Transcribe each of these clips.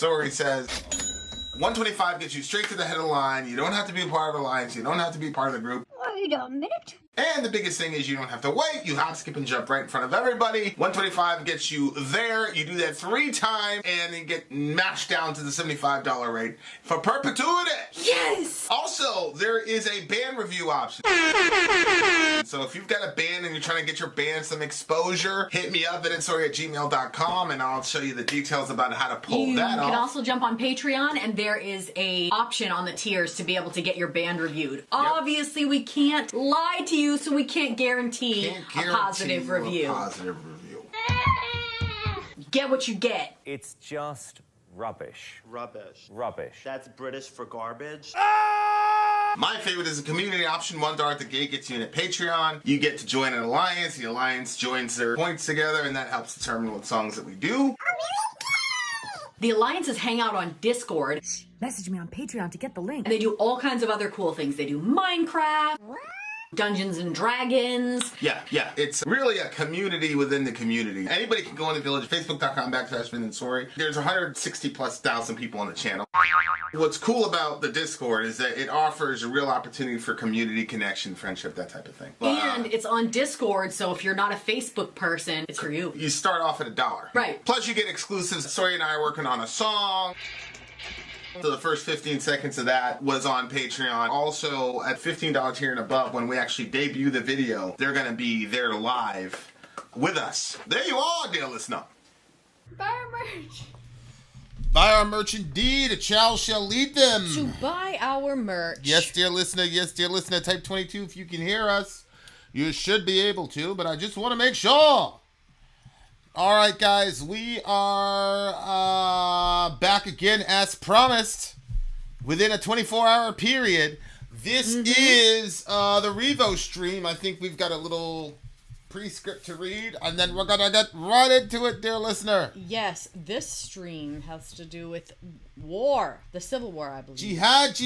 Sori says, 125 gets you straight to the head of the line. You don't have to be a part of the alliance. You don't have to be part of the group. Wait a minute. And the biggest thing is you don't have to wait. You hop, skip, and jump right in front of everybody. 125 gets you there. You do that 3 times, and you get mashed down to the $75 rate for perpetuity. Yes! Also, there is a band review option. So if you've got a band and you're trying to get your band some exposure, hit me up at VinandSori@gmail.com, and I'll show you the details about how to pull that off. You can also jump on Patreon, and there is a option on the tiers to be able to get your band reviewed. Yep. Obviously, we can't lie to you, so we can't guarantee a positive review. Get what you get. It's just rubbish. Rubbish. Rubbish. That's British for garbage. My favorite is a community option. $1 at the gate gets you in at Patreon. You get to join an alliance. The alliance joins their points together, and that helps determine what songs that we do. The alliances hang out on Discord. Message me on Patreon to get the link. They do all kinds of other cool things. They do Minecraft, Dungeons and Dragons. Yeah. It's really a community within the community. Anybody can go in the village, facebook.com/VinandSori. There's 160,000+ people on the channel. What's cool about the Discord is that it offers a real opportunity for community connection, friendship, that type of thing. And it's on Discord, so if you're not a Facebook person, it's for you. You start off at $1. Right. Plus you get exclusives. Sori and I are working on a song. So the first 15 seconds of that was on Patreon. Also, at $15 tier and above, when we actually debut the video, they're going to be there live with us. There you are, dear listener. Buy our merch. Buy our merch indeed. A child shall lead them. To buy our merch. Yes, dear listener. Yes, dear listener. Type 22 if you can hear us. You should be able to, but I just want to make sure. All right, guys, we are back again as promised within a 24-hour period. This is the REVO stream. I think we've got a little pre-script to read, and then we're going to get right into it, dear listener. Yes, this stream has to do with war, the Civil War, I believe. Jihad.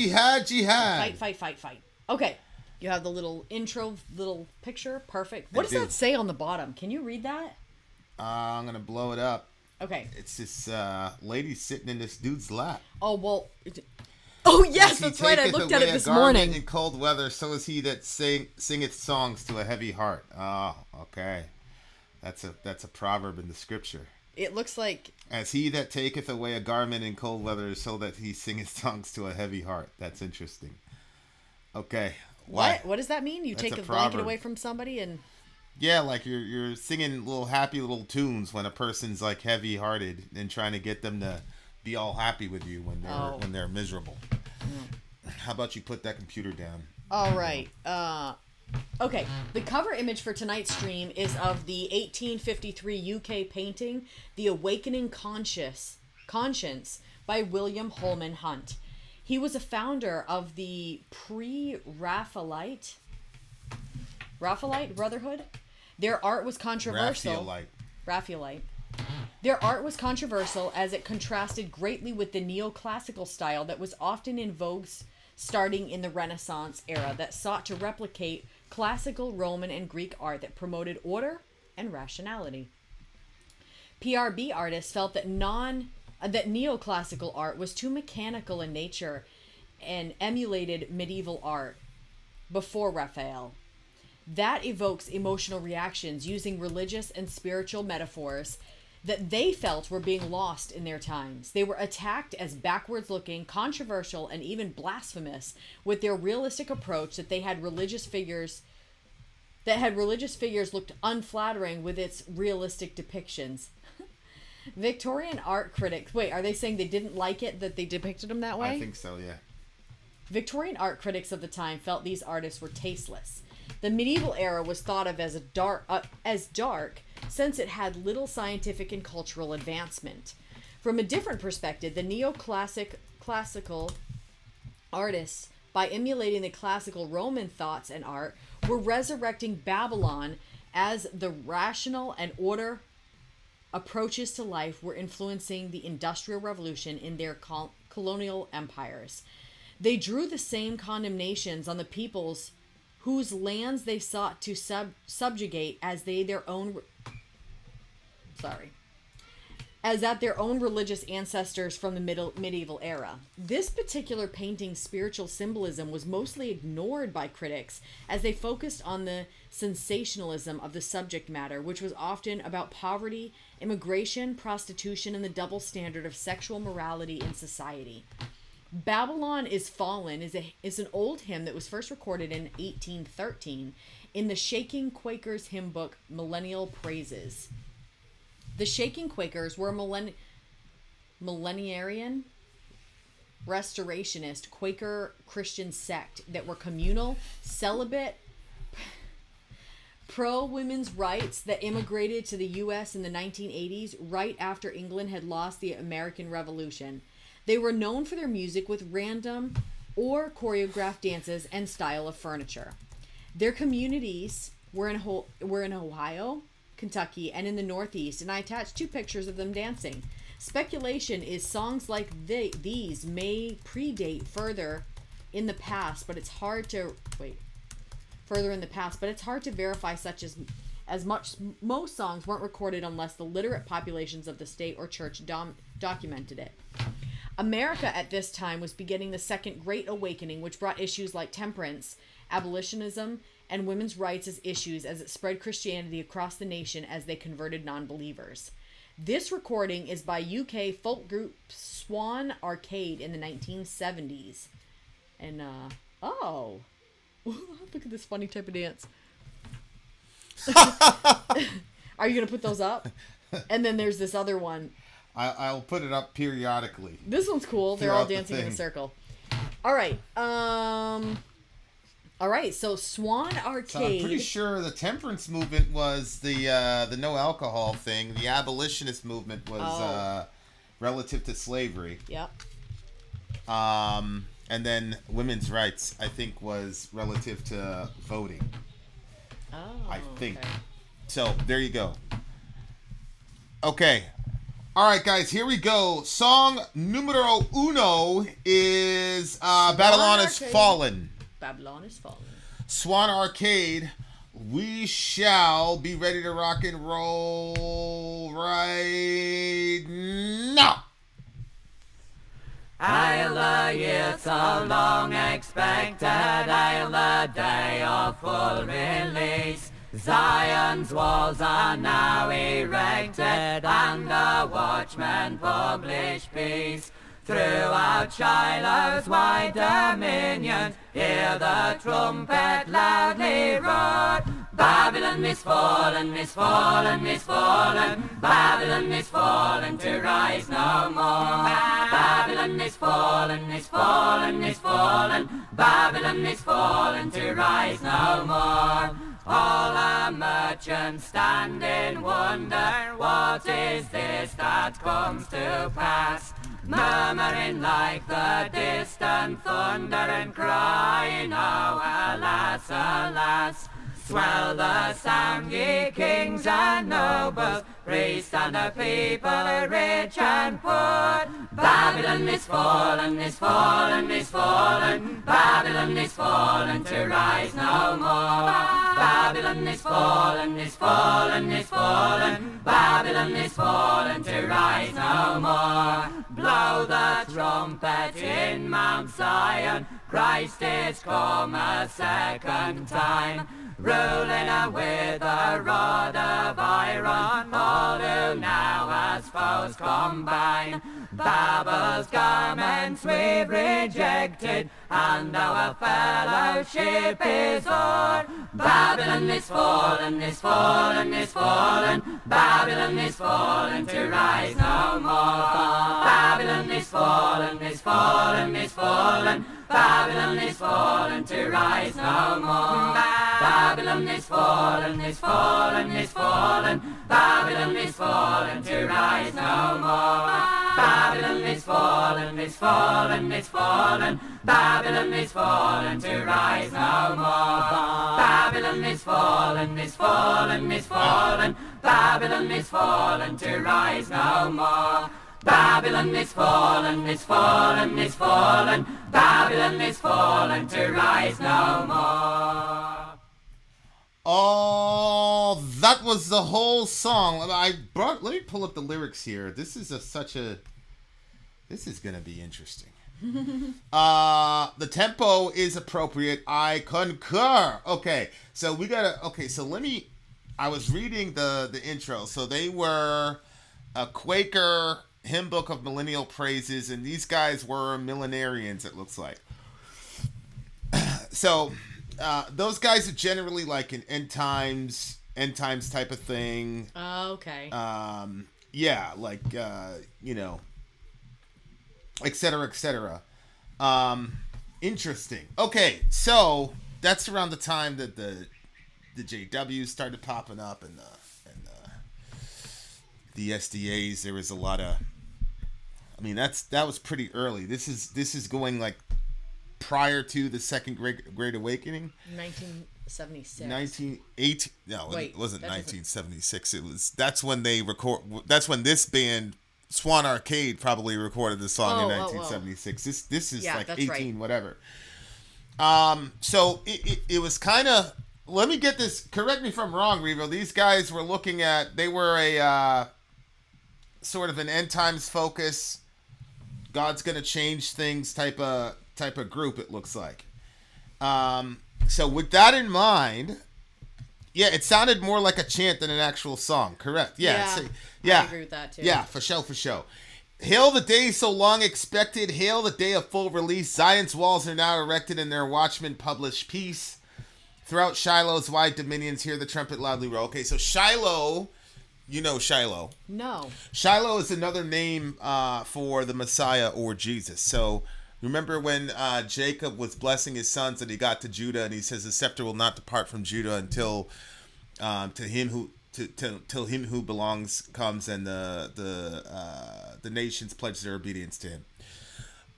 Fight. Okay, you have the little intro, little picture. Perfect. What does that say on the bottom? Can you read that? I'm going to blow it up. Okay. It's this lady sitting in this dude's lap. Oh, well. Oh, yes, that's right. I looked at it this morning. In cold weather, so is he that singeth songs to a heavy heart. Oh, okay. That's a proverb in the scripture. It looks like... As he that taketh away a garment in cold weather, so that he singeth songs to a heavy heart. That's interesting. Okay. What does that mean? You take a blanket away from somebody and... Yeah, like you're singing little happy little tunes when a person's like heavy-hearted and trying to get them to be all happy with you when they're miserable. How about you put that computer down? All right. Okay. The cover image for tonight's stream is of the 1853 UK painting "The Awakening Conscience" by William Holman Hunt. He was a founder of the pre-Raphaelite Brotherhood. Their art was controversial. Raphaelite. Their art was controversial as it contrasted greatly with the neoclassical style that was often in vogue starting in the Renaissance era that sought to replicate classical Roman and Greek art that promoted order and rationality. PRB artists felt that neoclassical art was too mechanical in nature and emulated medieval art before Raphael. That evokes emotional reactions using religious and spiritual metaphors that they felt were being lost in their times. They were attacked as backwards-looking, controversial, and even blasphemous with their realistic approach that religious figures looked unflattering with its realistic depictions. Victorian art critics... Wait, are they saying they didn't like it that they depicted them that way? I think so, yeah. Victorian art critics of the time felt these artists were tasteless. The medieval era was thought of as dark since it had little scientific and cultural advancement. From a different perspective, the classical artists, by emulating the classical Roman thoughts and art, were resurrecting Babylon as the rational and order approaches to life were influencing the Industrial Revolution in their colonial empires. They drew the same condemnations on the peoples whose lands they sought to subjugate as as at their own religious ancestors from the medieval era. This particular painting's spiritual symbolism was mostly ignored by critics as they focused on the sensationalism of the subject matter, which was often about poverty, immigration, prostitution, and the double standard of sexual morality in society. Babylon is Fallen is an old hymn that was first recorded in 1813 in the Shaking Quakers hymn book Millennial Praises. The Shaking Quakers were a millenarian, restorationist, Quaker Christian sect that were communal, celibate, pro-women's rights that immigrated to the U.S. in the 1980s right after England had lost the American Revolution. They were known for their music with random or choreographed dances and style of furniture. Their communities were in Ohio, Kentucky, and in the Northeast, and I attached 2 pictures of them dancing. Speculation is songs like these may predate further in the past, but it's hard to verify most songs weren't recorded unless the literate populations of the state or church documented it. America at this time was beginning the Second Great Awakening, which brought issues like temperance, abolitionism, and women's rights as issues as it spread Christianity across the nation as they converted non-believers. This recording is by UK folk group Swan Arcade in the 1970s. And, look at this funny type of dance. Are you going to put those up? And then there's this other one. I'll put it up periodically. This one's cool. They're all dancing in a circle. All right. So Swan Arcade. So I'm pretty sure the temperance movement was the no alcohol thing. The abolitionist movement was relative to slavery. Yep. And then women's rights, I think, was relative to voting. Oh. I think. Okay. So there you go. Okay. All right, guys, here we go. Song numero uno is Babylon is Fallen. Babylon is Fallen. Swan Arcade. We shall be ready to rock and roll right now. Hail the year so long expected, hail the day of full release. Zion's walls are now erected, and the watchmen publish peace. Throughout Shiloh's wide dominion, hear the trumpet loudly roar. Babylon is fallen, is fallen, is fallen. Babylon is fallen to rise no more. Babylon is fallen, is fallen, is fallen. Babylon is fallen to rise no more. All our merchants stand in wonder, what is this that comes to pass? Murmuring like the distant thunder and crying, oh alas, alas. Swell the sound, ye kings and nobles, priests and the people, rich and poor. Babylon is fallen, is fallen, is fallen. Babylon is fallen to rise no more. Babylon is fallen, is fallen, is fallen. Babylon is fallen to rise no more. Blow the trumpet in Mount Zion, Christ is come a second time. Ruling with a rod of iron, all who now as foes combine. Babel's garments we've rejected, and our fellowship is o'er. Babylon is fallen, is fallen, is fallen. Babylon is fallen to rise no more. Babylon is fallen, is fallen, is fallen. Babylon is fallen to rise no more. Babylon is fallen, is fallen, is fallen. Babylon is fallen to rise no more. Babylon is fallen, is fallen, is fallen. Babylon is fallen to rise no more. Babylon is fallen, is fallen, is fallen. Babylon is fallen to rise no more. Babylon is fallen, is fallen, is fallen. Babylon is fallen to rise no more. Oh, that was the whole song. Let me pull up the lyrics here. This is this is gonna be interesting. The tempo is appropriate. I concur. Okay, so I was reading the intro. So they were a Quaker hymn book of millennial praises, and these guys were millenarians, it looks like. So those guys are generally like an end times type of thing. Oh, okay. Yeah, like et cetera, et cetera. Interesting. Okay, so that's around the time that the JWs started popping up and the SDAs. There was a lot of, I mean, that was pretty early. This is going like prior to the Second Great Awakening. 1976. It wasn't 1976. That's when they record. That's when this band Swan Arcade probably recorded the song in 1976. This is like 18 right. Whatever. So it was kind of. Let me get this. Correct me if I'm wrong, Revo. These guys were looking at. They were a sort of an end times focus. God's gonna change things type of group. It looks like. So with that in mind, yeah, it sounded more like a chant than an actual song. Correct. Yeah. I agree with that too. Yeah, for sure. Hail the day so long expected. Hail the day of full release. Zion's walls are now erected and their watchmen publish peace. Throughout Shiloh's wide dominions, hear the trumpet loudly roll. Okay, so Shiloh, you know Shiloh. No. Shiloh is another name for the Messiah or Jesus. So remember when Jacob was blessing his sons and he got to Judah and he says the scepter will not depart from Judah until till him who belongs comes and the nations pledge their obedience to him.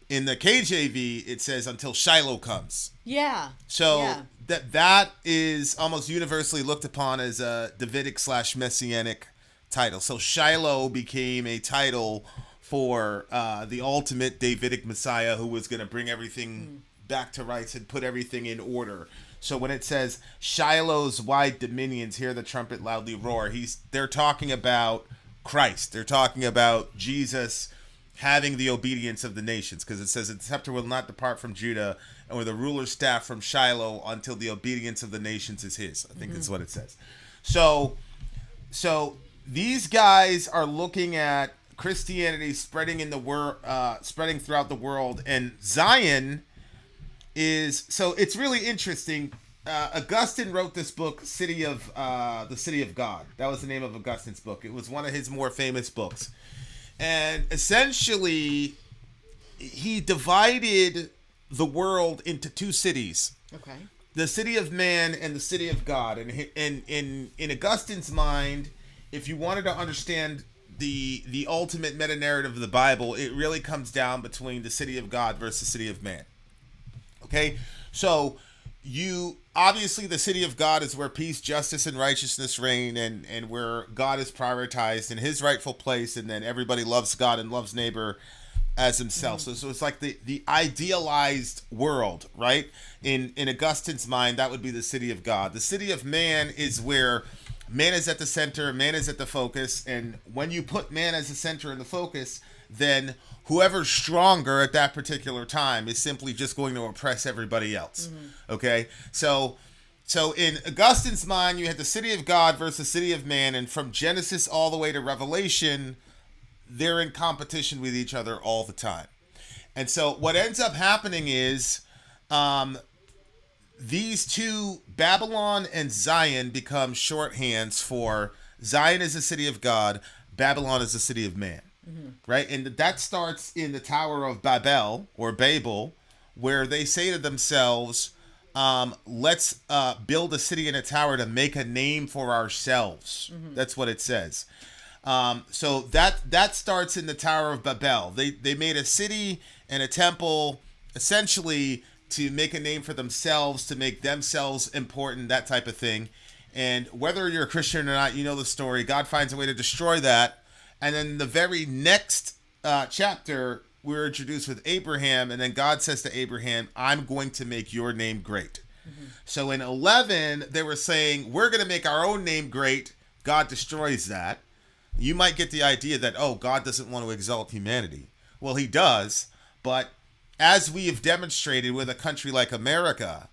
In the KJV, it says until Shiloh comes. Yeah. So that is almost universally looked upon as a Davidic / Messianic title. So Shiloh became a title for the ultimate Davidic Messiah who was going to bring everything back to rights and put everything in order. So when it says Shiloh's wide dominions, hear the trumpet loudly roar, they're talking about Christ. They're talking about Jesus having the obedience of the nations, because it says the scepter will not depart from Judah, or the ruler's staff from Shiloh until the obedience of the nations is his. I think that's what it says. So these guys are looking at Christianity spreading in the spreading throughout the world, and Zion is. So it's really interesting. Augustine wrote this book, the City of God. That was the name of Augustine's book. It was one of his more famous books. And essentially, he divided the world into two cities. Okay. The city of man and the city of God. And in Augustine's mind, if you wanted to understand the ultimate meta-narrative of the Bible, it really comes down between the city of God versus the city of man. Okay? So, obviously the city of God is where peace, justice, and righteousness reign, and where God is prioritized in his rightful place, and then everybody loves God and loves neighbor as himself. So it's like the idealized world, right? In Augustine's mind, that would be the city of God. The city of man is where man is at the center, man is at the focus, and when you put man as the center and the focus, then whoever's stronger at that particular time is simply just going to oppress everybody else. Okay? So in Augustine's mind, you had the city of God versus the city of man, and from Genesis all the way to Revelation, they're in competition with each other all the time. And so what ends up happening is these two, Babylon and Zion, become shorthands for Zion is the city of God, Babylon is the city of man. Right? And that starts in the Tower of Babel, or Babel, where they say to themselves, let's build a city and a tower to make a name for ourselves. That's what it says. So that starts in the Tower of Babel. They made a city and a temple essentially to make a name for themselves, to make themselves important, that type of thing. And whether you're a Christian or not, you know the story. God finds a way to destroy that. And then the very next chapter, we're introduced with Abraham, and then God says to Abraham, I'm going to make your name great. So in 11, they were saying, we're going to make our own name great. God destroys that. You might get the idea that, oh, God doesn't want to exalt humanity. Well, he does. But as we have demonstrated with a country like America,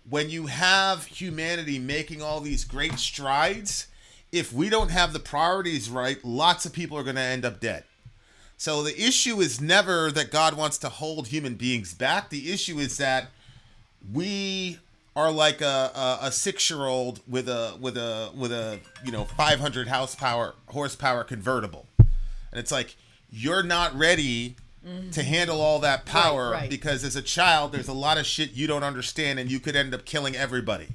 when you have humanity making all these great strides, if we don't have the priorities right, lots of people are going to end up dead. So the issue is never that God wants to hold human beings back. The issue is that we are like a 6-year-old with a 500 horsepower convertible, and it's like you're not ready to handle all that power, right. Because as a child there's a lot of shit you don't understand, and you could end up killing everybody.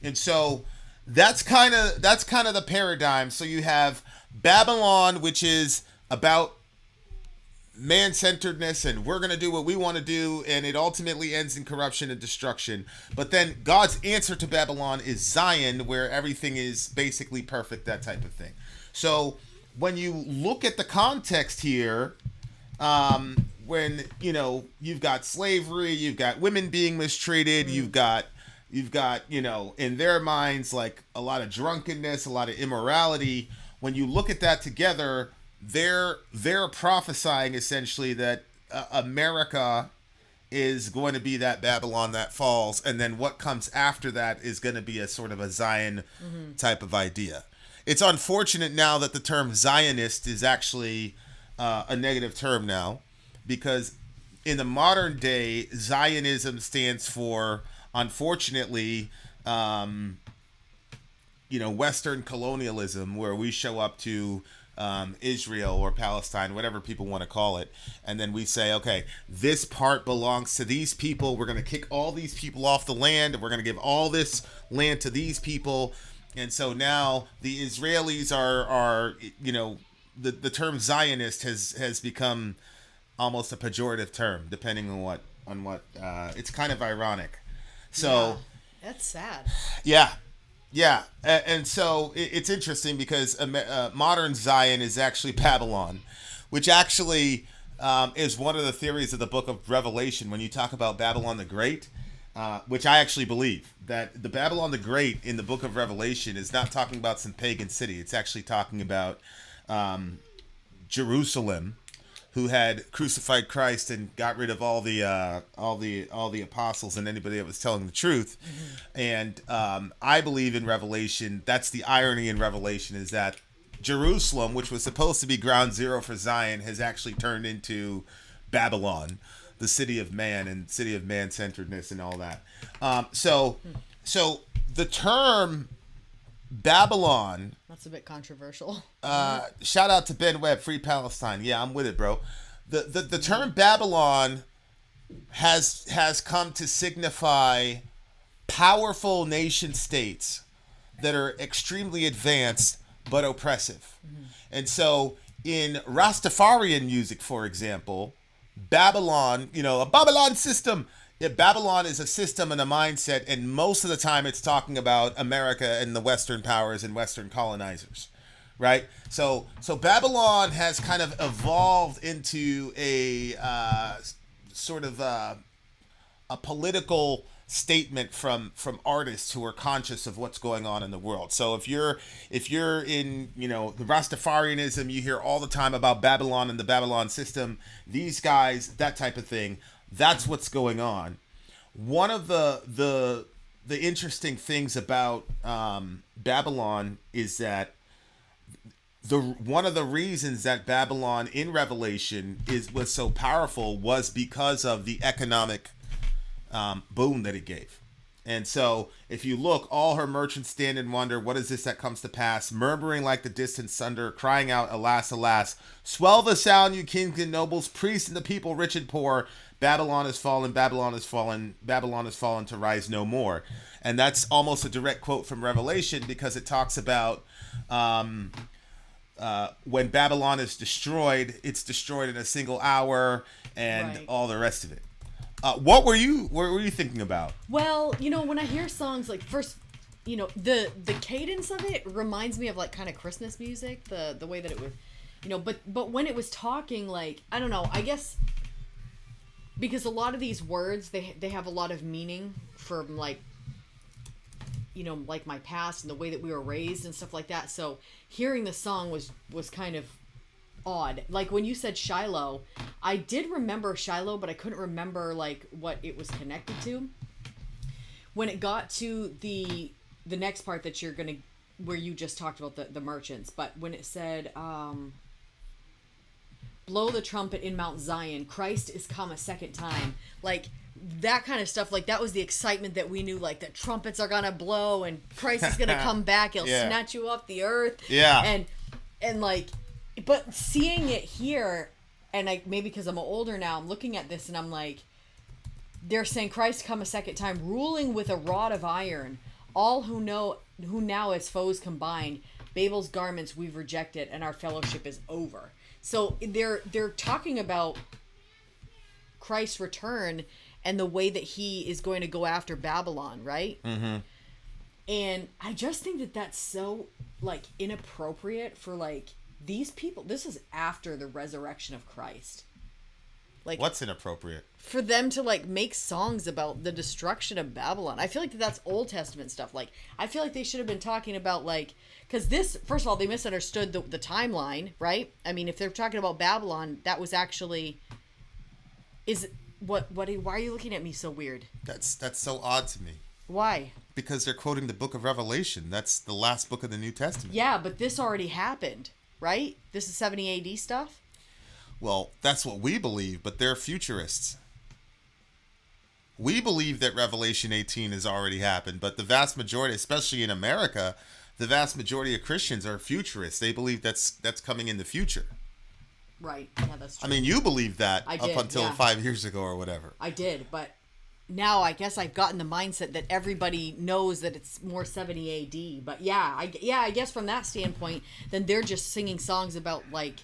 And so that's kind of the paradigm. So you have Babylon, which is about man-centeredness, and we're going to do what we want to do, and it ultimately ends in corruption and destruction. But then God's answer to Babylon is Zion, where everything is basically perfect, that type of thing. So when you look at the context here, when you've got slavery, you've got women being mistreated, you've got in their minds like a lot of drunkenness, a lot of immorality. When you look at that together, they're prophesying essentially that America is going to be that Babylon that falls, and then what comes after that is going to be a sort of a Zion type of idea. It's unfortunate now that the term Zionist is actually a negative term now, because in the modern day, Zionism stands for, unfortunately, Western colonialism, where we show up to Israel or Palestine, whatever people want to call it, and then we say, okay, this part belongs to these people. We're going to kick all these people off the land, and we're going to give all this land to these people. And so now the Israelis are the term Zionist has become almost a pejorative term, depending on what it's kind of ironic. So that's sad. Yeah, and so it's interesting because modern Zion is actually Babylon, which actually is one of the theories of the book of Revelation. When you talk about Babylon the Great, which I actually believe, that the Babylon the Great in the book of Revelation is not talking about some pagan city. It's actually talking about Jerusalem, who had crucified Christ and got rid of all the apostles and anybody that was telling the truth. And I believe in Revelation, that's the irony in Revelation, is that Jerusalem, which was supposed to be ground zero for Zion, has actually turned into Babylon, the city of man and city of man-centeredness and all that. So the term Babylon, that's a bit controversial. Shout out to Ben Webb, Free Palestine. Yeah, I'm with it, bro. The term Babylon has come to signify powerful nation states that are extremely advanced but oppressive. And so in Rastafarian music, for example, Babylon, a Babylon system. Yeah, Babylon is a system and a mindset, and most of the time it's talking about America and the Western powers and Western colonizers, right? So Babylon has kind of evolved into a sort of a political statement from artists who are conscious of what's going on in the world. So if you're in the Rastafarianism, you hear all the time about Babylon and the Babylon system, these guys, that type of thing. That's what's going on. One of the interesting things about Babylon is that one of the reasons that Babylon in Revelation was so powerful was because of the economic boom that it gave. And so if you look, all her merchants stand and wonder, what is this that comes to pass? Murmuring like the distant thunder, crying out, alas, alas. Swell the sound, you kings and nobles, priests and the people, rich and poor. Babylon has fallen, Babylon has fallen, Babylon has fallen to rise no more. And that's almost a direct quote from Revelation, because it talks about when Babylon is destroyed, it's destroyed in a single hour, and all the rest of it. What were you thinking about? Well, when I hear songs like first, the cadence of it reminds me of like kind of Christmas music, the way that it was, but when it was talking, like, I don't know, I guess because a lot of these words, they have a lot of meaning from, like, you know, like my past and the way that we were raised and stuff like that. So hearing the song was kind of odd. Like when you said Shiloh, I did remember Shiloh, but I couldn't remember like what it was connected to. When it got to the next part that you're gonna, where you just talked about the merchants, but when it said blow the trumpet in Mount Zion, Christ is come a second time, like that kind of stuff, like that was the excitement that we knew, like the trumpets are gonna blow and Christ is gonna come back, he'll snatch you off the earth, and like, but seeing it here, and I maybe because I'm older now, I'm looking at this and I'm like, they're saying Christ come a second time, ruling with a rod of iron, all who now as foes combined, Babel's garments we've rejected and our fellowship is over. So they're talking about Christ's return and the way that he is going to go after Babylon, right? Mm-hmm. And I just think that that's so, like, inappropriate for, like, these people. This is after the resurrection of Christ. Like, what's inappropriate? For them to, like, make songs about the destruction of Babylon. I feel like that's Old Testament stuff. Like, I feel like they should have been talking about, like, because this, first of all, they misunderstood the timeline, right? I mean, if they're talking about Babylon, that was actually, why are you looking at me so weird? That's so odd to me. Why? Because they're quoting the book of Revelation. That's the last book of the New Testament. Yeah, but this already happened, right? This is 70 AD stuff? Well, that's what we believe, but they're futurists. We believe that Revelation 18 has already happened, but the vast majority, especially in America, the vast majority of Christians are futurists. They believe that's coming in the future. Right. Yeah, that's true. I mean, you believed that I did, up until 5 years ago or whatever. I did, but now I guess I've gotten the mindset that everybody knows that it's more 70 AD. But yeah, I guess from that standpoint, then they're just singing songs about, like,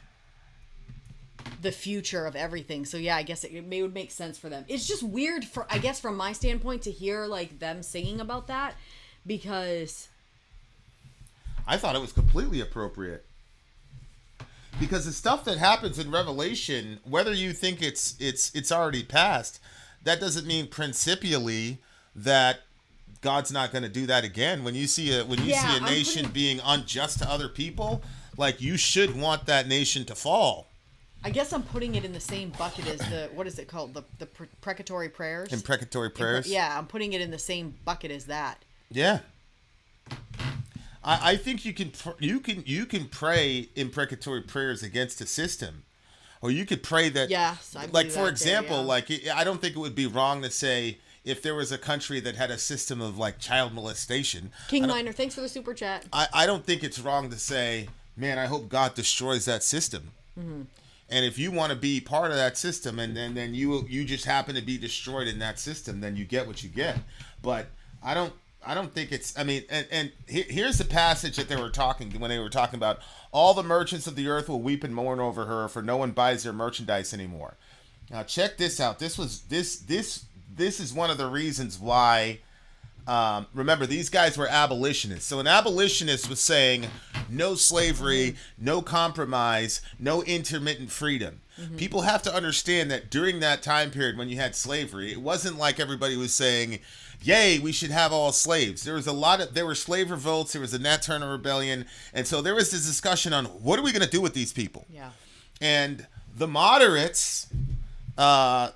the future of everything. So yeah, I guess it would make sense for them. It's just weird for, I guess, from my standpoint to hear, like, them singing about that, because I thought it was completely appropriate. Because the stuff that happens in Revelation, whether you think it's already passed, that doesn't mean principially that God's not going to do that again. When you see a nation being unjust to other people, like, you should want that nation to fall. I guess I'm putting it in the same bucket as the, what is it called? The precatory prayers? Imprecatory prayers? Yeah, I'm putting it in the same bucket as that. Yeah. I think you can pray imprecatory prayers against a system, or you could pray that. Yes, like, for example, like, I don't think it would be wrong to say if there was a country that had a system of, like, child molestation. King Miner, thanks for the super chat. I don't think it's wrong to say, man, I hope God destroys that system. Mm-hmm. And if you want to be part of that system, and then you just happen to be destroyed in that system, then you get what you get. But I don't think it's, I mean, and here's the passage that they were talking about, all the merchants of the earth will weep and mourn over her, for no one buys their merchandise anymore. Now check this out. This is one of the reasons why, remember, these guys were abolitionists. So an abolitionist was saying no slavery, no compromise, no intermittent freedom. Mm-hmm. People have to understand that during that time period when you had slavery, it wasn't like everybody was saying, yay, we should have all slaves. There were slave revolts, there was a Nat Turner rebellion, and so there was this discussion on what are we going to do with these people? Yeah. And the moderates, it's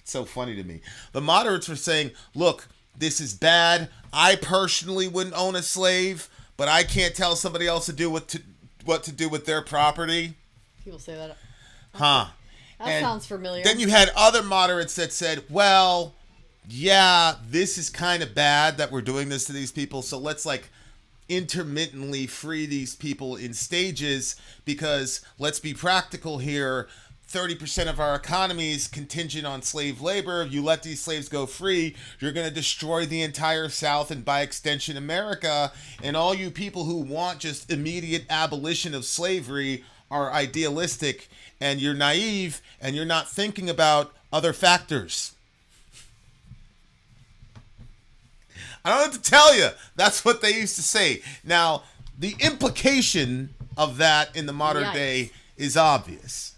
so funny to me. The moderates were saying, look, this is bad. I personally wouldn't own a slave, but I can't tell somebody else to do what to do with their property. People say that. Huh. That sounds familiar. Then you had other moderates that said, well, yeah, this is kind of bad that we're doing this to these people, so let's, like, intermittently free these people in stages, because let's be practical here. 30% of our economy is contingent on slave labor. If you let these slaves go free, you're going to destroy the entire South and, by extension, America. And all you people who want just immediate abolition of slavery are idealistic, and you're naive, and you're not thinking about other factors. I don't have to tell you. That's what they used to say. Now, the implication of that in the modern day is obvious.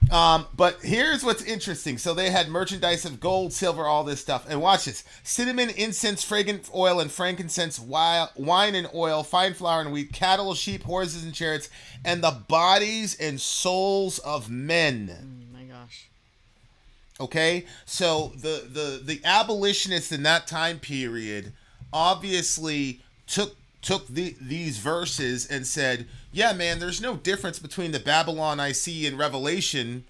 But here's what's interesting. So they had merchandise of gold, silver, all this stuff. And watch this. Cinnamon, incense, fragrant oil, and frankincense, wine and oil, fine flour and wheat, cattle, sheep, horses, and chariots, and the bodies and souls of men. Oh my gosh. Okay? So the abolitionists in that time period obviously took these verses and said, yeah, man, there's no difference between the Babylon I see in Revelation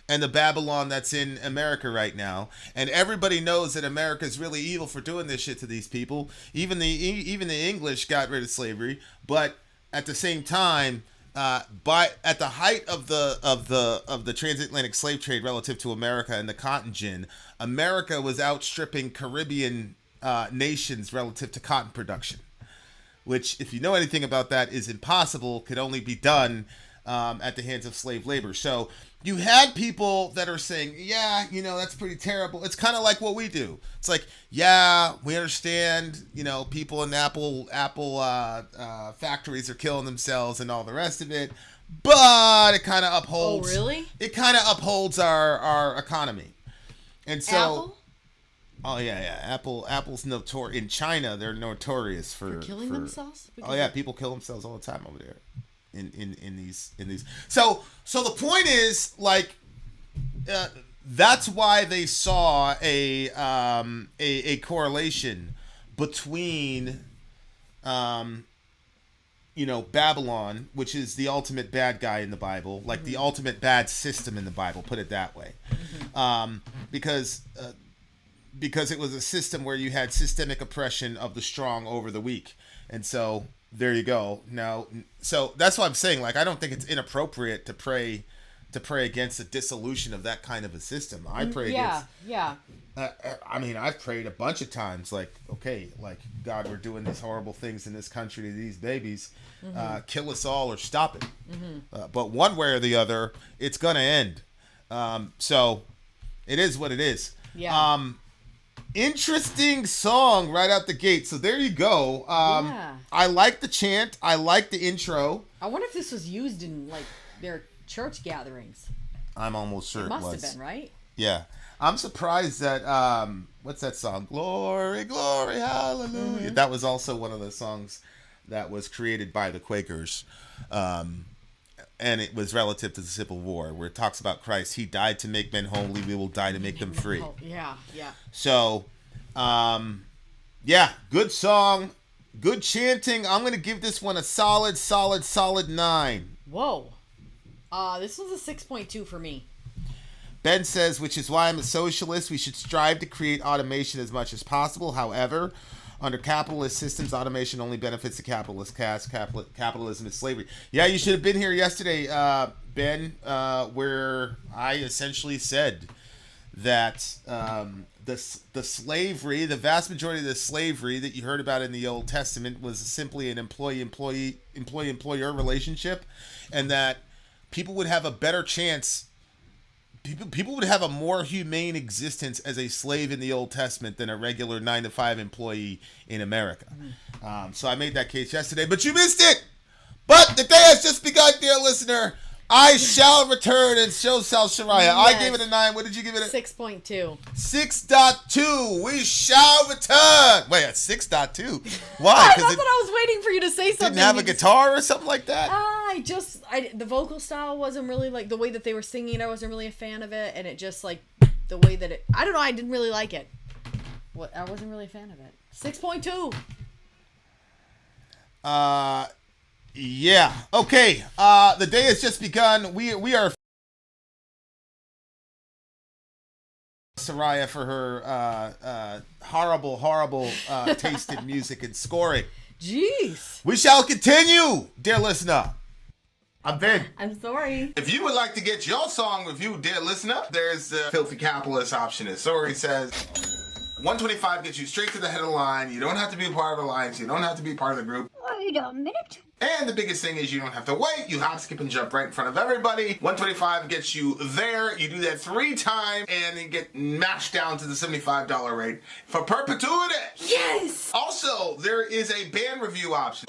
and the Babylon that's in America right now. And everybody knows that America is really evil for doing this shit to these people. Even the English got rid of slavery, but at the same time, at the height of the transatlantic slave trade relative to America and the cotton gin, America was outstripping Caribbean nations relative to cotton production, which, if you know anything about that, is impossible, could only be done at the hands of slave labor. So you had people that are saying, yeah, that's pretty terrible. It's kind of like what we do. It's like, yeah, we understand, people in Apple factories are killing themselves and all the rest of it, but it kind of upholds. Oh, really? It kind of upholds our economy. And so. Apple? Oh yeah. Apple's notorious in China. They're notorious for killing themselves. Oh yeah, people kill themselves all the time over there. In these. So the point is, like, that's why they saw a correlation between Babylon, which is the ultimate bad guy in the Bible, like the ultimate bad system in the Bible. Put it that way, because it was a system where you had systemic oppression of the strong over the weak. And so there you go. Now, so that's what I'm saying. Like, I don't think it's inappropriate to pray against the dissolution of that kind of a system. I pray against. Yeah. I've prayed a bunch of times, like, okay, like, God, we're doing these horrible things in this country to these babies. Kill us all or stop it. But one way or the other, it's going to end. So it is what it is. Yeah. Interesting song right out the gate. So there you go. I like the chant. I like the intro. I wonder if this was used in, like, their church gatherings. I'm almost sure it was. Must have been, right? Yeah. I'm surprised that, what's that song? Glory, glory, hallelujah. That was also one of the songs that was created by the Quakers. And it was relative to the Civil War, where it talks about Christ. He died to make men holy. We will die to make them free. Yeah. So, yeah, good song, good chanting. I'm going to give this one a solid 9. Whoa. This was a 6.2 for me. Ben says, which is why I'm a socialist. We should strive to create automation as much as possible. However, under capitalist systems, automation only benefits the capitalist class. Capitalism is slavery. Yeah, you should have been here yesterday, Ben, where I essentially said that the slavery, the vast majority of the slavery that you heard about in the Old Testament was simply an employee-employer relationship, and that people would have a better chance. People would have a more humane existence as a slave in the Old Testament than a regular 9-to-5 employee in America. So I made that case yesterday, but you missed it. But the day has just begun, dear listener. I shall return and show South Shariah. Yes. I gave it a 9. What did you give it? 6.2. 6.2. We shall return. Wait, at 6.2. Why? I thought that I was waiting for you to say something. Didn't have a guitar or something like that? The vocal style wasn't really, like, the way that they were singing. I wasn't really a fan of it, and it just, like, the way that it. I don't know. I didn't really like it. I wasn't really a fan of it. 6.2. Yeah. Okay. The day has just begun. We are Soraya for her horrible taste in music and scoring. Jeez. We shall continue, dear listener. I'm Ben. I'm sorry. If you would like to get your song reviewed, dear listener, there's the Filthy Capitalist option. As Sori says, 125 gets you straight to the head of the line. You don't have to be part of the alliance. You don't have to be part of the group. Wait a minute. And the biggest thing is you don't have to wait. You hop, skip, and jump right in front of everybody. 125 gets you there. You do that 3 times, and then get mashed down to the $75 rate for perpetuity. Yes! Also, there is a band review option.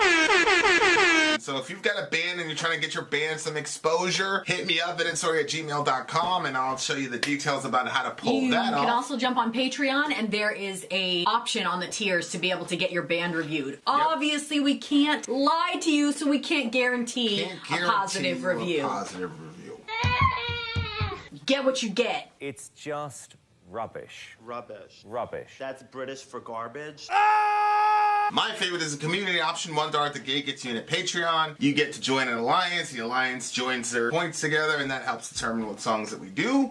So if you've got a band and you're trying to get your band some exposure, hit me up at VinandSori@gmail.com, and I'll show you the details about how to pull that off. You can also jump on Patreon, and there is a option on the tiers to be able to get your band reviewed. Obviously, we can't lie to you, so we can't guarantee a positive review. Get what you get. It's just rubbish. Rubbish. Rubbish. That's British for garbage. My favorite is the community option. $1 at the gate gets you in at Patreon. You get to join an alliance. The alliance joins their points together, and that helps determine what songs that we do.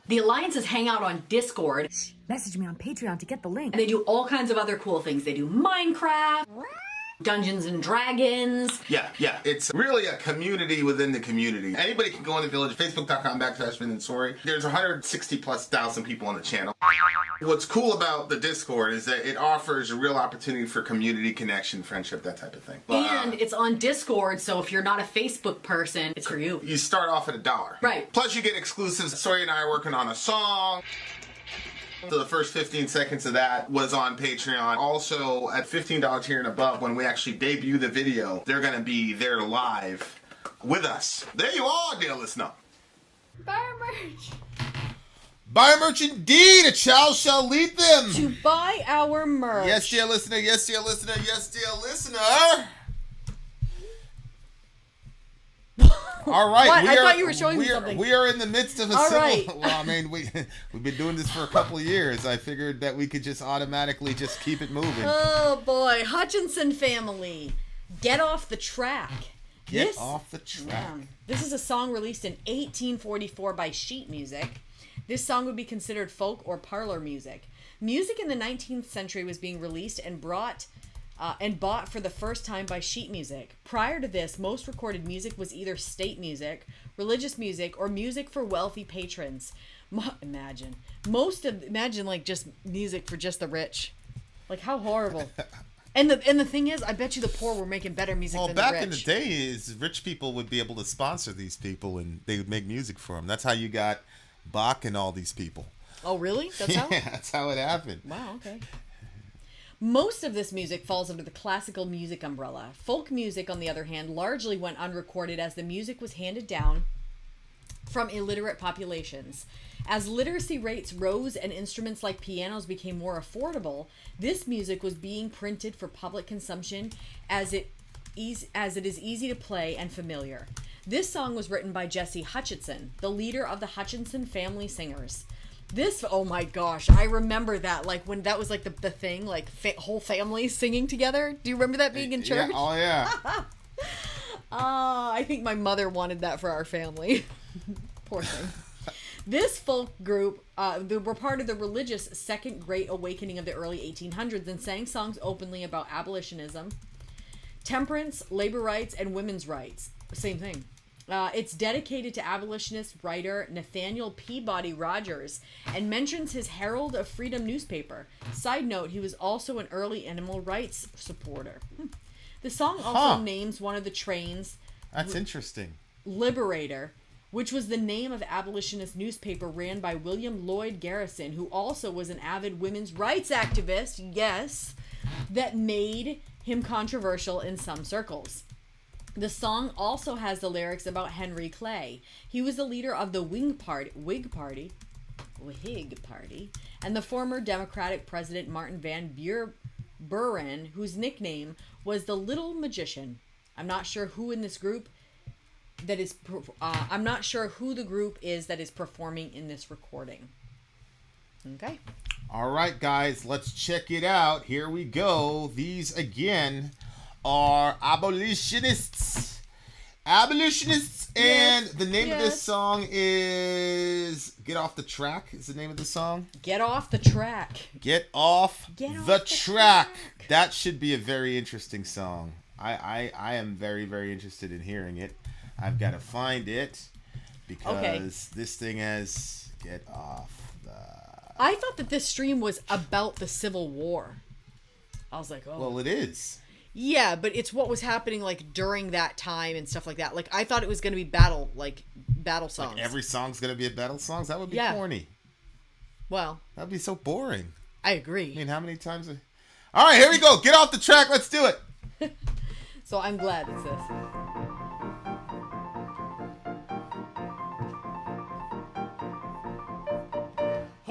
The alliances hang out on Discord. Message me on Patreon to get the link. And they do all kinds of other cool things. They do Minecraft, Dungeons and Dragons. Yeah. It's really a community within the community. Anybody can go in the village, facebook.com/VinandSori. There's 160,000+ people on the channel. What's cool about the Discord is that it offers a real opportunity for community connection, friendship, that type of thing. And it's on Discord, so if you're not a Facebook person, it's for you. You start off at $1. Right. Plus you get exclusives. Sori and I are working on a song. So the first 15 seconds of that was on Patreon. Also, at $15 tier and above, when we actually debut the video, they're going to be there live with us. There you are, dear listener. Buy our merch. Buy our merch indeed. A child shall lead them. To buy our merch. Yes, dear listener. Yes, dear listener. Yes, dear listener. All right. What? I thought you were showing me something. We are in the midst of a All civil... right. Well, I mean, we've been doing this for a couple of years. I figured that we could just automatically just keep it moving. Oh, boy. Hutchinson family. Get off the track. Get off the track. Yeah. This is a song released in 1844 by sheet music. This song would be considered folk or parlor music. Music in the 19th century was being released and bought for the first time by sheet music. Prior to this, most recorded music was either state music, religious music, or music for wealthy patrons. Imagine like just music for just the rich. Like how horrible. And the thing is, I bet you the poor were making better music than the rich. Back in the days, rich people would be able to sponsor these people, and they would make music for them. That's how you got Bach and all these people. Oh, really? That's how? Yeah, that's how it happened. Wow, okay. Most of this music falls under the classical music umbrella. Folk music, on the other hand, largely went unrecorded as the music was handed down from illiterate populations. As literacy rates rose and instruments like pianos became more affordable, this music was being printed for public consumption as it is easy to play and familiar. This song was written by Jesse Hutchinson, the leader of the Hutchinson Family Singers. Oh my gosh, I remember that, like when that was like the thing, like whole family singing together. Do you remember that being in church? Yeah, oh yeah. I think my mother wanted that for our family. Poor thing. This folk group they were part of the religious Second Great Awakening of the early 1800s and sang songs openly about abolitionism, temperance, labor rights, and women's rights. Same thing. It's dedicated to abolitionist writer Nathaniel Peabody Rogers and mentions his Herald of Freedom newspaper. Side note, he was also an early animal rights supporter. The song also names one of the trains. That's interesting. Liberator, which was the name of the abolitionist newspaper ran by William Lloyd Garrison, who also was an avid women's rights activist, yes, that made him controversial in some circles. The song also has the lyrics about Henry Clay. He was the leader of the Whig Party, and the former Democratic President Martin Van Buren, whose nickname was the Little Magician. I'm not sure who in this group that is. I'm not sure who the group is that is performing in this recording. Okay. All right, guys, let's check it out. Here we go. These again are abolitionists. And the name of this song is Get Off the Track is the name of the song. Get off the track. Get off the track. That should be a very interesting song. I am very, very interested in hearing it. I've got to find it because this thing has Get Off the... I thought that this stream was about the Civil War. I was like, oh. Well, it is. Yeah, but it's what was happening like during that time and stuff like that. Like I thought it was going to be battle songs. Like every song's going to be a battle song? That would be corny. Well, that would be so boring. I agree. I mean, how many times? All right, here we go. Get off the track. Let's do it. So I'm glad it's this.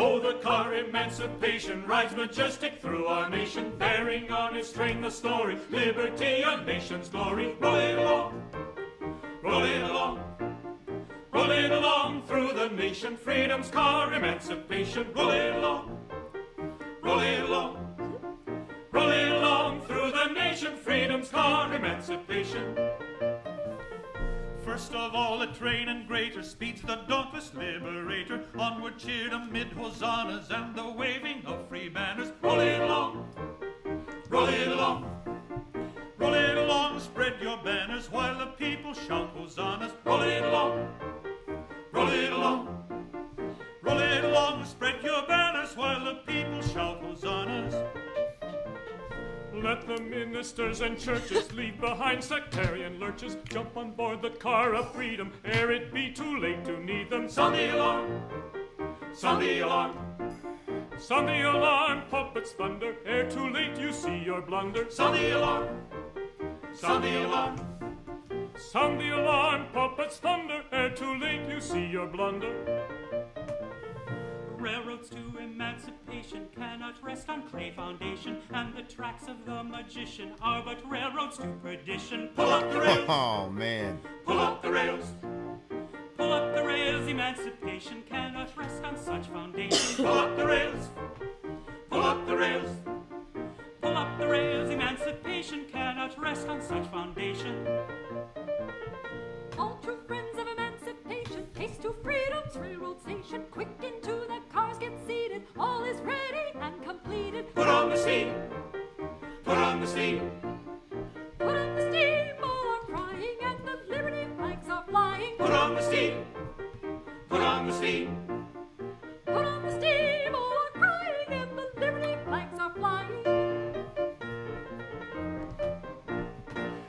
Oh, the car emancipation rides majestic through our nation, bearing on its train the story, liberty, a nation's glory. Rolling along, rolling along, rolling along through the nation, freedom's car emancipation. Rolling along, rolling along, rolling along through the nation, freedom's car emancipation. First of all, a train and greater speeds the dauntless liberator. Onward cheered amid hosannas and the waving of free banners. Rolling along, rolling along, rolling along, spread your banners while the people shout hosannas. Rolling along, rolling along, rolling along, spread your banners while the people shout hosannas. Let the ministers and churches leave behind sectarian lurches. Jump on board the car of freedom ere it be too late to need them. Sound the alarm, sound the alarm, sound the alarm, puppets thunder ere too late you see your blunder. Sound the alarm, sound the alarm, sound the alarm, puppets thunder ere too late you see your blunder. Railroads to emancipation cannot rest on clay foundation, and the tracks of the magician are but railroads to perdition. Pull up the rails! Oh, man. Pull up the rails! Pull up the rails, emancipation cannot rest on such foundation. Pull up the rails! Pull up the rails! Pull up the rails, emancipation cannot rest on such foundation. All true friends of emancipation, haste to freedom's railroad station. Quick into the cars, get seated, all is ready and completed. Put on the steam, put on the steam, Put on the steam, all are crying, and the liberty flags are flying. put on the steam, put on the steam. Put on the steam, all are crying, and the liberty flags are flying.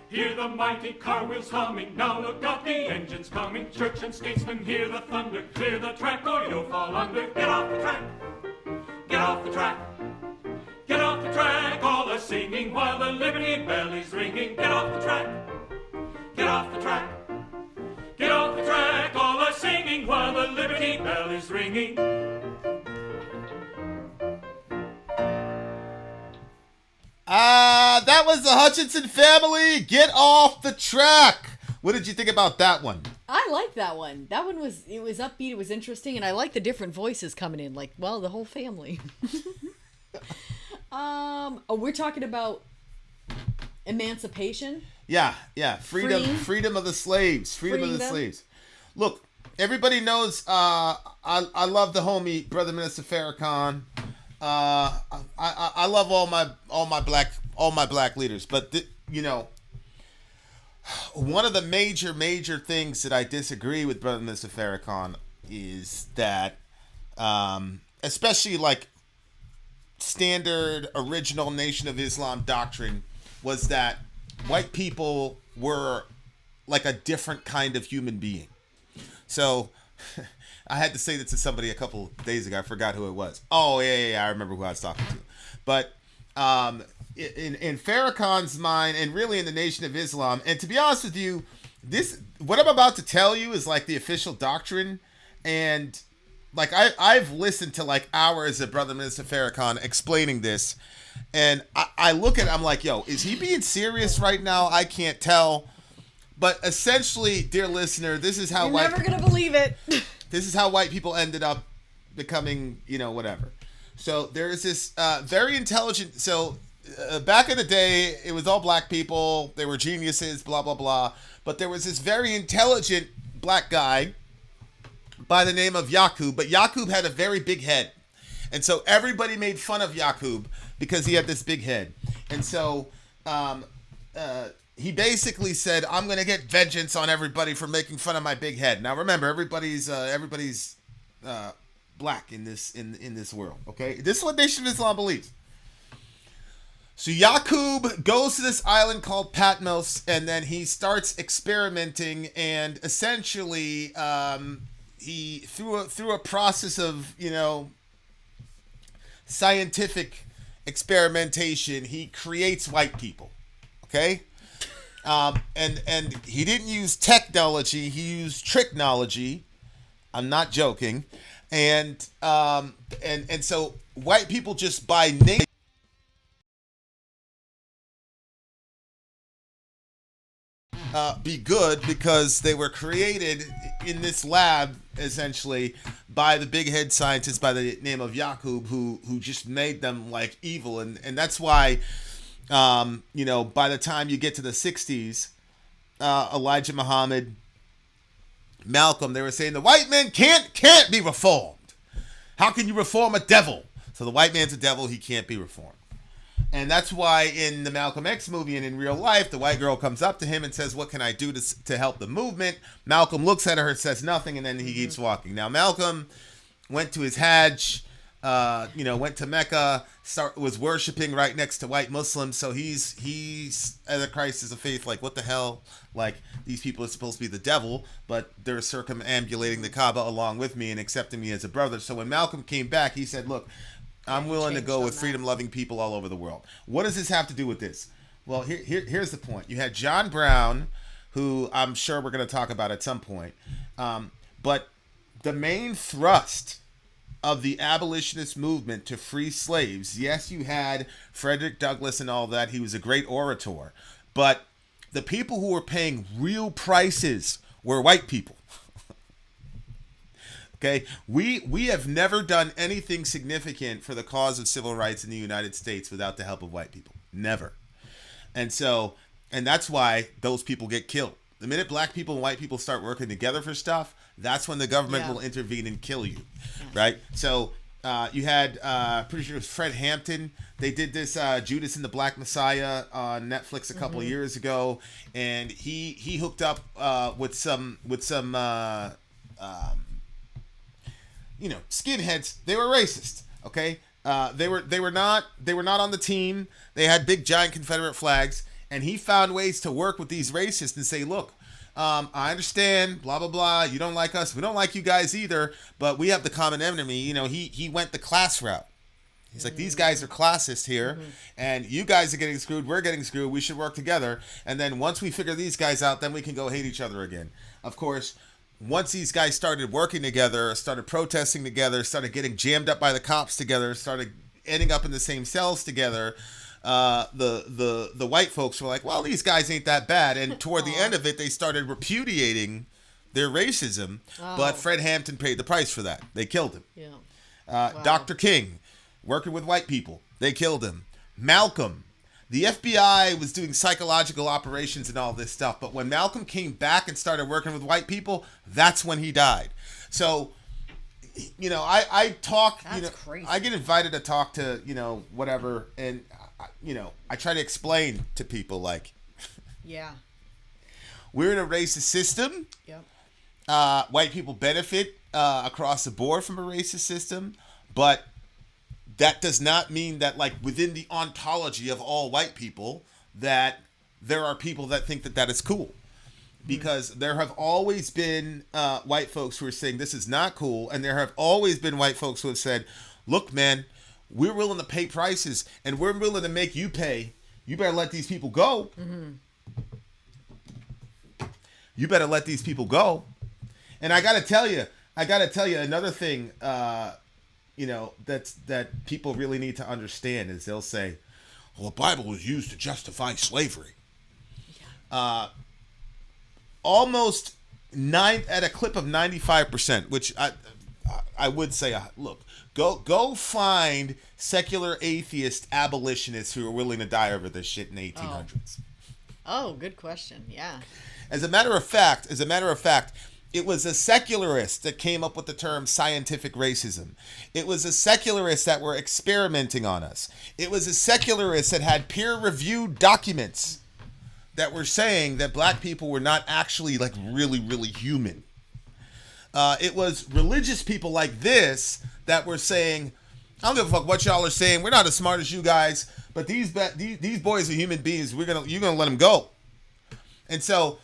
Hear the mighty car wheels humming, now look out, the engine's coming. Church and statesmen hear the thunder, clear the track or you'll fall under. Get off the track, get off the track, get off the track, all are singing while the liberty bell is ringing. Get off the track, get off the track, get off the track, all are singing while the liberty bell is ringing. That was the Hutchinson family. Get off the track. What did you think about that one? I like that one. That one was upbeat, it was interesting, and I like the different voices coming in, like, well, the whole family. We're talking about emancipation. Yeah. Freedom of the slaves. Freedom of the slaves. Look, everybody knows I love the homie Brother Minister Farrakhan. I love all my black leaders, but one of the major things that I disagree with Brother Minister Farrakhan is that, especially like standard original Nation of Islam doctrine, was that white people were like a different kind of human being. So I had to say that to somebody a couple days ago. I forgot who it was. Oh, yeah, I remember who I was talking to. But in Farrakhan's mind, and really in the Nation of Islam, and to be honest with you, what I'm about to tell you is like the official doctrine. And like I've listened to like hours of Brother Minister Farrakhan explaining this. And I look at it, I'm like, yo, is he being serious right now? I can't tell. But essentially, dear listener, this is how You're never going to believe it. This is how white people ended up becoming, whatever. So there is this very intelligent. So back in the day, it was all black people. They were geniuses, blah, blah, blah. But there was this very intelligent black guy by the name of Yaqub. But Yaqub had a very big head. And so everybody made fun of Yaqub because he had this big head. And so he basically said, I'm going to get vengeance on everybody for making fun of my big head. Now, remember, everybody's black in this world, okay? This is what Nation of Islam believes. So Yakub goes to this island called Patmos, and then he starts experimenting, and essentially, he through a process of scientific experimentation, he creates white people. Okay, and he didn't use technology; he used tricknology. I'm not joking, and so white people just by nature. Be good because they were created in this lab essentially by the big head scientist by the name of Yakub who just made them like evil, and that's why by the time you get to the 60s, Elijah Muhammad, Malcolm, they were saying the white man can't be reformed. How can you reform a devil? So the white man's a devil, he can't be reformed. And that's why in the Malcolm X movie and in real life, the white girl comes up to him and says, what can I do to help the movement? Malcolm looks at her, says nothing, and then he keeps walking. Now, Malcolm went to his Hajj, went to Mecca, was worshiping right next to white Muslims. So he's as a crisis of faith, like, what the hell? Like, these people are supposed to be the devil, but they're circumambulating the Kaaba along with me and accepting me as a brother. So when Malcolm came back, he said, look, I'm willing to go with freedom-loving people all over the world. What does this have to do with this? Well, here's the point. You had John Brown, who I'm sure we're going to talk about at some point. But the main thrust of the abolitionist movement to free slaves, yes, you had Frederick Douglass and all that. He was a great orator. But the people who were paying real prices were white people. Okay, we have never done anything significant for the cause of civil rights in the United States without the help of white people. Never. And that's why those people get killed. The minute black people and white people start working together for stuff, that's when the government will intervene and kill you, right? So you had, pretty sure it was Fred Hampton. They did this Judas and the Black Messiah on Netflix a couple of years ago, and he hooked up with some skinheads. They were racist. Okay, they were not on the team. They had big giant Confederate flags, and he found ways to work with these racists and say, look, I understand, blah blah blah. You don't like us. We don't like you guys either. But we have the common enemy. He went the class route. He's like, these guys are classist here, and you guys are getting screwed. We're getting screwed. We should work together. And then once we figure these guys out, then we can go hate each other again. Of course. Once these guys started working together, started protesting together, started getting jammed up by the cops together, started ending up in the same cells together, the white folks were like, well, these guys ain't that bad. And toward the end of it, they started repudiating their racism. But Fred Hampton paid the price for that. They killed him. Yeah. Wow. Dr. King, working with white people. They killed him. Malcolm. The FBI was doing psychological operations and all this stuff, but when Malcolm came back and started working with white people, that's when he died. So, I talk, that's crazy. I get invited to talk to, whatever, and, I try to explain to people, like, yeah, we're in a racist system. Yep. White people benefit across the board from a racist system, but that does not mean that, like, within the ontology of all white people, that there are people that think that is cool. Because there have always been white folks who are saying this is not cool, and there have always been white folks who have said, look, man, we're willing to pay prices, and we're willing to make you pay. You better let these people go. You better let these people go. And I got to tell you another thing, that people really need to understand is they'll say, well, the Bible was used to justify slavery. Yeah. Almost at a clip of 95%, which I would say, look, go find secular atheist abolitionists who are willing to die over this shit in the 1800s. Oh, good question. Yeah. As a matter of fact, it was a secularist that came up with the term scientific racism. It was a secularist that were experimenting on us. It was a secularist that had peer-reviewed documents that were saying that black people were not actually, like, really, really human. It was religious people like this that were saying, I don't give a fuck what y'all are saying. We're not as smart as you guys, but these boys are human beings. You're gonna let them go. And so,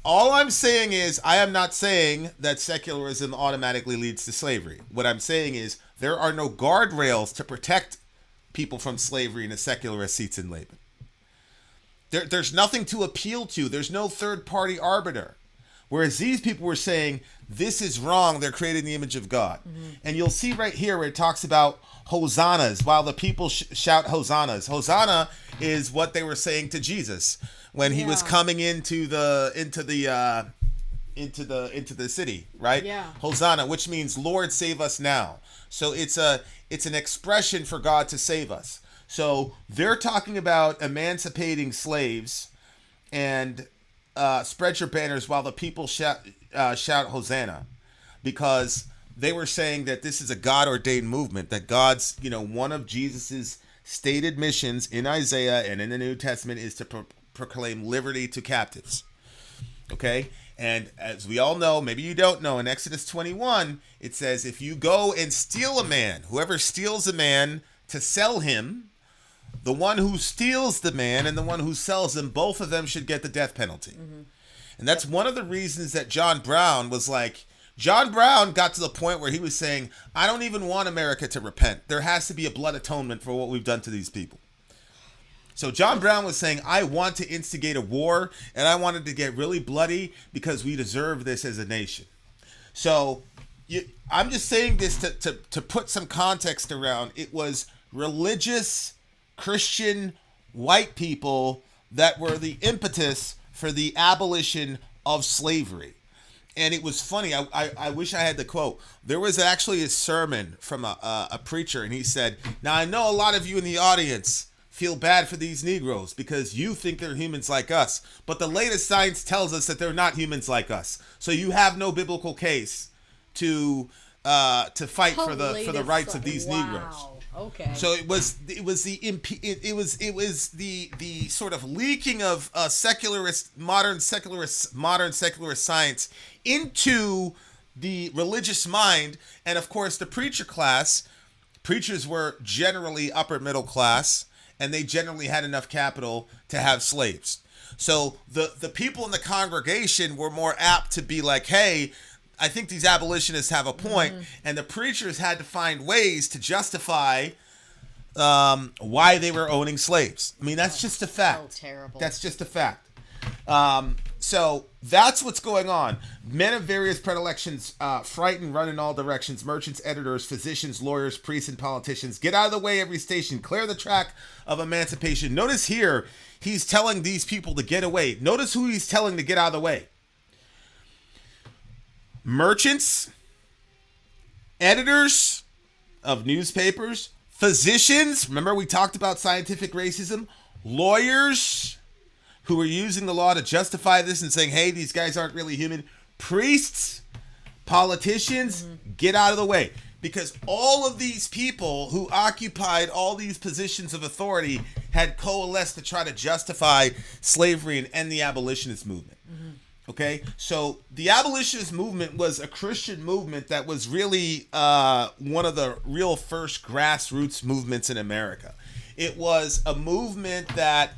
all I'm saying is, I am not saying that secularism automatically leads to slavery. What I'm saying is, there are no guardrails to protect people from slavery in a secularist seats in Laban. There's nothing to appeal to. There's no third-party arbiter. Whereas these people were saying, this is wrong. They're creating the image of God. Mm-hmm. And you'll see right here where it talks about hosannas, while the people shout hosannas. Hosanna is what they were saying to Jesus when he was coming into the city, right? Yeah. Hosanna, which means Lord save us now. So it's an expression for God to save us. So they're talking about emancipating slaves and spread your banners while the people shout Hosanna, because they were saying that this is a God-ordained movement, that God's, one of Jesus's stated missions in Isaiah and in the New Testament is to proclaim liberty to captives. Okay? And as we all know, maybe you don't know, in Exodus 21, it says, if you go and steal a man, whoever steals a man to sell him, the one who steals the man and the one who sells him, both of them should get the death penalty. Mm-hmm. And that's one of the reasons that John Brown got to the point where he was saying, I don't even want America to repent. There has to be a blood atonement for what we've done to these people. So John Brown was saying, I want to instigate a war, and I wanted to get really bloody because we deserve this as a nation. So I'm just saying this to put some context around. It was religious, Christian, white people that were the impetus for the abolition of slavery. And it was funny. I wish I had the quote. There was actually a sermon from a preacher, and he said, now I know a lot of you in the audience feel bad for these Negroes because you think they're humans like us. But the latest science tells us that they're not humans like us. So you have no biblical case to fight for the rights of these Negroes. Okay. So it was the sort of leaking of modern secularist science into the religious mind, and of course the preachers were generally upper middle class, and they generally had enough capital to have slaves. So the people in the congregation were more apt to be like, hey, I think these abolitionists have a point. Mm-hmm. And the preachers had to find ways to justify why they were owning slaves. I mean, that's just a fact. So terrible. That's just a fact. So that's what's going on. Men of various predilections, frightened, run in all directions. Merchants, editors, physicians, lawyers, priests, and politicians. Get out of the way, every station. Clear the track of emancipation. Notice here, he's telling these people to get away. Notice who he's telling to get out of the way. Merchants, editors of newspapers, physicians, remember we talked about scientific racism, lawyers who are using the law to justify this and saying, hey, these guys aren't really human, priests, politicians, get out of the way. Because all of these people who occupied all these positions of authority had coalesced to try to justify slavery and end the abolitionist movement. Mm-hmm. Okay, so the abolitionist movement was a Christian movement that was really one of the real first grassroots movements in America. It was a movement that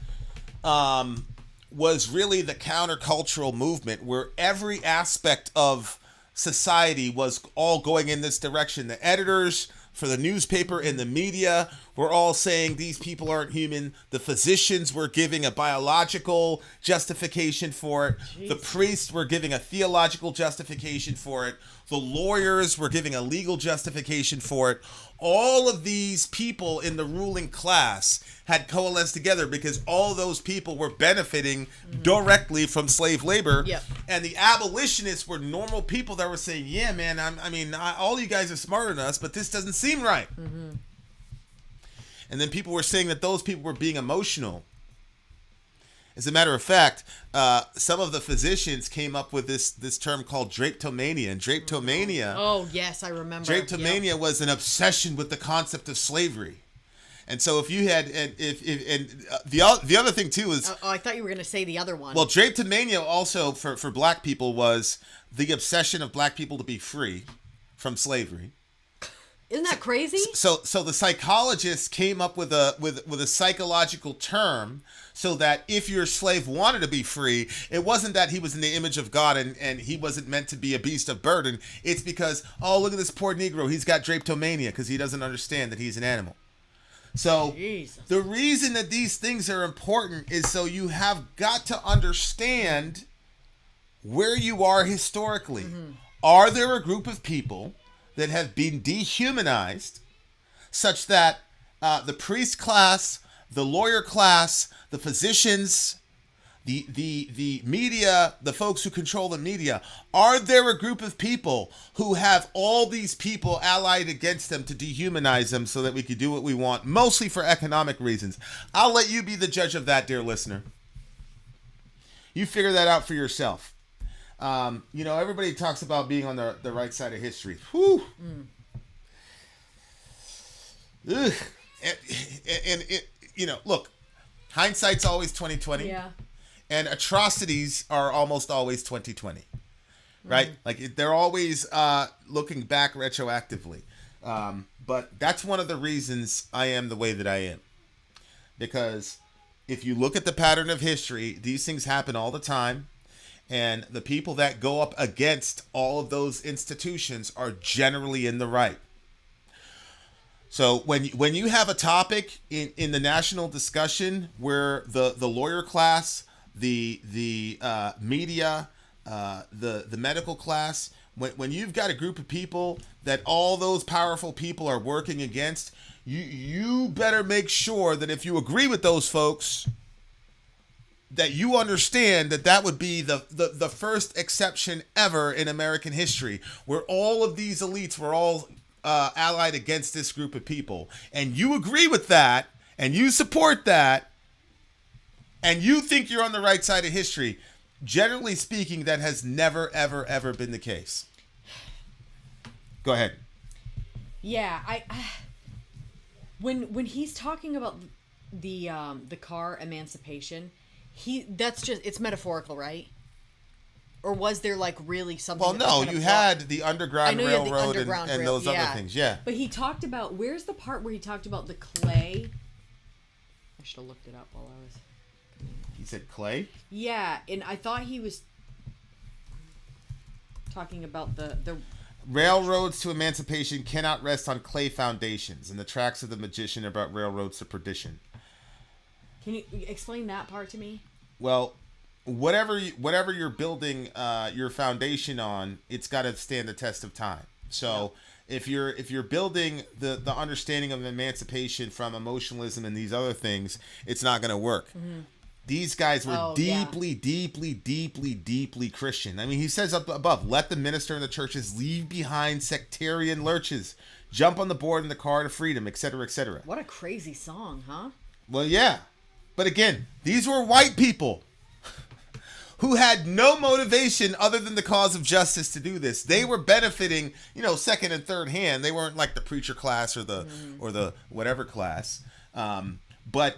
was really the countercultural movement where every aspect of society was all going in this direction. The editors for the newspaper and the media were all saying these people aren't human. The physicians were giving a biological justification for it. Jeez. The priests were giving a theological justification for it. The lawyers were giving a legal justification for it. All of these people in the ruling class had coalesced together because all those people were benefiting directly from slave labor. Yep. And the abolitionists were normal people that were saying, yeah, man, all you guys are smarter than us, but this doesn't seem right. Mm-hmm. And then people were saying that those people were being emotional. As a matter of fact, some of the physicians came up with this term called drapetomania. And drapetomania... Oh, yes, I remember. Drapetomania was an obsession with the concept of slavery. And so if you had... the other thing, too, is... Oh, I thought you were going to say the other one. Well, drapetomania also, for black people, was the obsession of black people to be free from slavery. Isn't that crazy? So the psychologists came up with a psychological term so that if your slave wanted to be free, it wasn't that he was in the image of God and he wasn't meant to be a beast of burden. It's because, oh, look at this poor Negro. He's got drapetomania because he doesn't understand that he's an animal. So Jesus. The reason that these things are important is so you have got to understand where you are historically. Mm-hmm. Are there a group of people that have been dehumanized such that the priest class, the lawyer class, the physicians, the media, the folks who control the media, are there a group of people who have all these people allied against them to dehumanize them so that we could do what we want, mostly for economic reasons? I'll let you be the judge of that, dear listener. You figure that out for yourself. Everybody talks about being on the right side of history. Whew. Ugh. And look, hindsight's always 20/20. Yeah. And atrocities are almost always 20/20. Right? Like they're always looking back retroactively. But that's one of the reasons I am the way that I am. Because if you look at the pattern of history, these things happen all the time. And the people that go up against all of those institutions are generally in the right. So when you have a topic in the national discussion where the lawyer class, the media, the medical class, when you've got a group of people that all those powerful people are working against, you better make sure that if you agree with those folks, that you understand that would be the first exception ever in American history, where all of these elites were all allied against this group of people. And you agree with that, and you support that, and you think you're on the right side of history. Generally speaking, that has never, ever, ever been the case. Go ahead. Yeah, when he's talking about the car emancipation, it's metaphorical, right? Or was there like really something? Well, no, you had the Underground Railroad and those other things, yeah. But he talked about, where's the part where he talked about the clay? I should have looked it up while I was. He said clay? Yeah, and I thought he was talking about the railroads to emancipation cannot rest on clay foundations, and the tracks of the magician about railroads to perdition. Can you explain that part to me? Well, whatever you're building your foundation on, it's got to stand the test of time. So if you're building the understanding of emancipation from emotionalism and these other things, it's not going to work. Mm-hmm. These guys were deeply Christian. I mean, he says up above, let the minister in the churches leave behind sectarian lurches, jump on the board in the car to freedom, etc., etc. What a crazy song, huh? Well, yeah. But again, these were white people who had no motivation other than the cause of justice to do this. They were benefiting, second and third hand. They weren't like the preacher class or the whatever class. But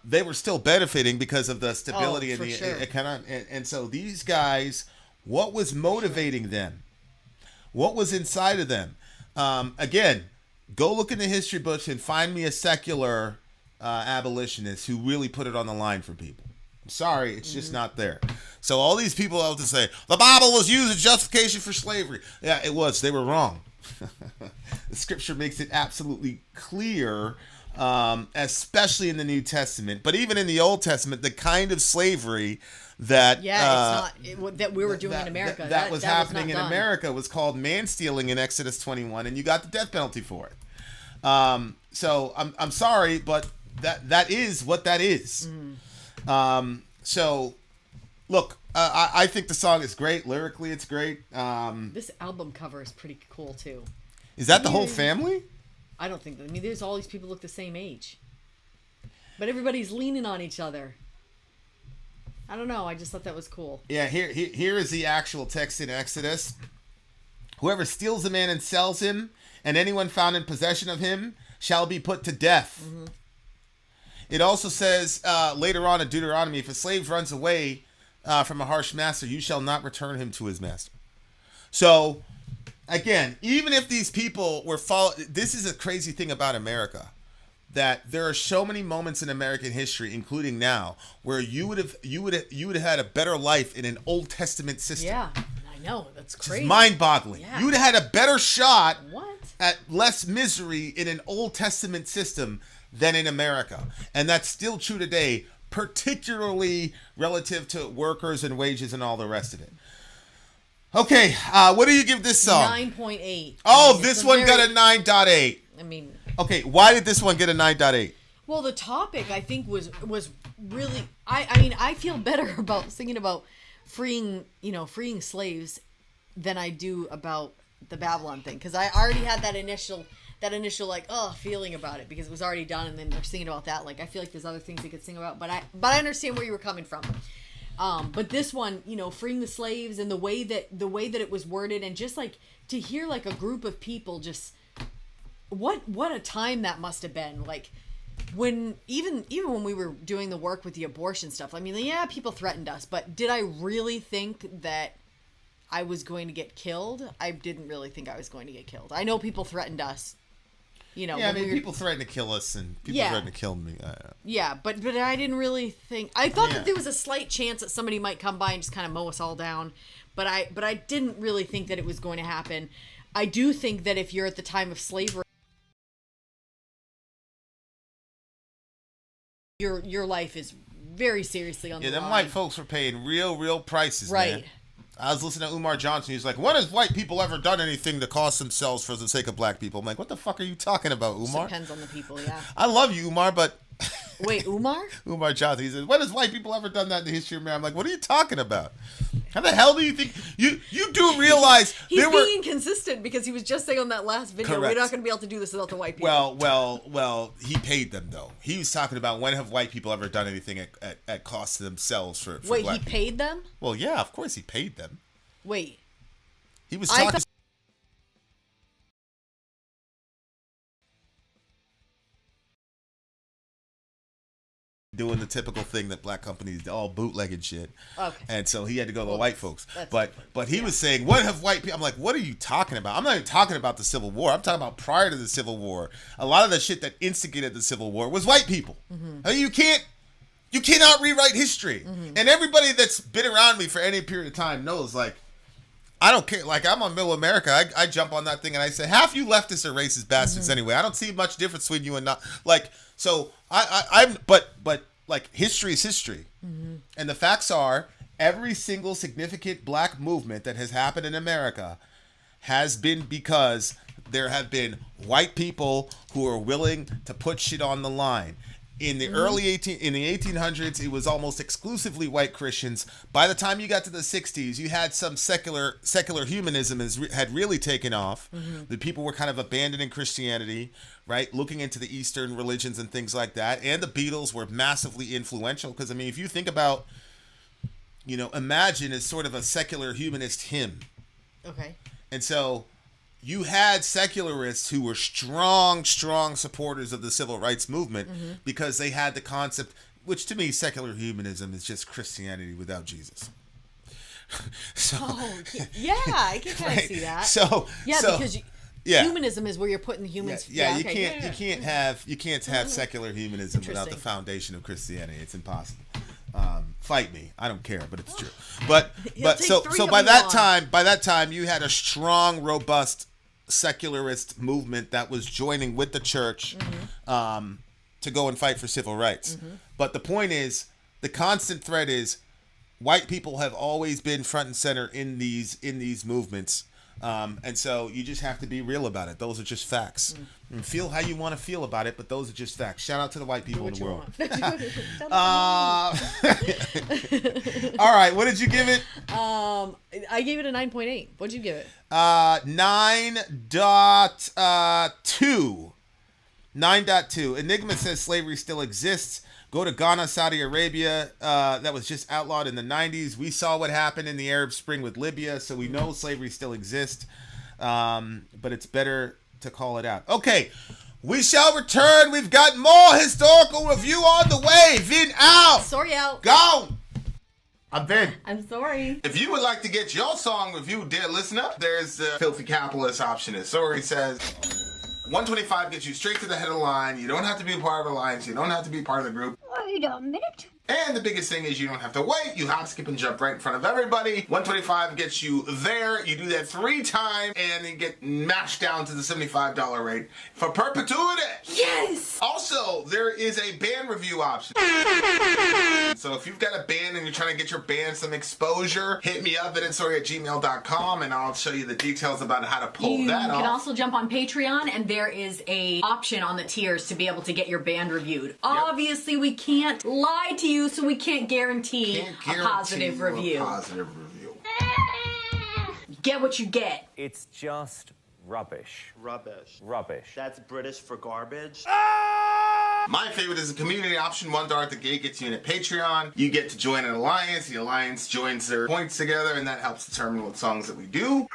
they were still benefiting because of the stability and the economic. And so these guys, what was motivating them? What was inside of them? Again, go look in the history books and find me a secular abolitionist who really put it on the line for people. I'm sorry, it's just not there. So all these people out to say the Bible was used as justification for slavery. Yeah, it was. They were wrong. The scripture makes it absolutely clear, especially in the New Testament, but even in the Old Testament, the kind of slavery that that we were doing in America. That was happening in America was called man-stealing in Exodus 21, and you got the death penalty for it. So I'm sorry, but that is what that is. So look, I think the song is great. Lyrically, it's great. This album cover is pretty cool too. Is that the whole family? I don't think. There's all these people look the same age, but everybody's leaning on each other. I don't know. I just thought that was cool. Yeah. Here is the actual text in Exodus. Whoever steals a man and sells him, and anyone found in possession of him, shall be put to death. Mm-hmm. It also says later on in Deuteronomy, if a slave runs away from a harsh master, you shall not return him to his master. So again, even if these people were this is a crazy thing about America, that there are so many moments in American history, including now, where you would have had a better life in an Old Testament system. Yeah, I know, that's crazy. It's mind-boggling. Yeah. You would have had a better shot What? at less misery in an Old Testament system than in America, and that's still true today, particularly relative to workers and wages and all the rest of it. Okay, what do you give this song? 9.8. Oh, this one got a 9.8. I mean, okay, why did this one get a 9.8? well, the topic I think was really. I mean, I feel better about singing about freeing slaves than I do about the Babylon thing, because I already had that initial like feeling about it because it was already done, and then they're singing about that. Like, I feel like there's other things they could sing about, but I understand where you were coming from. But this one, freeing the slaves and the way that it was worded, and just like to hear like a group of people just what a time that must have been. Like, when even when we were doing the work with the abortion stuff, I mean, yeah, people threatened us, but did I really think that I was going to get killed? I didn't really think I was going to get killed. I know people threatened us. Yeah, I mean, people threatened to kill us, and people threatened to kill me. Yeah, but I didn't really think. I thought that there was a slight chance that somebody might come by and just kind of mow us all down, but I didn't really think that it was going to happen. I do think that if you're at the time of slavery, your life is very seriously on the line. Yeah, them white folks were paying real prices, right? Man. I was listening to Umar Johnson. He's like, when has white people ever done anything to cost themselves for the sake of black people? I'm like, what the fuck are you talking about, Umar? Depends on the people, yeah. I love you, Umar, but... Wait, Umar? Umar Johnson. He says, when has white people ever done that in the history of man? I'm like, what are you talking about? How the hell do you think... You do realize... He's being inconsistent because he was just saying on that last video, correct. We're not going to be able to do this without the white people. Well, he paid them, though. He was talking about when have white people ever done anything at cost to themselves for Wait, black he people. Paid them? Well, yeah, of course he paid them. Wait. He was talking... doing the typical thing that black companies do, all bootlegging shit. Okay. And so he had to go to the white folks. But he was saying, what have white people... I'm like, what are you talking about? I'm not even talking about the Civil War. I'm talking about prior to the Civil War. A lot of the shit that instigated the Civil War was white people. Mm-hmm. I mean, you cannot rewrite history. Mm-hmm. And everybody that's been around me for any period of time knows, like, I don't care. Like, I'm on Middle America. I jump on that thing and I say, half you leftists are racist bastards anyway. I don't see much difference between you and not. Like, so but like, history is history. Mm-hmm. And the facts are, every single significant black movement that has happened in America has been because there have been white people who are willing to put shit on the line. In the early 1800s, it was almost exclusively white Christians. By the time you got to the 60s, you had some secular humanism had really taken off. Mm-hmm. The people were kind of abandoning Christianity, right? Looking into the Eastern religions and things like that. And the Beatles were massively influential because, I mean, if you think about, Imagine is sort of a secular humanist hymn. Okay. And so you had secularists who were strong supporters of the civil rights movement because they had the concept, which to me, secular humanism is just Christianity without Jesus. I can kind of see that. Because humanism is where you're putting the humans. You can't have secular humanism without the foundation of Christianity. It's impossible. Fight me, I don't care, but it's true. But so by that time you had a strong, robust secularist movement that was joining with the church to go and fight for civil rights. But the point is, the constant thread is, white people have always been front and center in these movements. And so you just have to be real about it. Those are just facts. And feel how you want to feel about it, but those are just facts. Shout out to the white people in the world. All right, what did you give it? I gave it a 9.8. What'd you give it? 9.2. 9.2. Enigma says slavery still exists. Go to Ghana, Saudi Arabia. That was just outlawed in the 90s. We saw what happened in the Arab Spring with Libya, so we know slavery still exists. But it's better to call it out. Okay, we shall return. We've got more historical review on the way. Vin out. Sorry out. Gone. I'm Vin. I'm sorry. If you would like to get your song reviewed, dear listener, there's the filthy capitalist option. As Sori says, 125 gets you straight to the head of the line. You don't have to be a part of the alliance. You don't have to be part of the group. Wait a minute. And the biggest thing is you don't have to wait. You hop, skip, and jump right in front of everybody. 125 gets you there. You do that 3 times, and you get mashed down to the $75 rate for perpetuity. Yes! Also, there is a band review option. So if you've got a band and you're trying to get your band some exposure, hit me up at VinandSori@gmail.com, and I'll show you the details about how to pull that off. You can also jump on Patreon, and there is a option on the tiers to be able to get your band reviewed. Yep. Obviously, we can't lie to you, so we can't guarantee a positive review. Get what you get. It's just rubbish. Rubbish. Rubbish. That's British for garbage. My favorite is the community option. $1 at the gate gets you in a Patreon. You get to join an alliance. The alliance joins their points together, and that helps determine what songs that we do.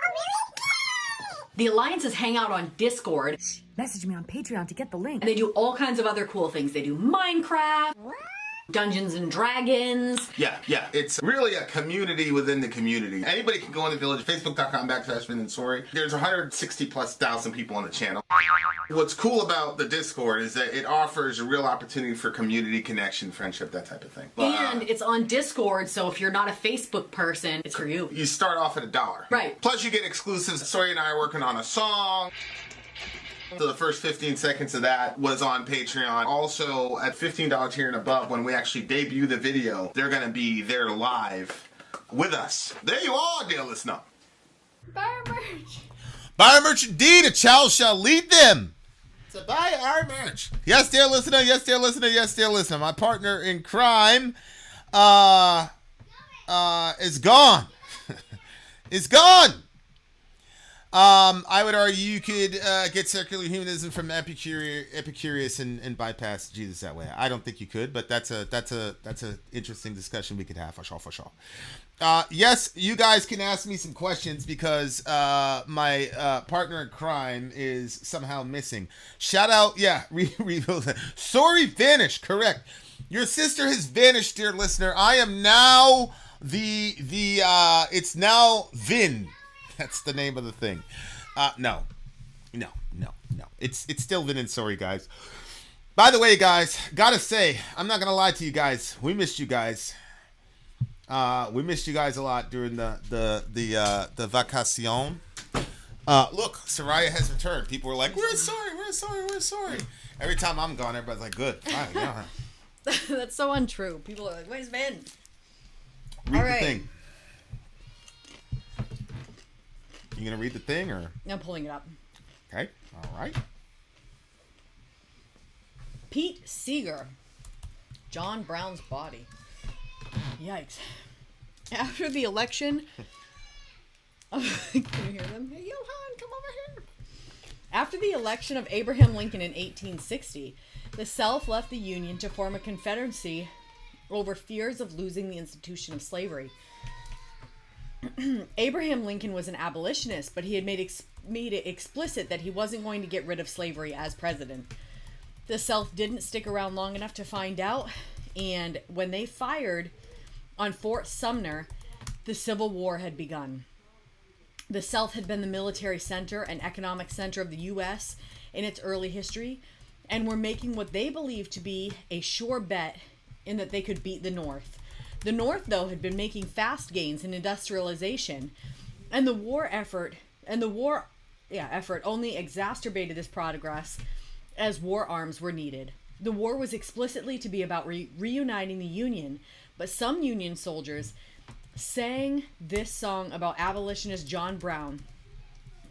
The alliances hang out on Discord. Message me on Patreon to get the link. And they do all kinds of other cool things. They do Minecraft, Dungeons and Dragons. Yeah. It's really a community within the community. Anybody can go in the village, facebook.com/VinandSori. There's 160,000+ people on the channel. What's cool about the Discord is that it offers a real opportunity for community connection, friendship, that type of thing. And it's on Discord, so if you're not a Facebook person, it's for you. You start off at $1. Right. Plus you get exclusives. Sori and I are working on a song. So the first 15 seconds of that was on Patreon. Also, at $15 tier and above, when we actually debut the video, they're going to be there live with us. There you are, dear listener. Buy our merch. Buy our merch indeed. A child shall lead them. So buy our merch. Yes, dear listener. Yes, dear listener. Yes, dear listener. My partner in crime is gone. Is gone. I would argue you could get secular humanism from Epicurus and bypass Jesus that way. I don't think you could, but that's a interesting discussion we could have for sure. Yes, you guys can ask me some questions because my partner in crime is somehow missing. Shout out, Sori vanished. Correct. Your sister has vanished, dear listener. I am now it's now Vin. That's the name of the thing. No. It's still VinandSori, guys. By the way, guys, gotta say, I'm not gonna lie to you guys. We missed you guys. We missed you guys a lot during the vacation. Look, Soraya has returned. People were like, "Where's Sori?" Every time I'm gone, everybody's like, "Good." Yeah. That's so untrue. People are like, "Where's Vin?" Read the thing. You gonna read the thing or? I'm pulling it up. Okay. All right. Pete Seeger. John Brown's body. Yikes. After the election... Can you hear them? Hey, Johan, come over here. After the election of Abraham Lincoln in 1860, the South left the Union to form a confederacy over fears of losing the institution of slavery. Abraham Lincoln was an abolitionist, but he had made it explicit that he wasn't going to get rid of slavery as president. The South didn't stick around long enough to find out, and when they fired on Fort Sumner, the Civil War had begun. The South had been the military center and economic center of the U.S. in its early history, and were making what they believed to be a sure bet in that they could beat the North. The North, though, had been making fast gains in industrialization, and the war effort only exacerbated this progress as war arms were needed. The war was explicitly to be about reuniting the Union, but some Union soldiers sang this song about abolitionist John Brown.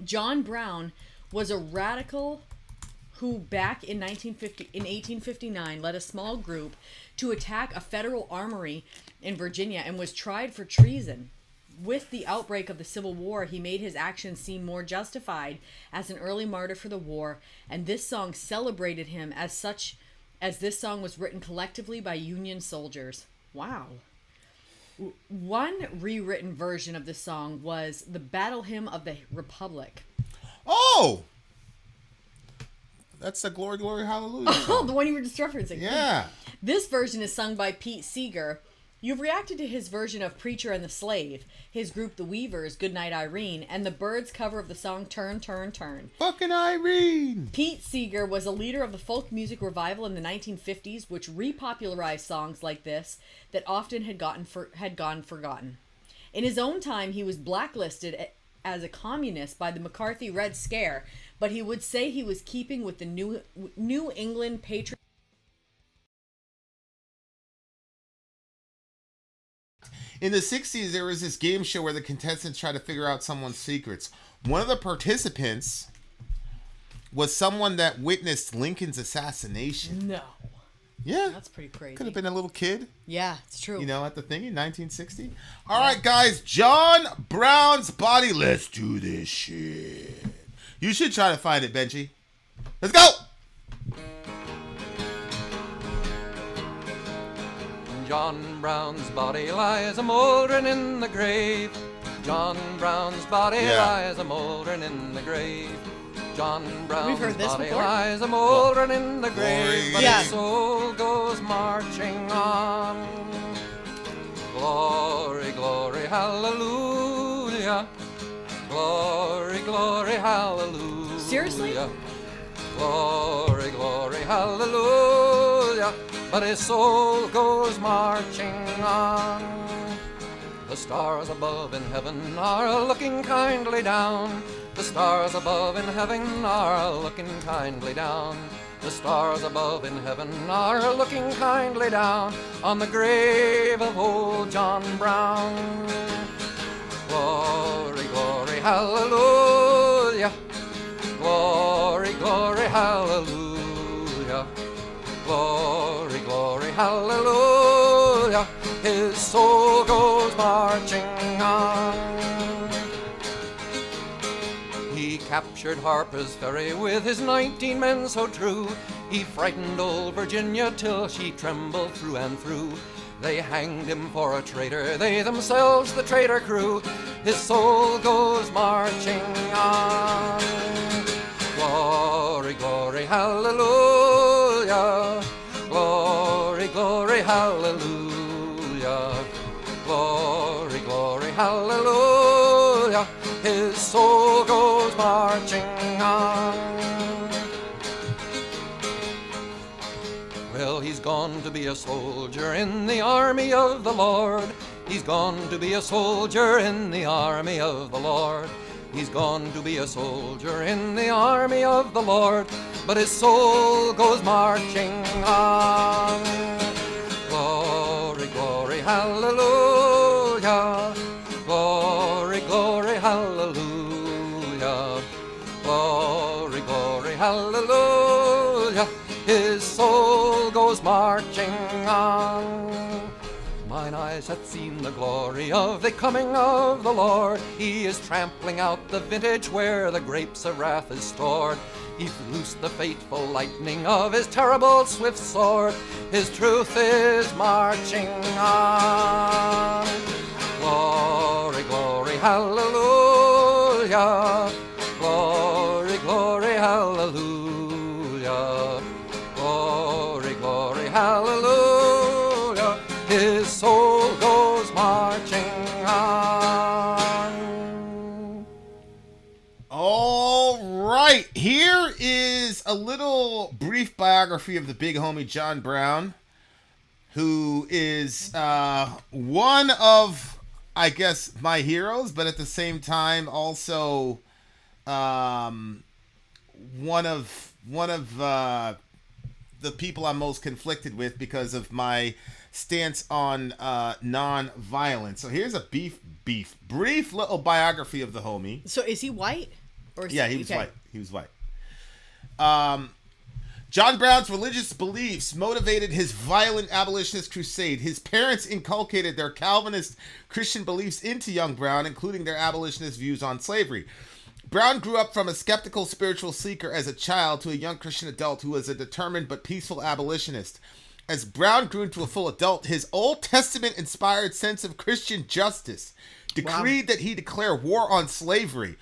John Brown was a radical who back in 1859 led a small group to attack a federal armory in Virginia and was tried for treason. With the outbreak of the Civil War, he made his actions seem more justified as an early martyr for the war, and this song celebrated him as such, as this song was written collectively by Union soldiers. Wow. One rewritten version of this song was the Battle Hymn of the Republic. Oh! That's the Glory, Glory, Hallelujah song. Oh, the one you were just referencing. Yeah. This version is sung by Pete Seeger, You've reacted to his version of Preacher and the Slave, his group The Weavers' Goodnight Irene, and the Byrds' cover of the song Turn, Turn, Turn. Fucking Irene! Pete Seeger was a leader of the folk music revival in the 1950s, which repopularized songs like this that often had gone forgotten. In his own time, he was blacklisted as a communist by the McCarthy Red Scare, but he would say he was keeping with the New England patriot. In the 60s, there was this game show where the contestants tried to figure out someone's secrets. One of the participants was someone that witnessed Lincoln's assassination. No. Yeah. That's pretty crazy. Could have been a little kid. Yeah, it's true. You know, at the thing in 1960. All right, guys. John Brown's body. Let's do this shit. You should try to find it, Benji. Let's go. John Brown's body lies a mouldering in the grave. John Brown's body lies a mouldering in the grave. John Brown's body lies a mouldering in the grave, but his soul goes marching on. Glory, glory, hallelujah. Glory, glory, hallelujah. Seriously? Glory, glory, hallelujah. But his soul goes marching on. The stars above in heaven are looking kindly down. The stars above in heaven are looking kindly down. The stars above in heaven are looking kindly down on the grave of old John Brown. Glory, glory, hallelujah. Glory, glory, hallelujah. Glory, glory, hallelujah. His soul goes marching on. He captured Harper's Ferry with his 19 men so true. He frightened old Virginia till she trembled through and through. They hanged him for a traitor, they themselves the traitor crew. His soul goes marching on. Glory, glory, hallelujah. Glory, glory, hallelujah. Glory, glory, hallelujah. His soul goes marching on. Well, he's gone to be a soldier in the army of the Lord. He's gone to be a soldier in the army of the Lord. He's gone to be a soldier in the army of the Lord, but his soul goes marching on. Glory, glory, hallelujah. Glory, glory, hallelujah. Glory, glory, hallelujah. His soul goes marching on. Mine eyes hath seen the glory of the coming of the Lord. He is trampling out the vintage where the grapes of wrath is stored. He's loosed the fateful lightning of his terrible swift sword. His truth is marching on. Glory, glory, hallelujah. Glory, glory, hallelujah. Glory, glory, hallelujah. His soul goes marching on. All right, here is a little brief biography of the big homie John Brown, who is one of, I guess, my heroes, but at the same time also one of the people I'm most conflicted with because of my stance on non-violence. So here's a brief little biography of the homie. So is he white? Or is he was white. He was white. John Brown's religious beliefs motivated his violent abolitionist crusade. His parents inculcated their Calvinist Christian beliefs into young Brown, including their abolitionist views on slavery. Brown grew up from a skeptical spiritual seeker as a child to a young Christian adult who was a determined but peaceful abolitionist. As Brown grew into a full adult, his Old Testament-inspired sense of Christian justice decreed that he declare war on slavery.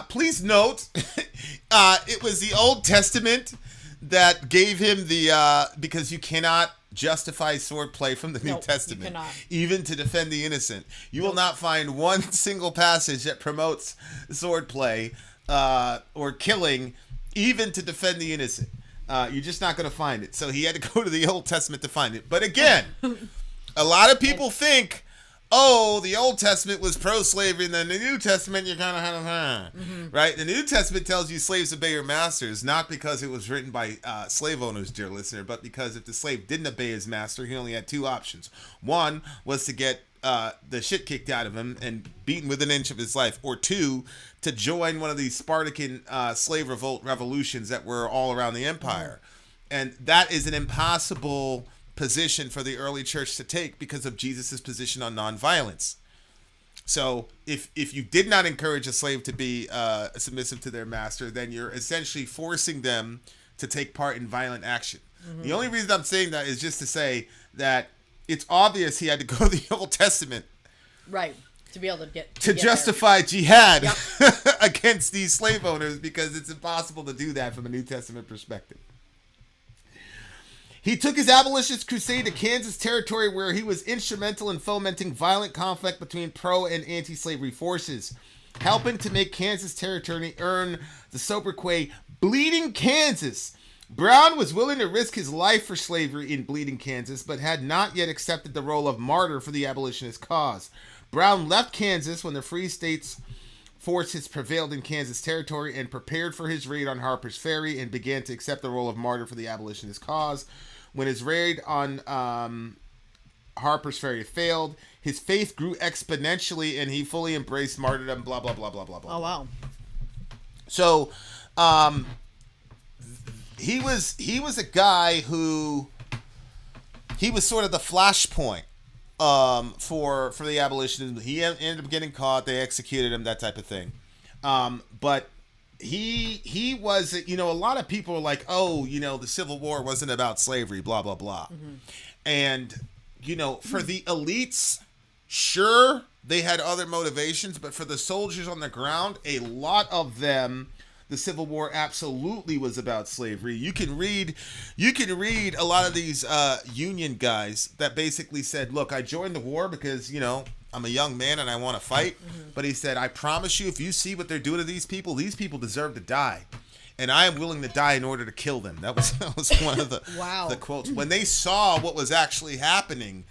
Please note, it was the Old Testament that gave him the, because you cannot justify swordplay from the New Testament, you cannot. even to defend the innocent. You will not find one single passage that promotes swordplay or killing, even to defend the innocent. You're just not going to find it. So he had to go to the Old Testament to find it. But again, a lot of people think, oh, the Old Testament was pro-slavery, and then the New Testament, you're kind of, right? The New Testament tells you slaves obey your masters, not because it was written by slave owners, dear listener, but because if the slave didn't obey his master, he only had two options. One was to get the shit kicked out of him and beaten within an inch of his life, or two, to join one of these Spartan slave revolutions that were all around the empire. And that is an impossible position for the early church to take because of Jesus's position on nonviolence. So if you did not encourage a slave to be submissive to their master, then you're essentially forcing them to take part in violent action. The only reason I'm saying that is just to say that it's obvious he had to go to the Old Testament, right, to be able to get justify jihad against these slave owners, because it's impossible to do that from a New Testament perspective. He took his abolitionist crusade to Kansas territory, where he was instrumental in fomenting violent conflict between pro and anti-slavery forces, helping to make Kansas territory earn the sobriquet Bleeding Kansas. Brown was willing to risk his life for slavery in Bleeding Kansas, but had not yet accepted the role of martyr for the abolitionist cause. Brown left Kansas when the Free States forces prevailed in Kansas territory and prepared for his raid on Harper's Ferry and began to accept the role of martyr for the abolitionist cause. When his raid on Harper's Ferry failed, his faith grew exponentially and he fully embraced martyrdom, blah, blah, blah, blah, blah, blah. Oh, wow. So, he was a guy who, he was sort of the flashpoint for the abolitionists. He ended up getting caught, they executed him, that type of thing. But he was, a lot of people are like, oh, the Civil War wasn't about slavery, blah, blah, blah. And, for the elites, sure, they had other motivations, but for the soldiers on the ground, a lot of them, the Civil War absolutely was about slavery. You can read a lot of these Union guys that basically said, look, I joined the war because, I'm a young man and I want to fight. But he said, I promise you, if you see what they're doing to these people deserve to die. And I am willing to die in order to kill them. That was one of the, the quotes. When they saw what was actually happening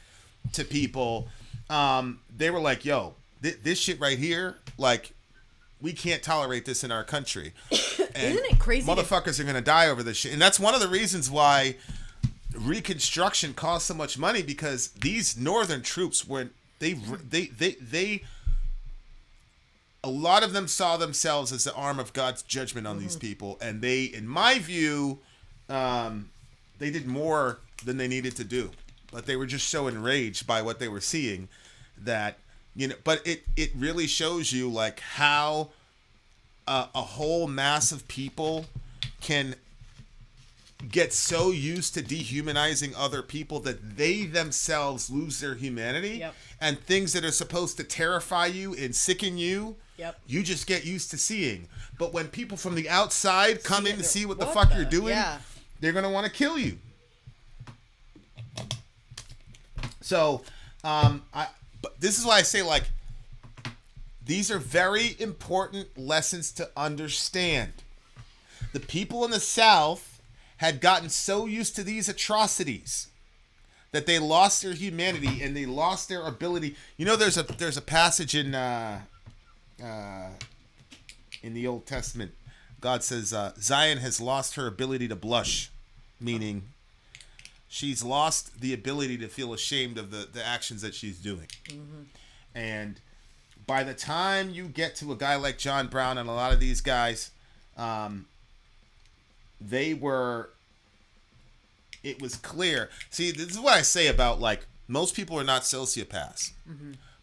to people, they were like, yo, this shit right here, like, we can't tolerate this in our country. And isn't it crazy? Motherfuckers are going to die over this shit. And that's one of the reasons why Reconstruction cost so much money, because these northern troops were, they a lot of them saw themselves as the arm of God's judgment on these people. And they, in my view, they did more than they needed to do. But they were just so enraged by what they were seeing that, but it really shows you like how a whole mass of people can get so used to dehumanizing other people that they themselves lose their humanity. And things that are supposed to terrify you and sicken you, you just get used to seeing. But when people from the outside come in to see what the fuck you're doing, they're going to want to kill you. So, but this is why I say, like, these are very important lessons to understand. The people in the South had gotten so used to these atrocities that they lost their humanity and they lost their ability. There's a passage in the Old Testament. God says Zion has lost her ability to blush, meaning she's lost the ability to feel ashamed of the actions that she's doing. And by the time you get to a guy like John Brown and a lot of these guys, it was clear. See, this is what I say about, like, most people are not sociopaths.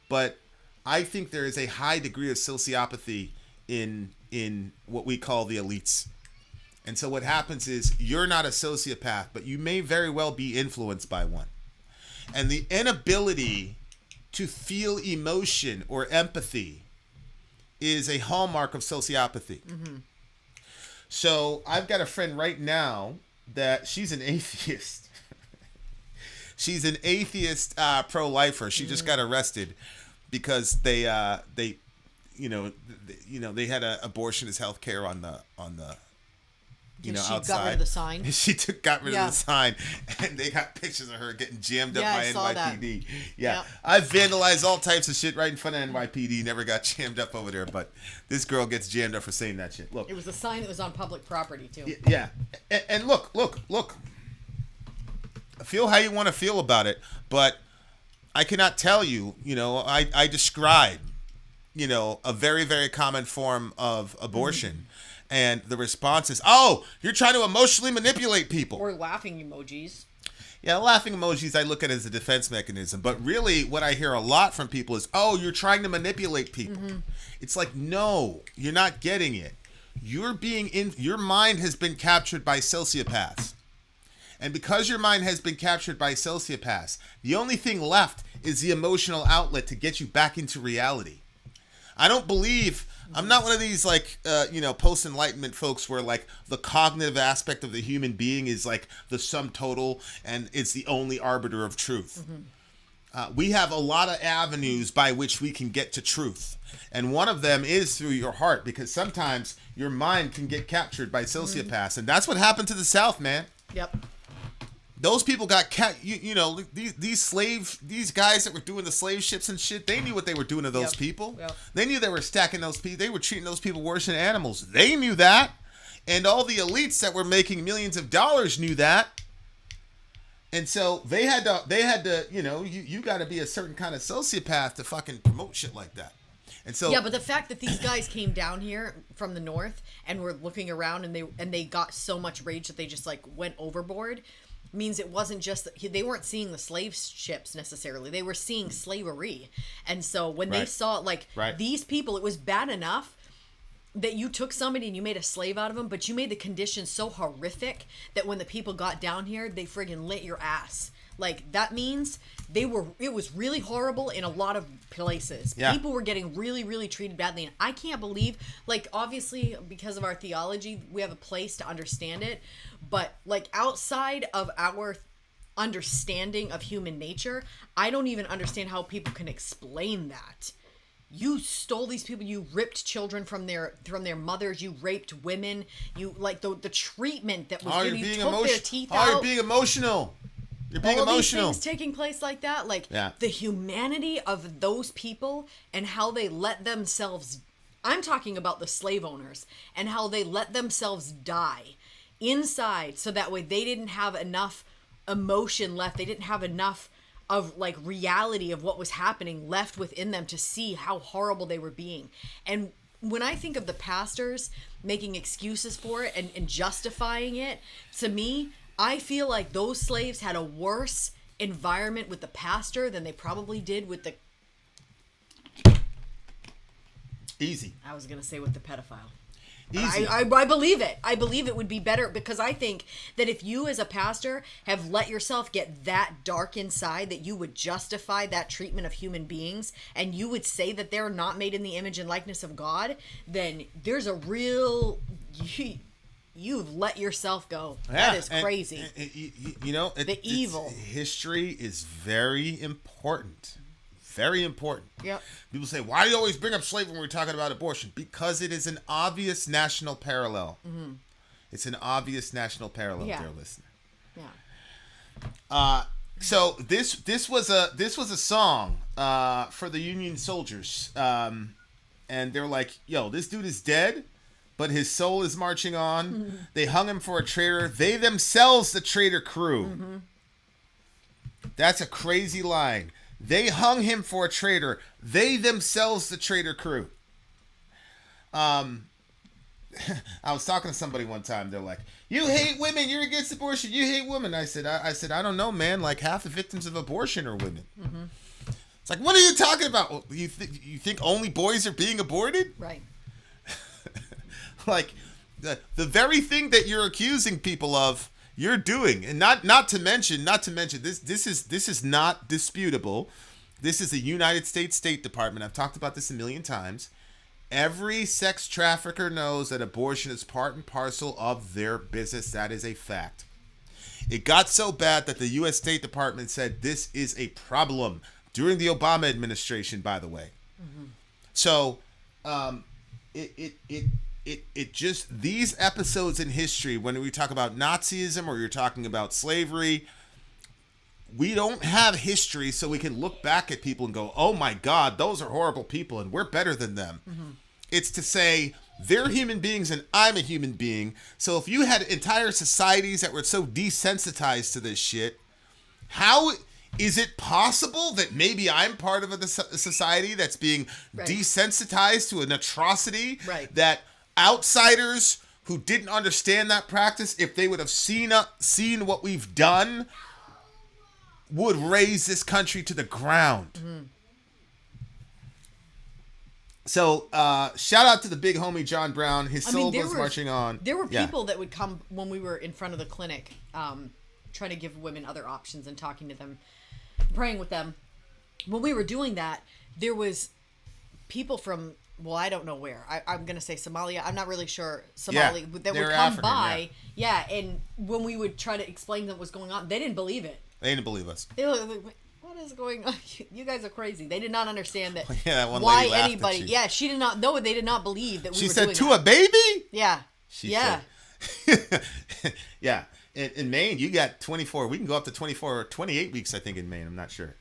But I think there is a high degree of sociopathy in what we call the elites. And so what happens is you're not a sociopath, but you may very well be influenced by one. And the inability to feel emotion or empathy is a hallmark of sociopathy. So I've got a friend right now that she's an atheist. She's an atheist pro-lifer. She just got arrested because they they had an abortion as health care on the outside. Got rid of the sign. She got rid of the sign, and they got pictures of her getting jammed up by NYPD. Yeah, I've vandalized all types of shit right in front of NYPD. Never got jammed up over there, but this girl gets jammed up for saying that shit. Look, it was a sign that was on public property too. Yeah, and look. Feel how you want to feel about it, but I cannot tell you. I describe, a very, very common form of abortion. And the response is, oh, you're trying to emotionally manipulate people. Or laughing emojis. Yeah, laughing emojis I look at as a defense mechanism. But really, what I hear a lot from people is, oh, you're trying to manipulate people. It's like, no, you're not getting it. Your mind has been captured by sociopaths. And because your mind has been captured by sociopaths, the only thing left is the emotional outlet to get you back into reality. I'm not one of these post-enlightenment folks where like the cognitive aspect of the human being is like the sum total and it's the only arbiter of truth. We have a lot of avenues by which we can get to truth. And one of them is through your heart, because sometimes your mind can get captured by sociopaths. And that's what happened to the South, man. Yep. Those people got these guys that were doing the slave ships and shit, they knew what they were doing to those people. Yep. They knew they were stacking those people. They were treating those people worse than animals. They knew that. And all the elites that were making millions of dollars knew that. And so they had to, you got to be a certain kind of sociopath to fucking promote shit like that. And so yeah, but the fact that these guys came down here from the north and were looking around and they got so much rage that they just like went overboard means it wasn't just that they weren't seeing the slave ships necessarily. They were seeing slavery. And so when they saw these people, it was bad enough that you took somebody and you made a slave out of them, but you made the conditions so horrific that when the people got down here, they friggin' lit your ass. Like, that means it was really horrible in a lot of places. Yeah. People were getting really, really treated badly. And I can't believe, like, obviously, because of our theology, we have a place to understand it. But, like, outside of our understanding of human nature, I don't even understand how people can explain that. You stole these people. You ripped children from their mothers. You raped women. You, like, the treatment that was given. You took their teeth out. You're being emotional. You're being all emotional. These things taking place like that, like the humanity of those people and how they let themselves. I'm talking about the slave owners and how they let themselves die inside, so that way they didn't have enough emotion left. They didn't have enough of like reality of what was happening left within them to see how horrible they were being. And when I think of the pastors making excuses for it and justifying it, to me, I feel like those slaves had a worse environment with the pastor than they probably did with the... Easy. I was going to say with the pedophile. Easy. I believe it. I believe it would be better, because I think that if you as a pastor have let yourself get that dark inside that you would justify that treatment of human beings and you would say that they're not made in the image and likeness of God, then there's a real... You've let yourself go. Yeah, that is crazy. The evil. History is very important. Very important. Yep. People say, why do you always bring up slavery when we're talking about abortion? Because it is an obvious national parallel. Mm-hmm. It's an obvious national parallel, dear listener. Yeah. So this was a song for the Union soldiers. And they're like, yo, this dude is dead, but his soul is marching on. Mm-hmm. They hung him for a traitor. They themselves the traitor crew. Mm-hmm. That's a crazy line. They hung him for a traitor. They themselves the traitor crew. I was talking to somebody one time. They're like, you hate women. You're against abortion. You hate women. I said, I don't know, man. Like, half the victims of abortion are women. Mm-hmm. It's like, what are you talking about? Well, you think only boys are being aborted? Right. Like, the very thing that you're accusing people of, you're doing. And not to mention this is not disputable. This is the United States State Department. I've talked about this a million times. Every sex trafficker knows that abortion is part and parcel of their business. That is a fact. It got so bad that the U.S. State Department said this is a problem during the Obama administration, by the way. So, it just, these episodes in history, when we talk about Nazism or you're talking about slavery, we don't have history so we can look back at people and go, oh my God, those are horrible people and we're better than them. It's to say, they're human beings and I'm a human being. So if you had entire societies that were so desensitized to this shit, how is it possible that maybe I'm part of a society that's being desensitized to an atrocity that outsiders who didn't understand that practice, if they would have seen what we've done, would raise this country to the ground. So, shout out to the big homie John Brown. His soul was marching on. There were people that would come when we were in front of the clinic, trying to give women other options and talking to them, praying with them. When we were doing that, there was people from, well, I don't know where. I'm going to say Somalia. I'm not really sure. Somali that would come African, by. And when we would try to explain to them what was going on, they didn't believe it. They didn't believe us. They were like, what is going on? You guys are crazy. They did not understand that. That one why lady laughed anybody? at you. Yeah, she did not know. They did not believe that we she were said doing to that. a baby. Yeah. She said. Yeah. In Maine, you got 24. We can go up to 24 or 28 weeks, I think, in Maine. I'm not sure.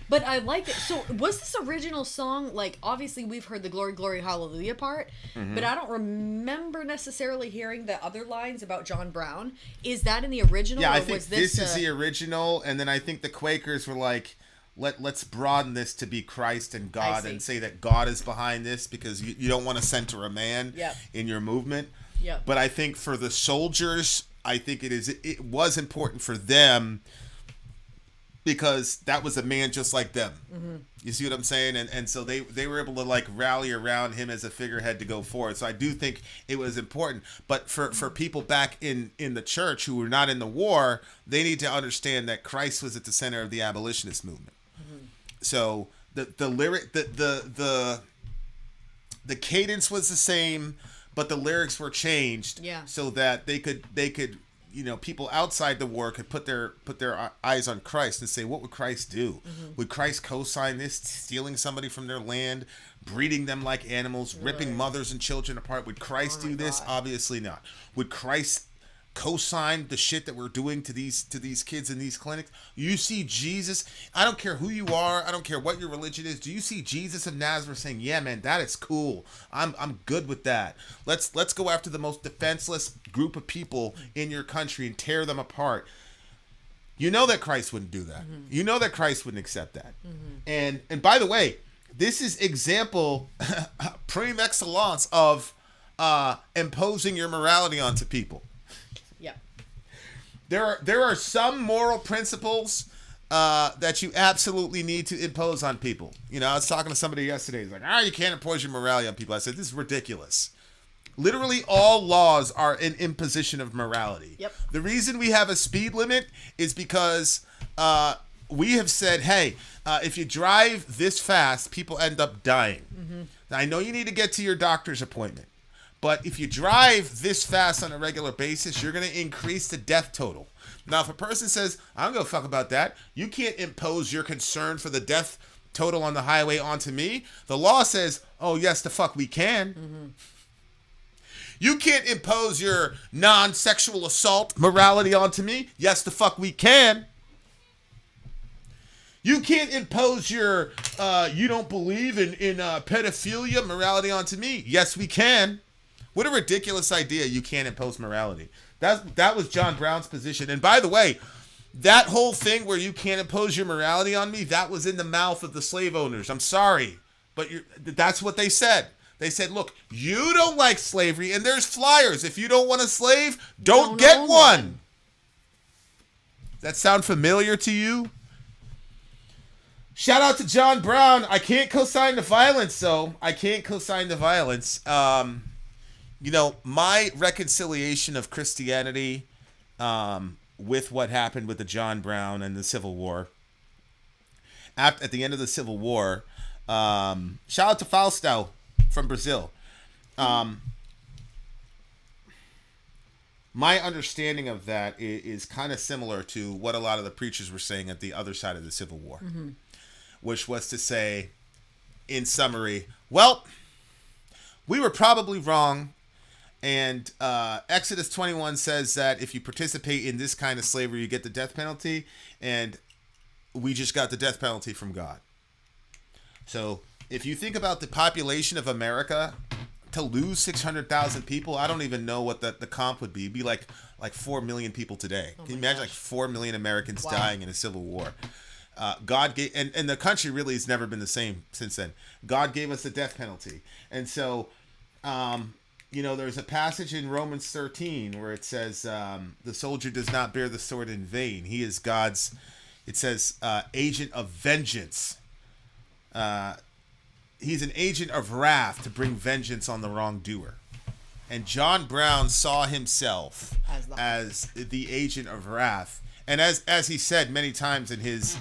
But I like it. So was this original song, like, obviously we've heard the Glory, Glory, Hallelujah part, but I don't remember necessarily hearing the other lines about John Brown. Is that in the original? Yeah, or I think was this is the original, and then I think the Quakers were like, let's broaden this to be Christ and God and say that God is behind this, because you don't want to center a man in your movement. But I think for the soldiers, I think it was important for them, because that was a man just like them. You see what I'm saying? And so they were able to like rally around him as a figurehead to go forward. So I do think it was important. But for people back in the church who were not in the war, they need to understand that Christ was at the center of the abolitionist movement. So the lyric, the cadence was the same, but the lyrics were changed so that they could people outside the war could put their eyes on Christ and say, what would Christ do? Would Christ co-sign this, stealing somebody from their land, breeding them like animals, ripping mothers and children apart? Would Christ do this? Obviously not. Would Christ co-sign the shit that we're doing to these kids in these clinics? You see Jesus, I don't care who you are, I don't care what your religion is, do you see Jesus of Nazareth saying, yeah man, that is cool, I'm good with that, let's go after the most defenseless group of people in your country and tear them apart? You know that Christ wouldn't do that. You know that Christ wouldn't accept that. And by the way, this is example prime excellence of imposing your morality onto people. There are some moral principles that you absolutely need to impose on people. I was talking to somebody yesterday. He's like, you can't impose your morality on people. I said, this is ridiculous. Literally all laws are an imposition of morality. The reason we have a speed limit is because we have said, hey, if you drive this fast, people end up dying. Now, I know you need to get to your doctor's appointment, but if you drive this fast on a regular basis, you're going to increase the death total. Now, if a person says, I don't give a fuck about that, you can't impose your concern for the death total on the highway onto me. The law says, oh, yes, the fuck we can. You can't impose your non-sexual assault morality onto me. Yes, the fuck we can. You can't impose your you don't believe in pedophilia morality onto me. Yes, we can. What a ridiculous idea. You can't impose morality. That was John Brown's position. And by the way, that whole thing where you can't impose your morality on me, that was in the mouth of the slave owners. I'm sorry, but that's what they said. They said, look, you don't like slavery, and there's flyers. If you don't want a slave, don't get one. Does that sound familiar to you? Shout out to John Brown. I can't co-sign the violence, though. I can't co-sign the violence. My reconciliation of Christianity with what happened with the John Brown and the Civil War. At the end of the Civil War, shout out to Fausto from Brazil. my understanding of that is kind of similar to what a lot of the preachers were saying at the other side of the Civil War, which was to say, in summary, well, we were probably wrong. And Exodus 21 says that if you participate in this kind of slavery, you get the death penalty. And we just got the death penalty from God. So if you think about the population of America, to lose 600,000 people, I don't even know what the comp would be. It'd be like 4 million people today. Can you imagine like 4 million Americans dying in a civil war? God gave, and the country really has never been the same since then. God gave us the death penalty. And so, there's a passage in Romans 13 where it says, the soldier does not bear the sword in vain. He is God's, it says, agent of vengeance. He's an agent of wrath to bring vengeance on the wrongdoer. And John Brown saw himself as the agent of wrath. And as he said many times in his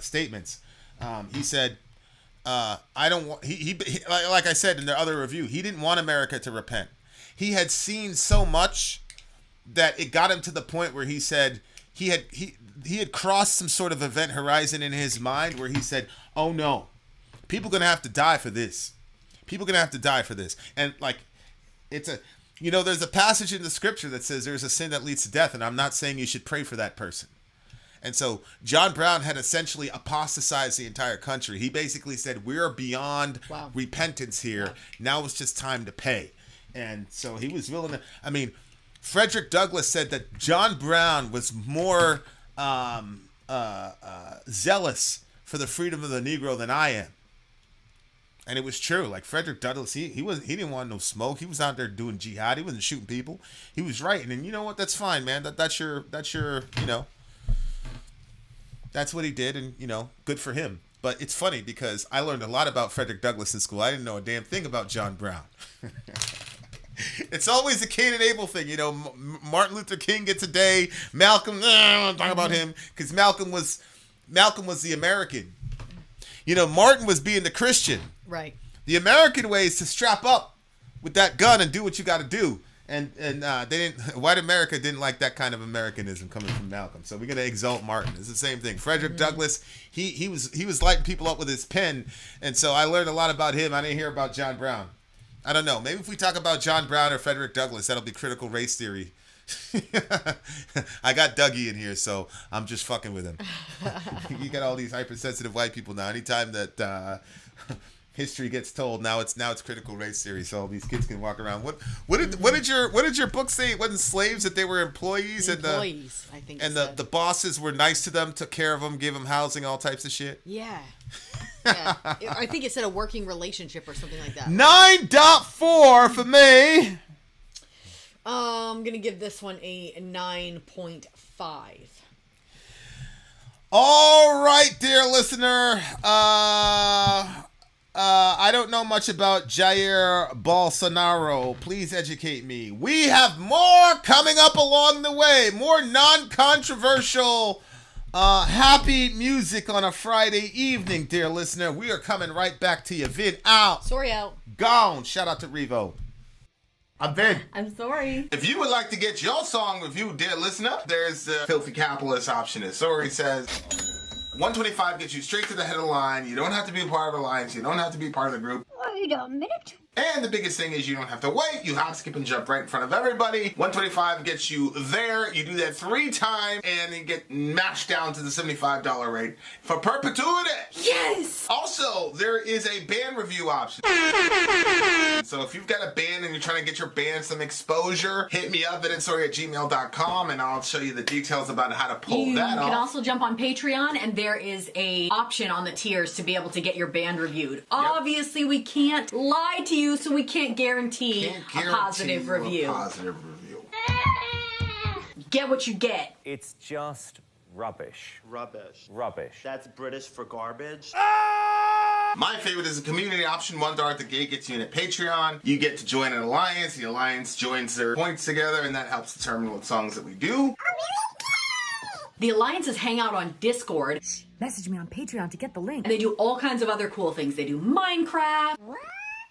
statements, he said, I don't want, he like I said in the other review, he didn't want America to repent. He had seen so much that it got him to the point where he said he had crossed some sort of event horizon in his mind where he said, oh no, people are going to have to die for this. People are going to have to die for this. And like, it's a, there's a passage in the scripture that says there's a sin that leads to death. And I'm not saying you should pray for that person. And so John Brown had essentially apostatized the entire country. He basically said, we're beyond repentance here. Wow. Now it's just time to pay. And so he was willing to, Frederick Douglass said that John Brown was more zealous for the freedom of the Negro than I am. And it was true. Like Frederick Douglass, he didn't want no smoke. He was out there doing jihad. He wasn't shooting people. He was writing. And you know what? That's fine, man. That's your that's what he did, and good for him. But it's funny because I learned a lot about Frederick Douglass in school. I didn't know a damn thing about John Brown. It's always the Cain and Abel thing, Martin Luther King gets a day. Malcolm, I want to talk about him because Malcolm was the American. Martin was being the Christian. Right. The American way is to strap up with that gun and do what you got to do. And they didn't. White America didn't like that kind of Americanism coming from Malcolm. So we're gonna exalt Martin. It's the same thing. Frederick Douglass, he was lighting people up with his pen, and so I learned a lot about him. I didn't hear about John Brown. I don't know. Maybe if we talk about John Brown or Frederick Douglass, that'll be critical race theory. I got Dougie in here, so I'm just fucking with him. You got all these hypersensitive white people now. Anytime that history gets told, now it's critical race theory, so these kids can walk around. What did your book say? It wasn't slaves, that they were employees, employees, I think. And the bosses were nice to them, took care of them, gave them housing, all types of shit. Yeah. Yeah. I think it said a working relationship or something like that. 9.4 for me. I'm gonna give this one a 9.5. All right, dear listener. I don't know much about Jair Bolsonaro. Please educate me. We have more coming up along the way. More non-controversial, happy music on a Friday evening, dear listener. We are coming right back to you. Vin out. Sori out. Gone. Shout out to REVO. I'm Vin. I'm Sori. If you would like to get your song reviewed, dear listener, there's the Filthy Capitalist option. As Sori says, $125 gets you straight to the head of the line. You don't have to be a part of the alliance. You don't have to be part of the group. Wait a minute. And the biggest thing is you don't have to wait. You hop, skip, and jump right in front of everybody. $125 gets you there. You do that 3 times, and you get mashed down to the $75 rate for perpetuity. Yes! Also, there is a band review option. So if you've got a band and you're trying to get your band some exposure, hit me up at VinandSori@gmail.com, and I'll show you the details about how to pull that off. You can also jump on Patreon, and there is a option on the tiers to be able to get your band reviewed. Yep. Obviously, we can't lie to you, so we can't guarantee a positive review. Get what you get. It's just rubbish. Rubbish. Rubbish. That's British for garbage. My favorite is a community option. $1 at the gate gets you in at Patreon. You get to join an alliance. The alliance joins their points together, and that helps determine what songs that we do. The alliances hang out on Discord. Message me on Patreon to get the link. And they do all kinds of other cool things. They do Minecraft.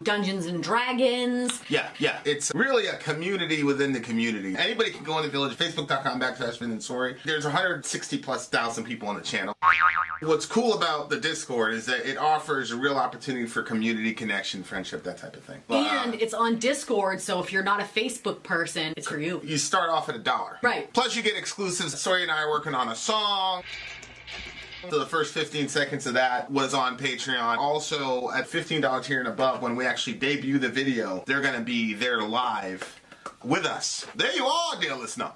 Dungeons and Dragons. Yeah. It's really a community within the community. Anybody can go in the village, facebook.com/VinandSori. There's 160,000+ people on the channel. What's cool about the Discord is that it offers a real opportunity for community connection, friendship, that type of thing. And it's on Discord, so if you're not a Facebook person, it's for you. You start off at $1. Right. Plus you get exclusives. Sori and I are working on a song. So the first 15 seconds of that was on Patreon. Also, at $15 tier and above, when we actually debut the video, they're going to be there live with us. There you are, dear listener.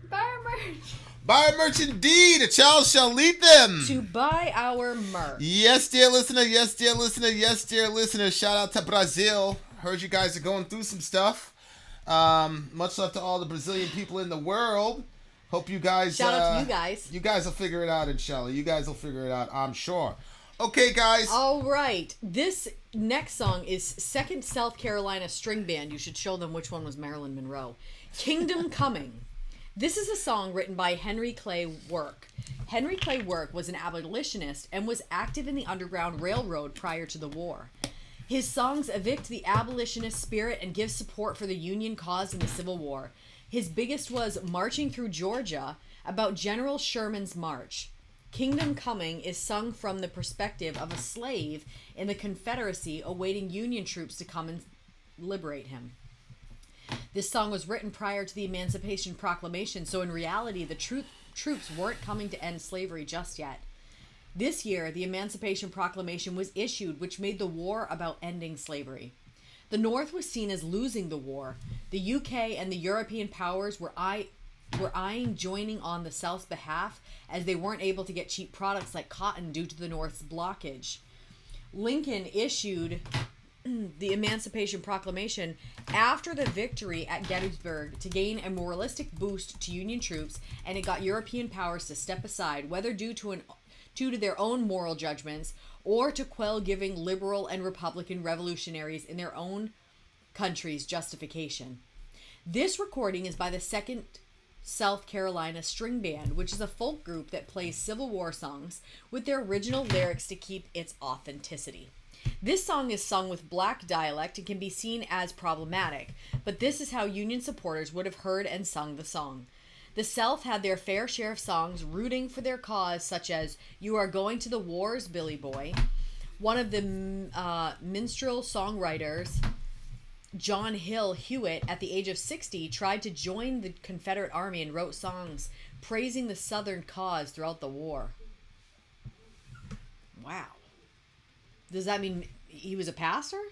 Buy our merch. Buy our merch indeed. A child shall lead them. To buy our merch. Yes, dear listener. Yes, dear listener. Yes, dear listener. Shout out to Brazil. Heard you guys are going through some stuff. Much love to all the Brazilian people in the world. Hope you guys... Shout out to you guys. You guys will figure it out, inshallah. You guys will figure it out, I'm sure. Okay, guys. All right. This next song is Second South Carolina String Band. You should show them which one was Marilyn Monroe. Kingdom Coming. This is a song written by Henry Clay Work. Henry Clay Work was an abolitionist and was active in the Underground Railroad prior to the war. His songs evict the abolitionist spirit and give support for the Union cause in the Civil War. His biggest was Marching Through Georgia, about General Sherman's march. Kingdom Coming is sung from the perspective of a slave in the Confederacy awaiting Union troops to come and liberate him. This song was written prior to the Emancipation Proclamation, so in reality the troops weren't coming to end slavery just yet. This year, the Emancipation Proclamation was issued, which made the war about ending slavery. The North was seen as losing the war. The UK and the European powers were eyeing joining on the South's behalf, as they weren't able to get cheap products like cotton due to the North's blockage. Lincoln issued the Emancipation Proclamation after the victory at Gettysburg to gain a moralistic boost to Union troops, and it got European powers to step aside, whether due to their own moral judgments or to quell giving liberal and Republican revolutionaries in their own country's justification. This recording is by the Second South Carolina String Band, which is a folk group that plays Civil War songs with their original lyrics to keep its authenticity. This song is sung with black dialect and can be seen as problematic, but this is how Union supporters would have heard and sung the song. The South had their fair share of songs rooting for their cause, such as You Are Going to the Wars, Billy Boy. One of the minstrel songwriters, John Hill Hewitt, at the age of 60, tried to join the Confederate Army and wrote songs praising the Southern cause throughout the war. Wow. Does that mean he was a pastor?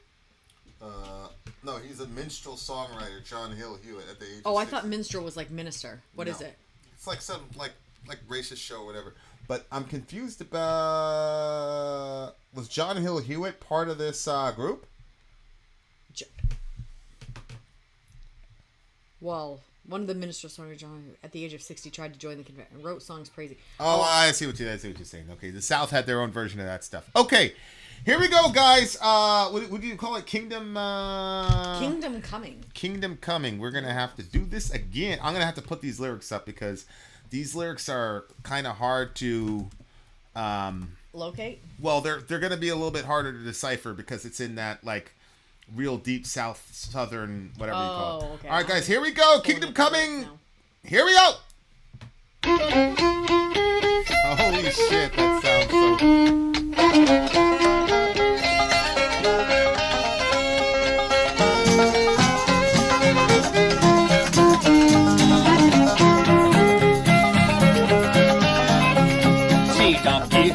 No, he's a minstrel songwriter, John Hill Hewitt, at the age of 60. I thought minstrel was like minister. What is it? It's like some like racist show or whatever. But I'm confused about, was John Hill Hewitt part of this group? Well, one of the minstrel songwriters, John, at the age of 60, tried to join the Confederate and wrote songs praising. Oh, I see what you're saying. Okay, the South had their own version of that stuff. Okay. Here we go, guys. What do you call it? Kingdom Coming. Kingdom Coming. We're going to have to do this again. I'm going to have to put these lyrics up because these lyrics are kind of hard to... locate? Well, they're going to be a little bit harder to decipher because it's in that, like, real deep southern, whatever you call it. Okay. All right, guys, here we go. Kingdom Coming. Here we go. Holy shit, that sounds so...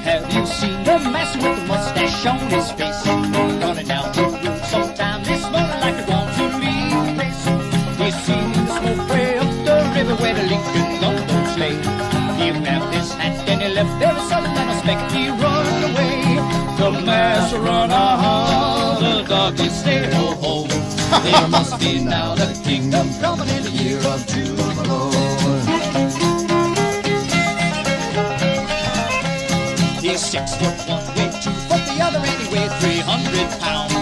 Have you seen the master with the mustache on his face? Running down the road sometime this morning like I want to leave the place. He seen the smoke way up the river where the Lincoln gunboats lay. He grabbed his hat and he left there sudden and I expect he run away. The master run the doggy stay home. There must be now the kingdom coming in the year of doom, Lord. He's 6 foot 1, weighed 2 foot the other, and he weighed 300 pounds.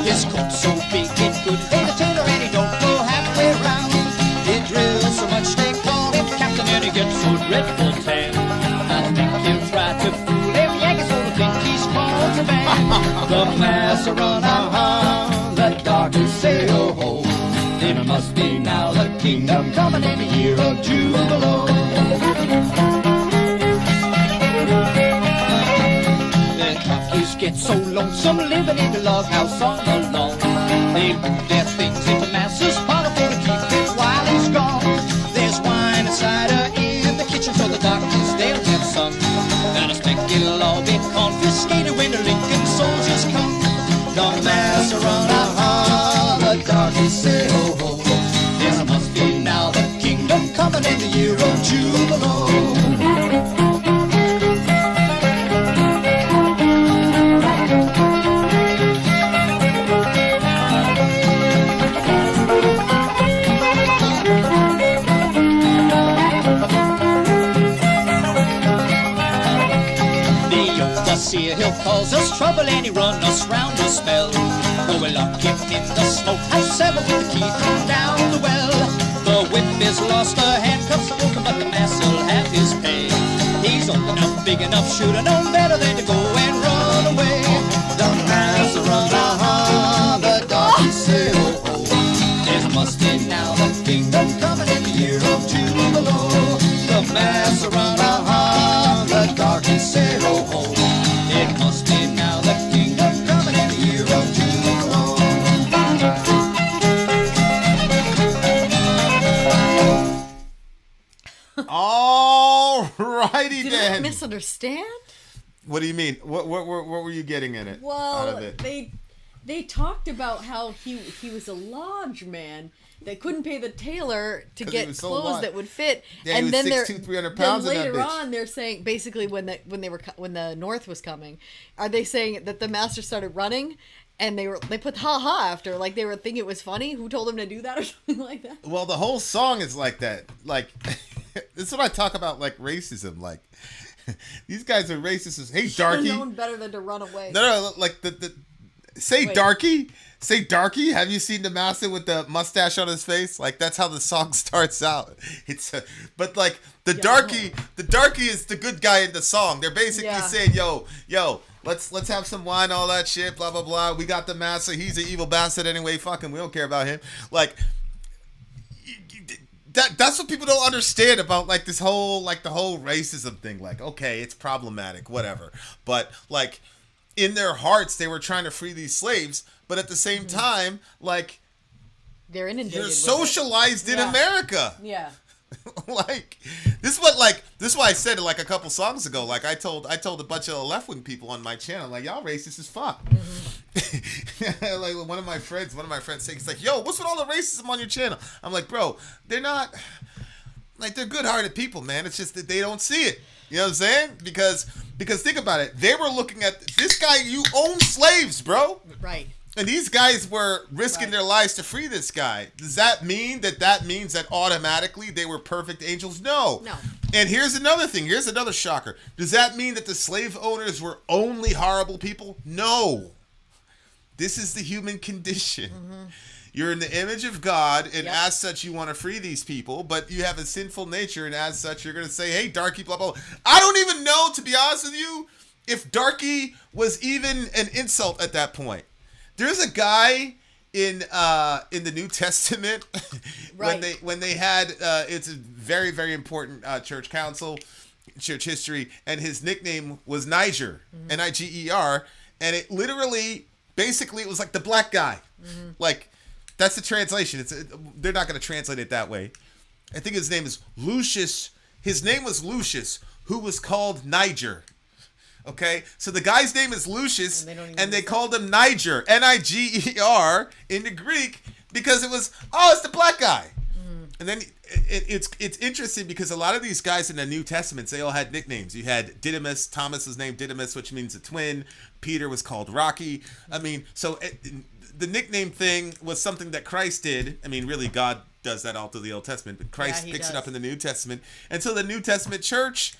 His coat so big it could fit a tailor, and he don't go halfway round. He drills so much they call him captain, and he gets so dreadful tan. I think he'll try to fool him, Yankees, so to think he's contraband. The mass run, the darkness say ho ho. Then it must be now the kingdom coming in the year of Jubilo. The donkeys get so lonesome living in the log house on the lawn. They move their things into masses, follow for to keep it while it's gone. There's wine and cider in the kitchen, so the darkies they'll have some. And I expect it'll all be confiscated when the Lincoln soldiers come. The mass run, the darkies say ho ho. There must be now the kingdom coming in the year of Jubilo. He'll cause us trouble and he run us round a spell. Oh, we'll lock him in the smokehouse ever with the key thrown down the well. The whip is lost, the handcuffs are broken, but the mass'll have his pay. He's old enough, big enough, shoulda known better than to go and run away. The mass run, the darkies say oh oh. There must be now the kingdom coming in the year of Jubilo. The mass run, the darkies say oh oh. It must be now the kingdom coming in the year of Jubilo. All righty Did then. I misunderstand? What do you mean? What were you getting in it? Well, out of it? they talked about how he was a lodge man that couldn't pay the tailor to get so clothes what? that would fit. Yeah, and he was then 6'2", 300 pounds then in that later bitch. on they're saying basically when the North was coming, are they saying that the master started running and they put ha ha after, like they were thinking it was funny? Who told them to do that or something like that? Well, the whole song is like that. Like this is what I talk about, like racism. Like these guys are racist. Hey, darky. Known better than to run away. No, like the say Wait. darky. Say darky. Have you seen the master with the mustache on his face? Like that's how the song starts out. But like the darky is the good guy in the song. They're basically saying, yo, let's have some wine, all that shit, blah blah blah. We got the master. He's an evil bastard anyway. Fucking, we don't care about him. Like that's what people don't understand about like this whole like the whole racism thing. Like, okay, it's problematic, whatever. But like in their hearts, they were trying to free these slaves. But at the same time, like they're inundated. You're socialized in America. Yeah. Like this is why I said it like a couple songs ago. Like I told a bunch of left wing people on my channel, like y'all racist as fuck. Mm-hmm. Like one of my friends said, he's like, yo, what's with all the racism on your channel? I'm like, bro, they're not like they're good hearted people, man. It's just that they don't see it. You know what I'm saying? Because think about it. They were looking at this guy. You own slaves, bro. Right. And these guys were risking their lives to free this guy. Does that mean that means that automatically they were perfect angels? No. And here's another thing. Here's another shocker. Does that mean that the slave owners were only horrible people? No. This is the human condition. Mm-hmm. You're in the image of God, and as such, you want to free these people, but you have a sinful nature, and as such, you're going to say, hey, darky, blah, blah, blah. I don't even know, to be honest with you, if darky was even an insult at that point. There's a guy in the New Testament when they had it's a very, very important church council, church history, and his nickname was Niger, Niger, and it literally basically it was like the black guy, like that's the translation. They're not going to translate it that way. I think his name is Lucius. His name was Lucius, who was called Niger. Okay, so the guy's name is Lucius, and they called him Niger, Niger, in the Greek, because it's the black guy. And then it's interesting because a lot of these guys in the New Testament, they all had nicknames. You had Didymus, Thomas was named Didymus, which means a twin. Peter was called Rocky. I mean, so the nickname thing was something that Christ did. I mean, really, God does that all through the Old Testament, but Christ picks it up in the New Testament. And so the New Testament church,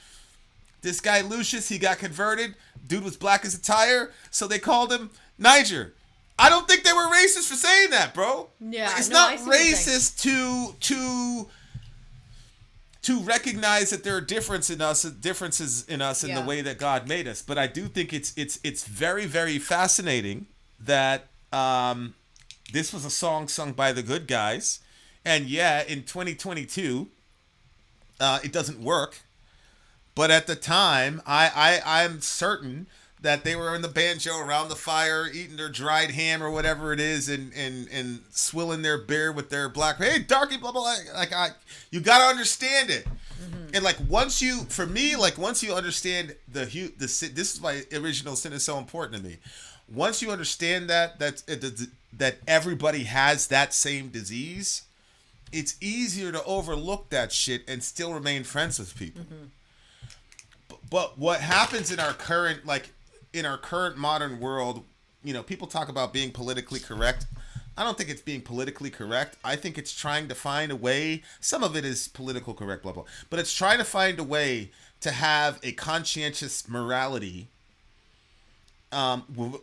this guy Lucius, he got converted. Dude was black as a tire, so they called him Niger. I don't think they were racist for saying that, bro. Yeah, it's not racist to to recognize that there are differences in us in the way that God made us. But I do think it's very, very fascinating that this was a song sung by the good guys, and in 2022, it doesn't work. But at the time, I'm certain that they were in the banjo around the fire, eating their dried ham or whatever it is, and swilling their beer with their black. Hey, darky, blah blah. You gotta understand it. And once you understand this is why original sin is so important to me. Once you understand that everybody has that same disease, it's easier to overlook that shit and still remain friends with people. But what happens in our current modern world, people talk about being politically correct. I don't think it's being politically correct. I think it's trying to find a way. Some of it is political correct, blah, blah. But it's trying to find a way to have a conscientious morality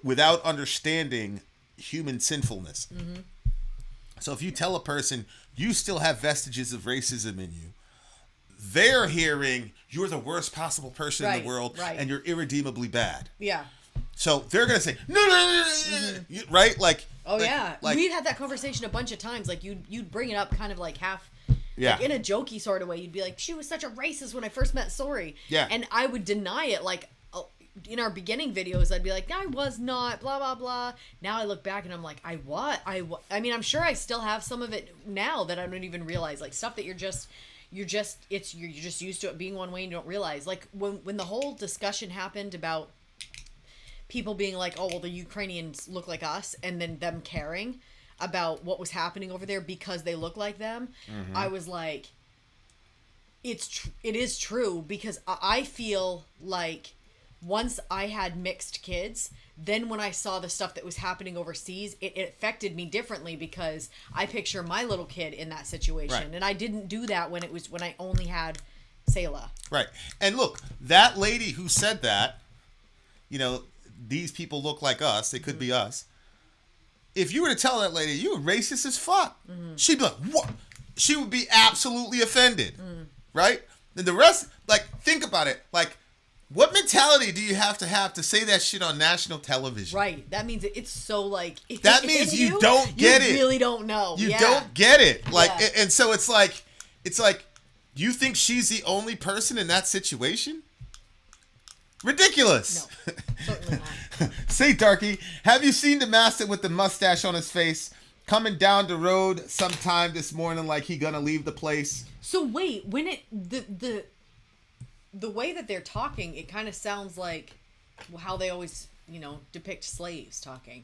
without understanding human sinfulness. So if you tell a person you still have vestiges of racism in you, they're hearing you're the worst possible person in the world and you're irredeemably bad. Yeah. So they're going to say, no, right? We'd had that conversation a bunch of times. You'd bring it up kind of half, in a jokey sort of way. You'd be like, she was such a racist when I first met Sori. Yeah. And I would deny it. In our beginning videos, I'd be like, I was not, blah, blah, blah. Now I look back and I'm like, I mean, I'm sure I still have some of it now that I don't even realize. Stuff that you're just used to it being one way and you don't realize. When the whole discussion happened about people being like, oh, well, the Ukrainians look like us, and then them caring about what was happening over there because they look like them, I was like, it is true, because I feel like once I had mixed kids, then when I saw the stuff that was happening overseas, it affected me differently, because I picture my little kid in that situation. And I didn't do that when I only had Selah. Right. And look, that lady who said that, these people look like us, they could be us. If you were to tell that lady, you're racist as fuck, she'd be like, what? She would be absolutely offended. Right? And the rest, think about it. What mentality do you have to say that shit on national television? Right. That means it's so that means you don't get it. You really don't know. You don't get it. And so it's like you think she's the only person in that situation? Ridiculous. No, certainly not. Say, Darky, have you seen the master with the mustache on his face coming down the road sometime this morning like he gonna leave the place? So wait, when the way that they're talking, it kind of sounds like how they always, depict slaves talking.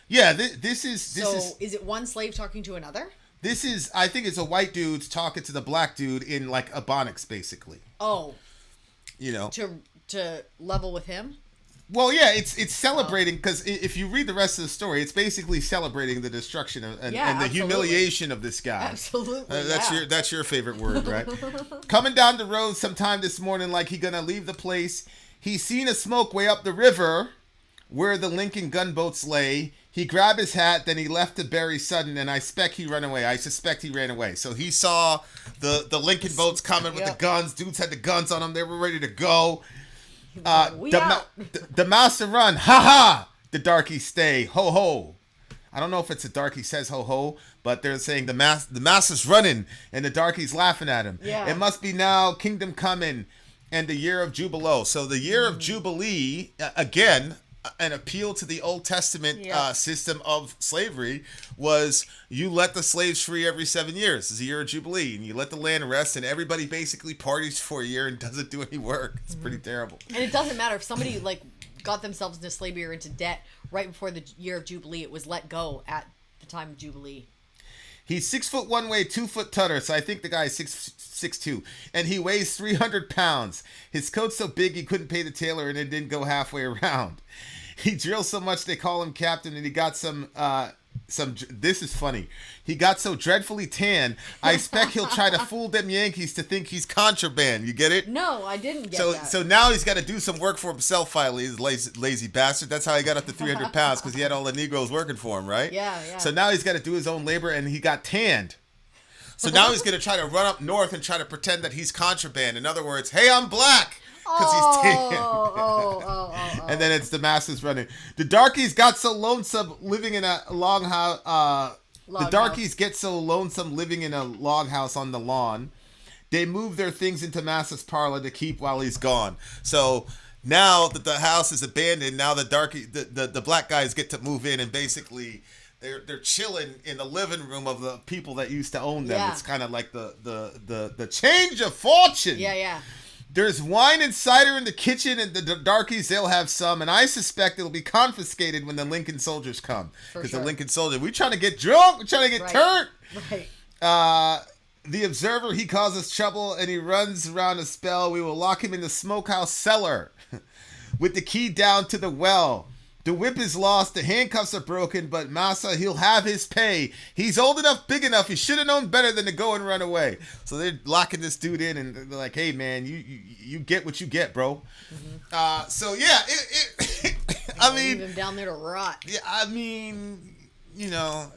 Yeah, this is... is it one slave talking to another? This is, I think it's a white dude talking to the black dude in Ebonics, basically. Oh. To level with him? Well, yeah, it's celebrating, because if you read the rest of the story, it's basically celebrating the destruction and the humiliation of this guy. Absolutely. That's your favorite word, right? Coming down the road sometime this morning like he gonna leave the place. He seen a smoke way up the river where the Lincoln gunboats lay. He grabbed his hat, then he left to bury sudden, and I suspect he ran away. So he saw the Lincoln boats coming with the guns. Dudes had the guns on them. They were ready to go. The mouse run, ha ha. The darky stay, ho ho. I don't know if it's the darky says ho ho, but they're saying the mouse is running and the darky's laughing at him. Yeah. It must be now kingdom coming and the year of Jubilee. So the year of Jubilee, again, an appeal to the Old Testament system of slavery was you let the slaves free every 7 years. It's a year of Jubilee, and you let the land rest, and everybody basically parties for a year and doesn't do any work. It's pretty terrible. And it doesn't matter if somebody got themselves into slavery or into debt right before the year of Jubilee. It was let go at the time of Jubilee. He's 6 foot one way, 2 foot tutter. So I think the guy is 6'2", and he weighs 300 pounds. His coat's so big he couldn't pay the tailor, and it didn't go halfway around. He drills so much they call him captain, and he got some. This is funny. He got so dreadfully tan. I expect he'll try to fool them Yankees to think he's contraband. You get it? No, I didn't get that. So now he's got to do some work for himself. Finally, he's lazy bastard. That's how he got up to 300 pounds, because he had all the Negroes working for him, right? Yeah. So now he's got to do his own labor, and he got tanned. So now he's going to try to run up north and try to pretend that he's contraband. In other words, hey, I'm black. Because he's tan. And then it's the masses running. The darkies got so lonesome living in a long house. The darkies get so lonesome living in a log house on the lawn. They move their things into Massa's parlor to keep while he's gone. So now that the house is abandoned, now the black guys get to move in, and basically they're chilling in the living room of the people that used to own them. Yeah. It's kind of like the change of fortune. Yeah. There's wine and cider in the kitchen, and the darkies, they'll have some, and I suspect it'll be confiscated when the Lincoln soldiers come. Because the Lincoln soldiers, we trying to get drunk, we're trying to get turned. Right. The observer, he causes trouble, and he runs around a spell. We will lock him in the smokehouse cellar with the key down to the well. The whip is lost, the handcuffs are broken, but Massa, he'll have his pay. He's old enough, big enough, he should have known better than to go and run away. So they're locking this dude in, and they're like, hey, man, you get what you get, bro. So, yeah, I mean... Leave him down there to rot. Yeah, I mean, you know,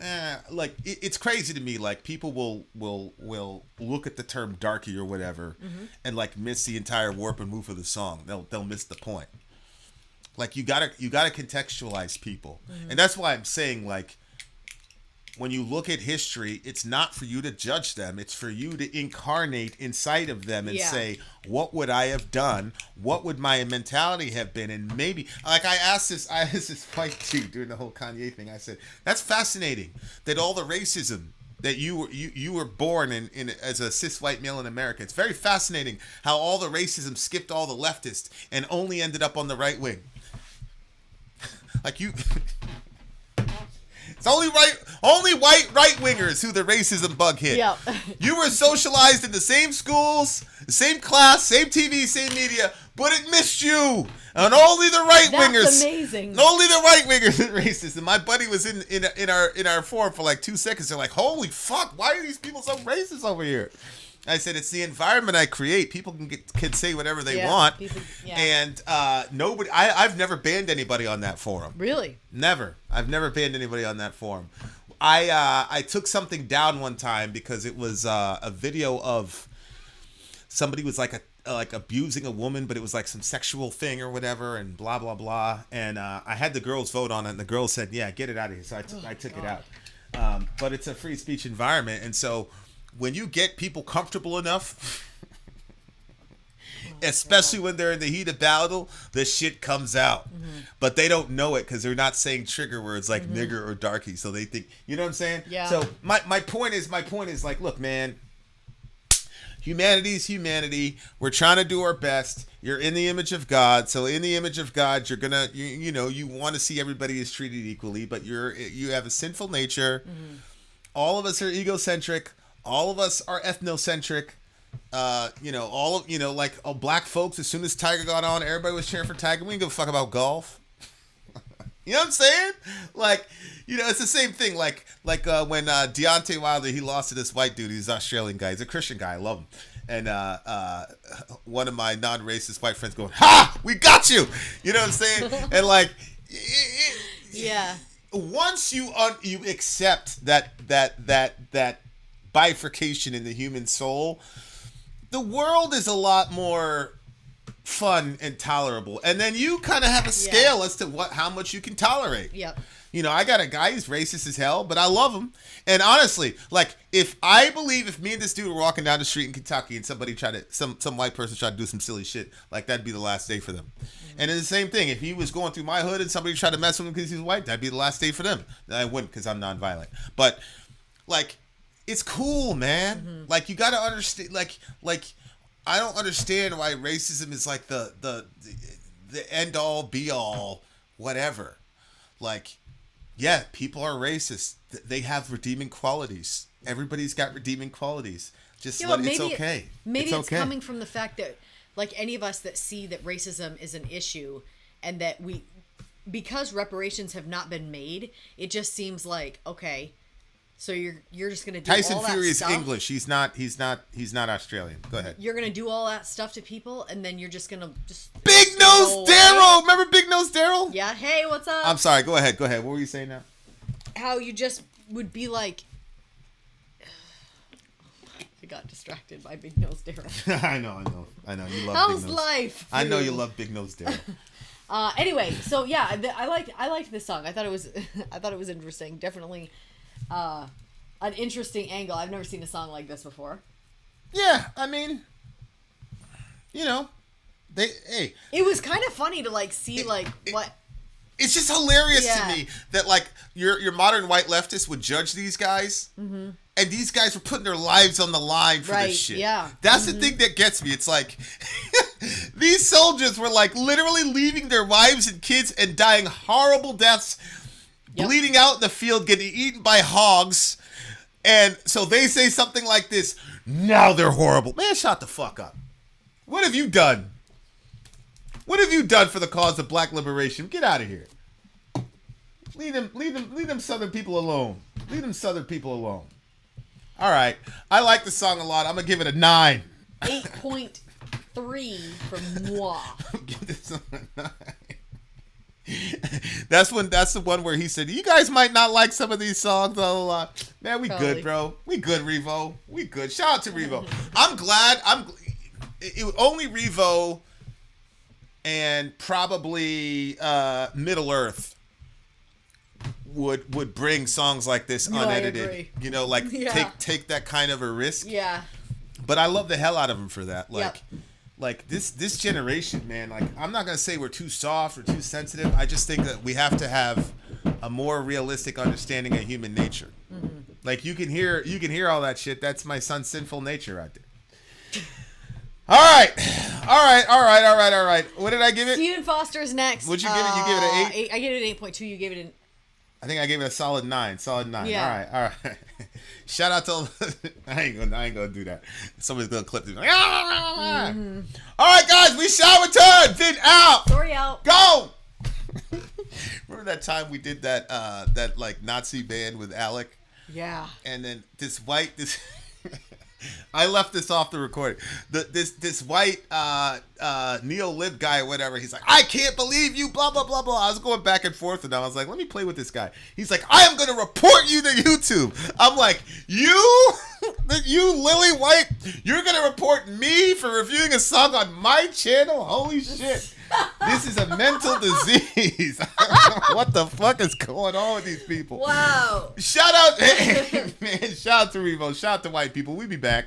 like, it's crazy to me. Like, people will look at the term darky or whatever and, like, miss the entire warp and move of the song. They'll miss the point. Like, you gotta contextualize people. And that's why I'm saying, like, when you look at history, it's not for you to judge them. It's for you to incarnate inside of them and say, what would I have done? What would my mentality have been? And maybe, like, I asked this fight too during the whole Kanye thing. I said, that's fascinating that all the racism that you were born in as a cis white male in America. It's very fascinating how all the racism skipped all the leftists and only ended up on the right wing. Like you, it's only white right wingers who the racism bug hit. Yep. You were socialized in the same schools, the same class, same TV, same media, but it missed you. And only the right wingers. That's amazing. Only the right wingers are racist. And my buddy was in our forum for like 2 seconds. They're like, holy fuck, why are these people so racist over here? I said, it's the environment I create. People can say whatever they want. And nobody, I've never banned anybody on that forum. Really? Never. I've never banned anybody on that forum. I took something down one time because it was a video of somebody was like abusing a woman, but it was like some sexual thing or whatever, and blah blah blah. And I had the girls vote on it, and the girls said, "Yeah, get it out of here." So I took it out. But it's a free speech environment, and so when you get people comfortable enough, especially when they're in the heat of battle, the shit comes out. But they don't know it because they're not saying trigger words like nigger or darky. So they think, you know what I'm saying? Yeah. So my point is like, look, man, humanity's humanity. We're trying to do our best. You're in the image of God. So in the image of God, you're gonna, you want to see everybody is treated equally, but you have a sinful nature. All of us are egocentric. All of us are ethnocentric. Like black folks, as soon as Tiger got on, everybody was cheering for Tiger. We didn't give a fuck about golf. You know what I'm saying? Like, it's the same thing. Like when Deontay Wilder, he lost to this white dude. He's an Australian guy. He's a Christian guy. I love him. And one of my non-racist white friends going, "Ha! We got you!" You know what I'm saying? And like, yeah. Once you accept that bifurcation in the human soul, the world is a lot more fun and tolerable. And then you kind of have a scale as to how much you can tolerate. Yep. I got a guy who's racist as hell, but I love him. And honestly, like, if me and this dude were walking down the street in Kentucky and somebody some white person tried to do some silly shit, like, that'd be the last day for them. And it's the same thing. If he was going through my hood and somebody tried to mess with him because he's white, that'd be the last day for them. I wouldn't, because I'm nonviolent. But, like, it's cool, man. Like, you gotta understand, like I don't understand why racism is like the end all be all whatever. Like, yeah, people are racist. They have redeeming qualities. Everybody's got redeeming qualities. Just it's okay. Maybe it's okay. coming from the fact that, like, any of us that see that racism is an issue, and that because reparations have not been made, it just seems like, okay, so you're just gonna do Tyson all that Fury is stuff? English. He's not Australian. Go ahead. You're gonna do all that stuff to people, and then you're just gonna Big Nose Daryl. Remember Big Nose Daryl? Yeah. Hey, what's up? I'm sorry. Go ahead. What were you saying now? How you just would be like, I got distracted by Big Nose Daryl. I know. You love How's Big Nose. life? I know you love Big Nose Daryl. Anyway, so yeah, I liked this song. I thought it was interesting. Definitely, an interesting angle. I've never seen a song like this before. Yeah, I mean, you know, it was kind of funny to like see what. It's just hilarious to me that like your modern white leftists would judge these guys, and these guys were putting their lives on the line for this shit. Yeah, that's the thing that gets me. It's like these soldiers were like literally leaving their wives and kids and dying horrible deaths, bleeding out in the field, getting eaten by hogs, and so they say something like this. Now they're horrible. Man, shut the fuck up. What have you done? What have you done for the cause of black liberation? Get out of here. Leave them Southern people alone. Leave them Southern people alone. All right. I like the song a lot. I'm going to give it a 9. 8.3 from moi. Give this song a 9. That's the one where he said, you guys might not like some of these songs, blah, blah, blah. Man, we good, bro. We good, Revo. We good. Shout out to Revo. I'm glad. Only Revo and probably Middle Earth would bring songs like this unedited. You know, like take that kind of a risk. Yeah. But I love the hell out of him for that. Like this generation, man, like I'm not gonna say we're too soft or too sensitive. I just think that we have to have a more realistic understanding of human nature. Like you can hear all that shit. That's my son's sinful nature right there. All right. What did I give it? Stephen Foster's next. What'd you give it? You gave it an 8? I gave it an 8.2. You gave it an... I think I gave it a solid 9. Yeah. All right. Shout out to... I ain't gonna do that. Somebody's gonna clip this. All right, guys. We shall return. Vin out. Sorry out. Go. Remember that time we did that like Nazi band with Alec? Yeah. And then this I left this off the recording. This white neo-lib guy or whatever, he's like, I can't believe you, blah, blah, blah, blah. I was going back and forth, and I was like, let me play with this guy. He's like, I am going to report you to YouTube. I'm like, you Lily White, you're going to report me for reviewing a song on my channel? Holy shit. This is a mental disease. What the fuck is going on with these people? Wow. Shout out, man, shout out to Revo. Shout out to white people. We be back.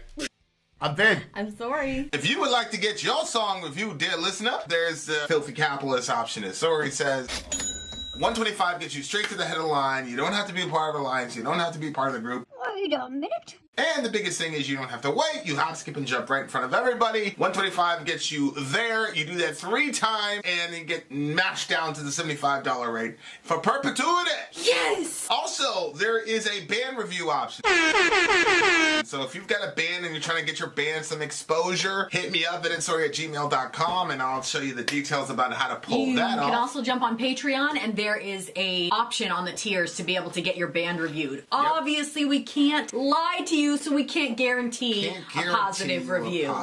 I'm Vin. I'm sorry. If you would like to get your song reviewed, dear listener, there's the filthy capitalist option. As Sori says, 125 gets you straight to the head of the line. You don't have to be a part of the alliance. You don't have to be part of the group. Wait a minute. And the biggest thing is you don't have to wait. You hop, skip, and jump right in front of everybody. 125 gets you there. You do that 3 times, and you get mashed down to the $75 rate for perpetuity. Yes! Also, there is a band review option. So if you've got a band and you're trying to get your band some exposure, hit me up at VinandSori@gmail.com, and I'll show you the details about how to pull that off. You can also jump on Patreon, and there is a option on the tiers to be able to get your band reviewed. Obviously, we can't lie to you, so we can't guarantee a positive review.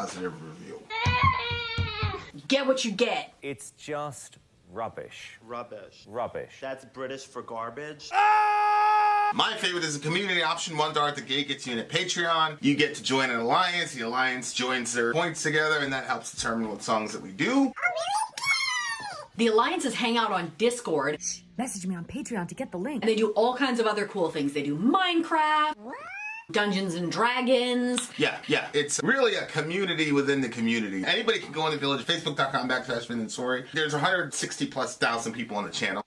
Get what you get. It's just rubbish. Rubbish. Rubbish. That's British for garbage. My favorite is a community option. $1 at the gate gets you in a Patreon. You get to join an alliance. The alliance joins their points together, and that helps determine what songs that we do. The alliances hang out on Discord. Message me on Patreon to get the link. And they do all kinds of other cool things. They do Minecraft, Dungeons and Dragons. Yeah. It's really a community within the community. Anybody can go in the village, facebook.com/VinandSori. There's 160,000+ people on the channel.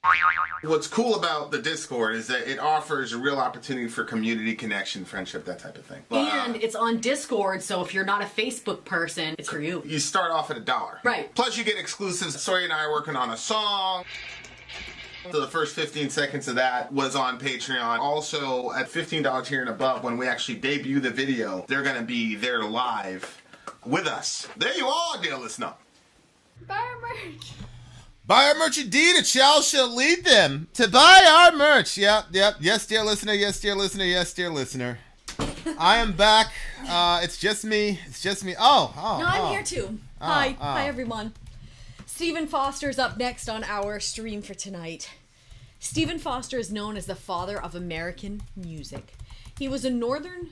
What's cool about the Discord is that it offers a real opportunity for community connection, friendship, that type of thing. And it's on Discord, so if you're not a Facebook person, it's for you. You start off at $1. Right. Plus you get exclusives. Sori and I are working on a song. So the first 15 seconds of that was on Patreon. Also, at $15 here and above, when we actually debut the video, they're going to be there live with us. There you are, dear listener. Buy our merch. Buy our merch indeed, a shall lead them to buy our merch. Yep. Yes, dear listener. Yes, dear listener. Yes, dear listener. I am back. It's just me. Oh. No, I'm here too. Hi, everyone. Stephen Foster's up next on our stream for tonight. Stephen Foster is known as the father of American music. He was a northern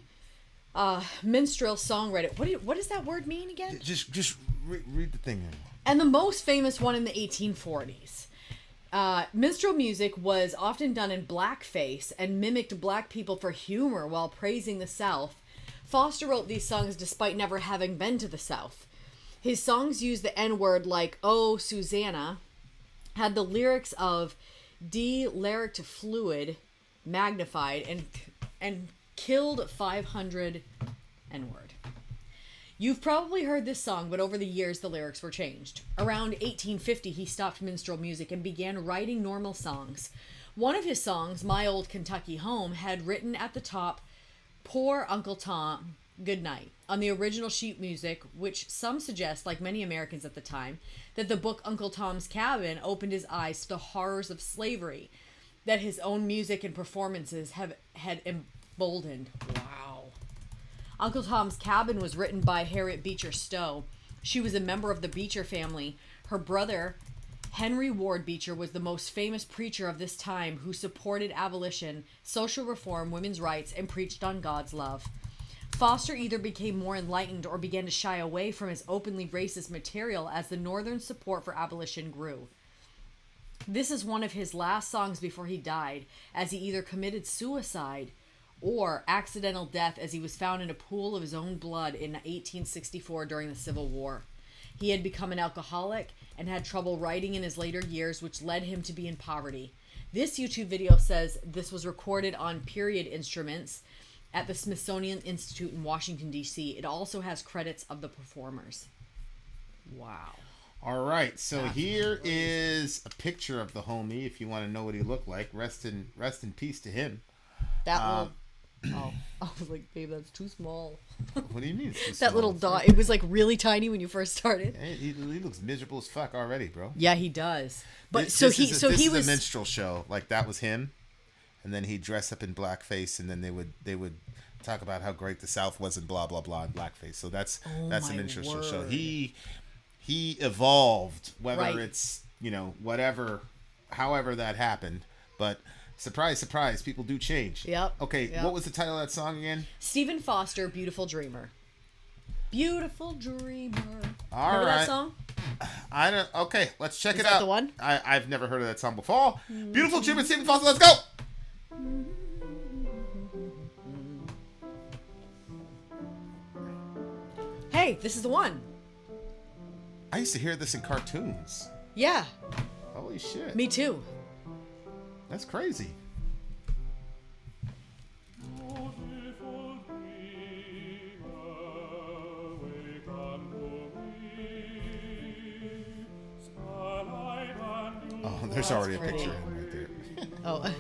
minstrel songwriter. What does that word mean again? Just read the thing. And the most famous one in the 1840s. Minstrel music was often done in blackface and mimicked black people for humor while praising the South. Foster wrote these songs despite never having been to the South. His songs used the N-word like "Oh, Susanna," had the lyrics of "de-lyric fluid" magnified, and killed 500 N-word. You've probably heard this song, but over the years the lyrics were changed. Around 1850 he stopped minstrel music and began writing normal songs. One of his songs, "My Old Kentucky Home," had written at the top, "Poor Uncle Tom, good night," on the original sheet music, which some suggest, like many Americans at the time, that the book Uncle Tom's Cabin opened his eyes to the horrors of slavery that his own music and performances had emboldened. Wow. Uncle Tom's Cabin was written by Harriet Beecher Stowe. She was a member of the Beecher family. Her brother, Henry Ward Beecher, was the most famous preacher of this time who supported abolition, social reform, women's rights, and preached on God's love. Foster either became more enlightened or began to shy away from his openly racist material as the Northern support for abolition grew. This is one of his last songs before he died, as he either committed suicide or accidental death as he was found in a pool of his own blood in 1864 during the Civil War. He had become an alcoholic and had trouble writing in his later years, which led him to be in poverty. This YouTube video says this was recorded on period instruments at the Smithsonian Institute in Washington, D.C. It also has credits of the performers. Wow. All right, so here is a picture of the homie. If you want to know what he looked like, rest in peace to him. That one. Oh, I was like, babe, that's too small. What do you mean? That little dot. It was like really tiny when you first started. Hey, he looks miserable as fuck already, bro. Yeah, he does. But this is a minstrel show. Like that was him, and then he'd dress up in blackface, and then they would talk about how great the South was and blah blah blah in blackface. So that's a minstrel show. He evolved, whether it's whatever, however that happened, but. Surprise, surprise, people do change. Yep. Okay, yep. What was the title of that song again? Stephen Foster, Beautiful Dreamer. Beautiful Dreamer. All Remember right. that song? I don't. Okay, let's check it out. Is that the one? I've never heard of that song before. Beautiful Dreamer, Stephen Foster, let's go! Hey, this is the one. I used to hear this in cartoons. Yeah. Holy shit. Me too. That's crazy. Oh, there's already a picture of him right there. Oh.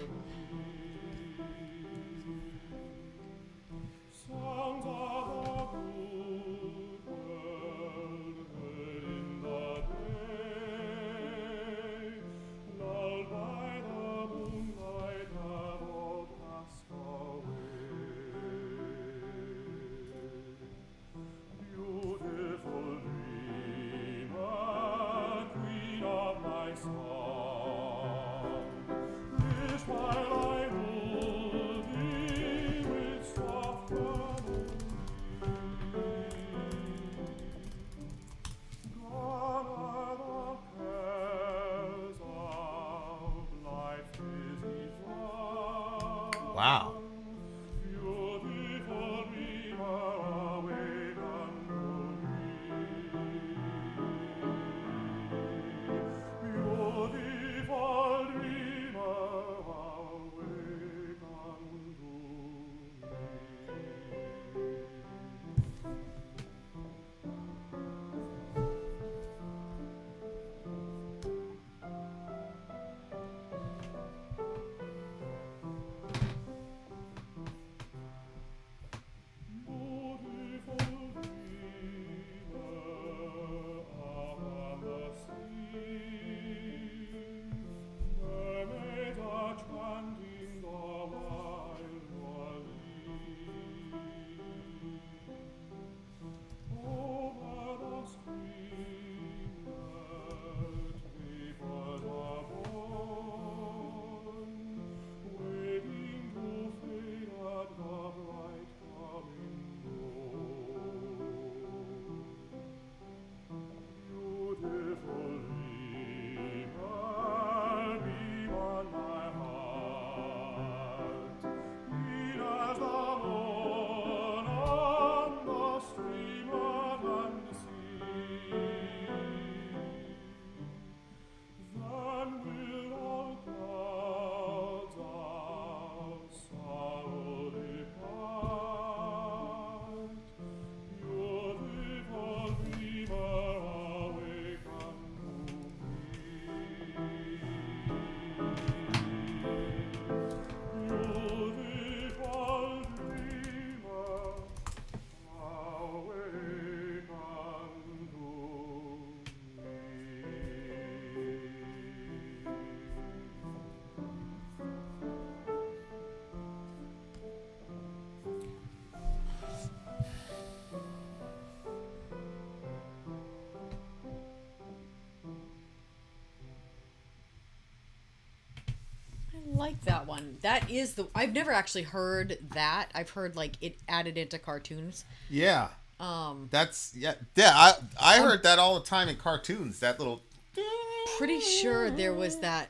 Wow. like that one. That is I've never actually heard that. I've heard like it added into cartoons. Yeah. I heard that all the time in cartoons. That little. Pretty sure there was that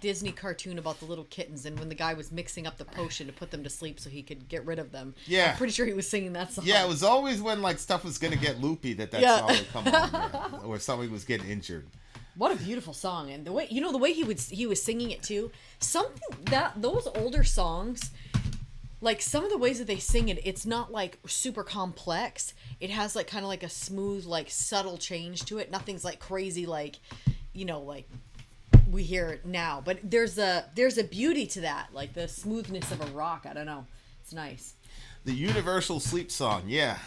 Disney cartoon about the little kittens, and when the guy was mixing up the potion to put them to sleep so he could get rid of them. Yeah. I'm pretty sure he was singing that song. Yeah, it was always when like stuff was gonna get loopy that song would come on, or somebody was getting injured. What a beautiful song, and the way he was singing it too. Something that those older songs, like some of the ways that they sing it, it's not like super complex. It has like kind of like a smooth, like subtle change to it. Nothing's like crazy, like like we hear it now. But there's a beauty to that, like the smoothness of a rock. I don't know, it's nice. The universal sleep song, yeah.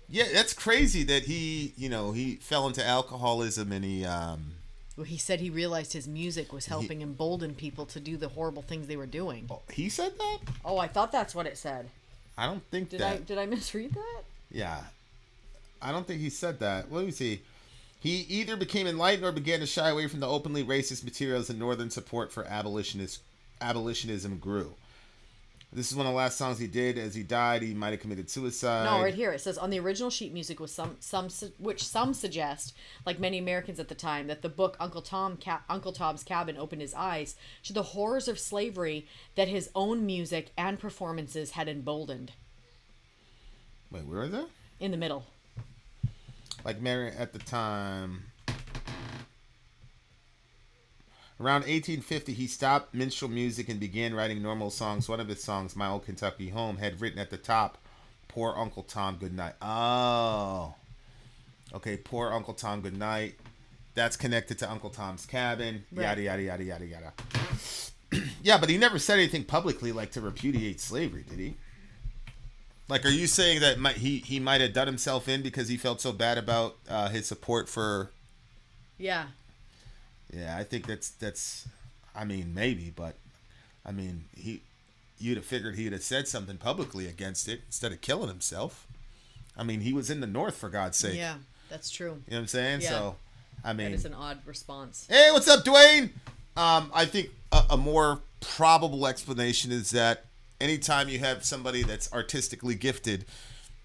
Yeah, that's crazy that he fell into alcoholism and he. Well, he said he realized his music was helping embolden people to do the horrible things they were doing. Oh, he said that? Oh, I thought that's what it said. I don't think Did I misread that? Yeah. I don't think he said that. Let me see. He either became enlightened or began to shy away from the openly racist materials, and Northern support for abolitionism grew. This is one of the last songs he did. As he died, he might have committed suicide. No, right here it says on the original sheet music was which some suggest, like many Americans at the time, that the book Uncle Tom's Cabin opened his eyes to the horrors of slavery that his own music and performances had emboldened. Wait, where is that? In the middle. Like Mary at the time. Around 1850, he stopped minstrel music and began writing normal songs. One of his songs, My Old Kentucky Home, had written at the top, Poor Uncle Tom, Good Night. Oh. Okay, Poor Uncle Tom, Good Night. That's connected to Uncle Tom's Cabin. Right. Yada, yada, yada, yada, yada. Yeah, but he never said anything publicly like to repudiate slavery, did he? Like, are you saying that he might have done himself in because he felt so bad about his support for... Yeah. Yeah, I think that's. I mean, maybe, but I mean, you'd have figured he'd have said something publicly against it instead of killing himself. I mean, he was in the North, for God's sake. Yeah, that's true. You know what I'm saying? Yeah. So, I mean, that is an odd response. Hey, what's up, Dwayne? I think a more probable explanation is that anytime you have somebody that's artistically gifted,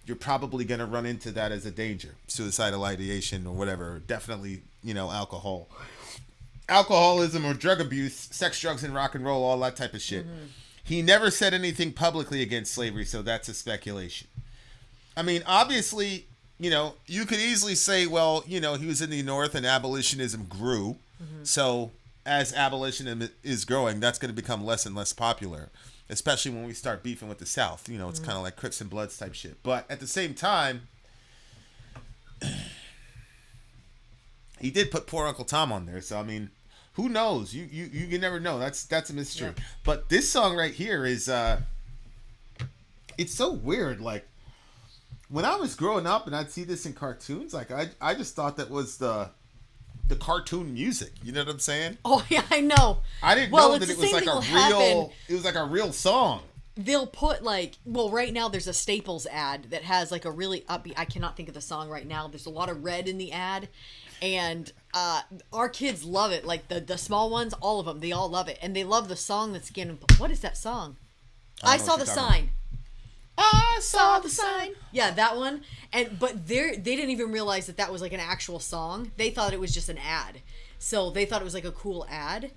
you're probably going to run into that as a danger, suicidal ideation or whatever. Definitely, alcoholism or drug abuse, sex, drugs, and rock and roll, all that type of shit. Mm-hmm. He never said anything publicly against slavery, so that's a speculation. I mean, obviously, you could easily say, well, he was in the North and abolitionism grew. Mm-hmm. So as abolitionism is growing, that's going to become less and less popular, especially when we start beefing with the South. It's kind of like Crips and Bloods type shit. But at the same time, he did put Poor Uncle Tom on there. So, I mean, who knows? You never know. That's a mystery. Yeah. But this song right here is it's so weird. Like, when I was growing up and I'd see this in cartoons, like I just thought that was the cartoon music. You know what I'm saying? Oh yeah, I know. I didn't know that it was like a real. It was like a real song. They'll put right now there's a Staples ad that has like a really upbeat. I cannot think of the song right now. There's a lot of red in the ad. And our kids love it. Like the small ones, all of them, they all love it. And they love the song that's getting... What is that song? I Saw the Sign. I saw the sign. Yeah, that one. But they didn't even realize that was like an actual song. They thought it was just an ad. So they thought it was like a cool ad.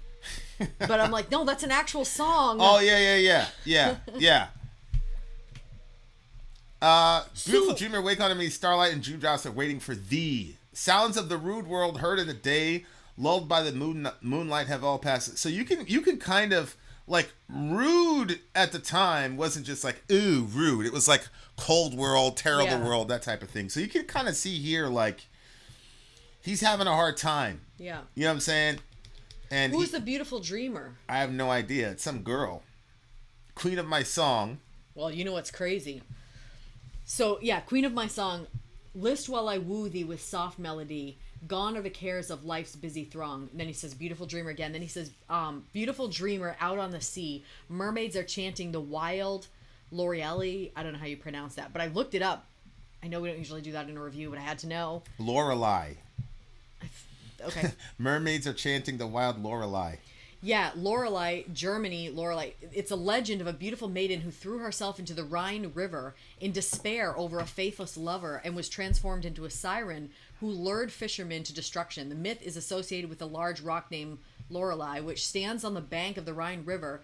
But I'm like, no, that's an actual song. Oh, yeah. Beautiful dreamer, wake on me, starlight and dewdrops are waiting for thee. Sounds of the rude world heard in the day, lulled by the moonlight have all passed. So you can kind of like rude at the time wasn't just like ooh rude. It was like cold world, terrible world, that type of thing. So you can kind of see here like he's having a hard time. Yeah. You know what I'm saying? And who's the beautiful dreamer? I have no idea. It's some girl. Queen of my song. Well, you know what's crazy. So yeah, Queen of my song. List while I woo thee with soft melody, gone are the cares of life's busy throng. And then he says, beautiful dreamer again. Then he says, beautiful dreamer out on the sea. Mermaids are chanting the wild Lorelei. I don't know how you pronounce that, but I looked it up. I know we don't usually do that in a review, but I had to know. Lorelei. Okay. Mermaids are chanting the wild Lorelei. Yeah, Lorelei, Germany, Lorelei. It's a legend of a beautiful maiden who threw herself into the Rhine River in despair over a faithless lover and was transformed into a siren who lured fishermen to destruction. The myth is associated with a large rock named Lorelei, which stands on the bank of the Rhine River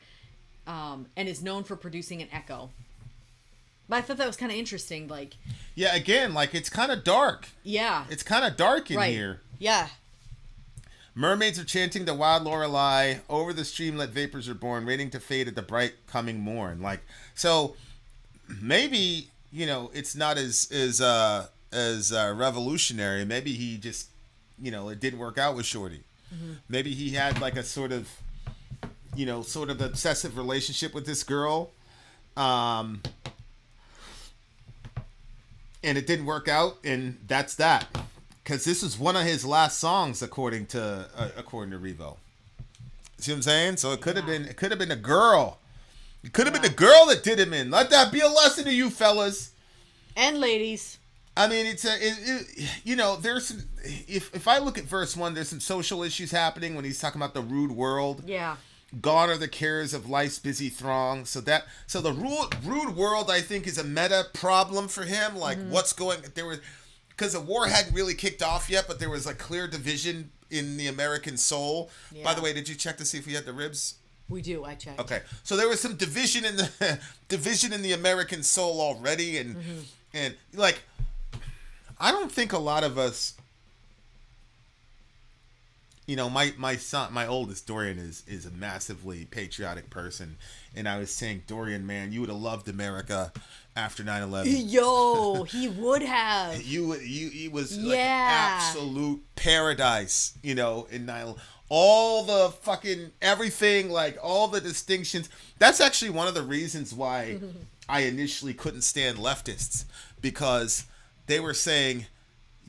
and is known for producing an echo. But I thought that was kind of interesting. Like, yeah, again, like it's kind of dark. Yeah. It's kind of dark in right. here. Yeah. Mermaids are chanting the wild Lorelei. Over the streamlet vapors are born, waiting to fade at the bright coming morn. Like, so maybe, you know, it's not as revolutionary. Maybe he just, you know, it didn't work out with Shorty. Mm-hmm. Maybe he had like a sort of obsessive relationship with this girl. And it didn't work out, and that's that. Because this is one of his last songs, according to REVO. See what I'm saying? So it could have been a girl. It could have been a girl that did him in. Let that be a lesson to you fellas and ladies. I mean, you know, there's some, if I look at verse 1, there's some social issues happening when he's talking about the rude world. Yeah. Gone are the cares of life's busy throng. So the rude world, I think, is a meta problem for him. Like, what's going there was. Because the war hadn't really kicked off yet, but there was a clear division in the American soul. Yeah. By the way, did you check to see if we had the ribs? We do. I checked. Okay, so there was some division in the American soul already, and like, I don't think a lot of us. You know, my son, my oldest Dorian is a massively patriotic person, and I was saying, Dorian, man, you would have loved America after 9/11. Yo, he would have. He was like absolute paradise, you know, in 9/11. All the fucking everything, like all the distinctions. That's actually one of the reasons why I initially couldn't stand leftists, because they were saying,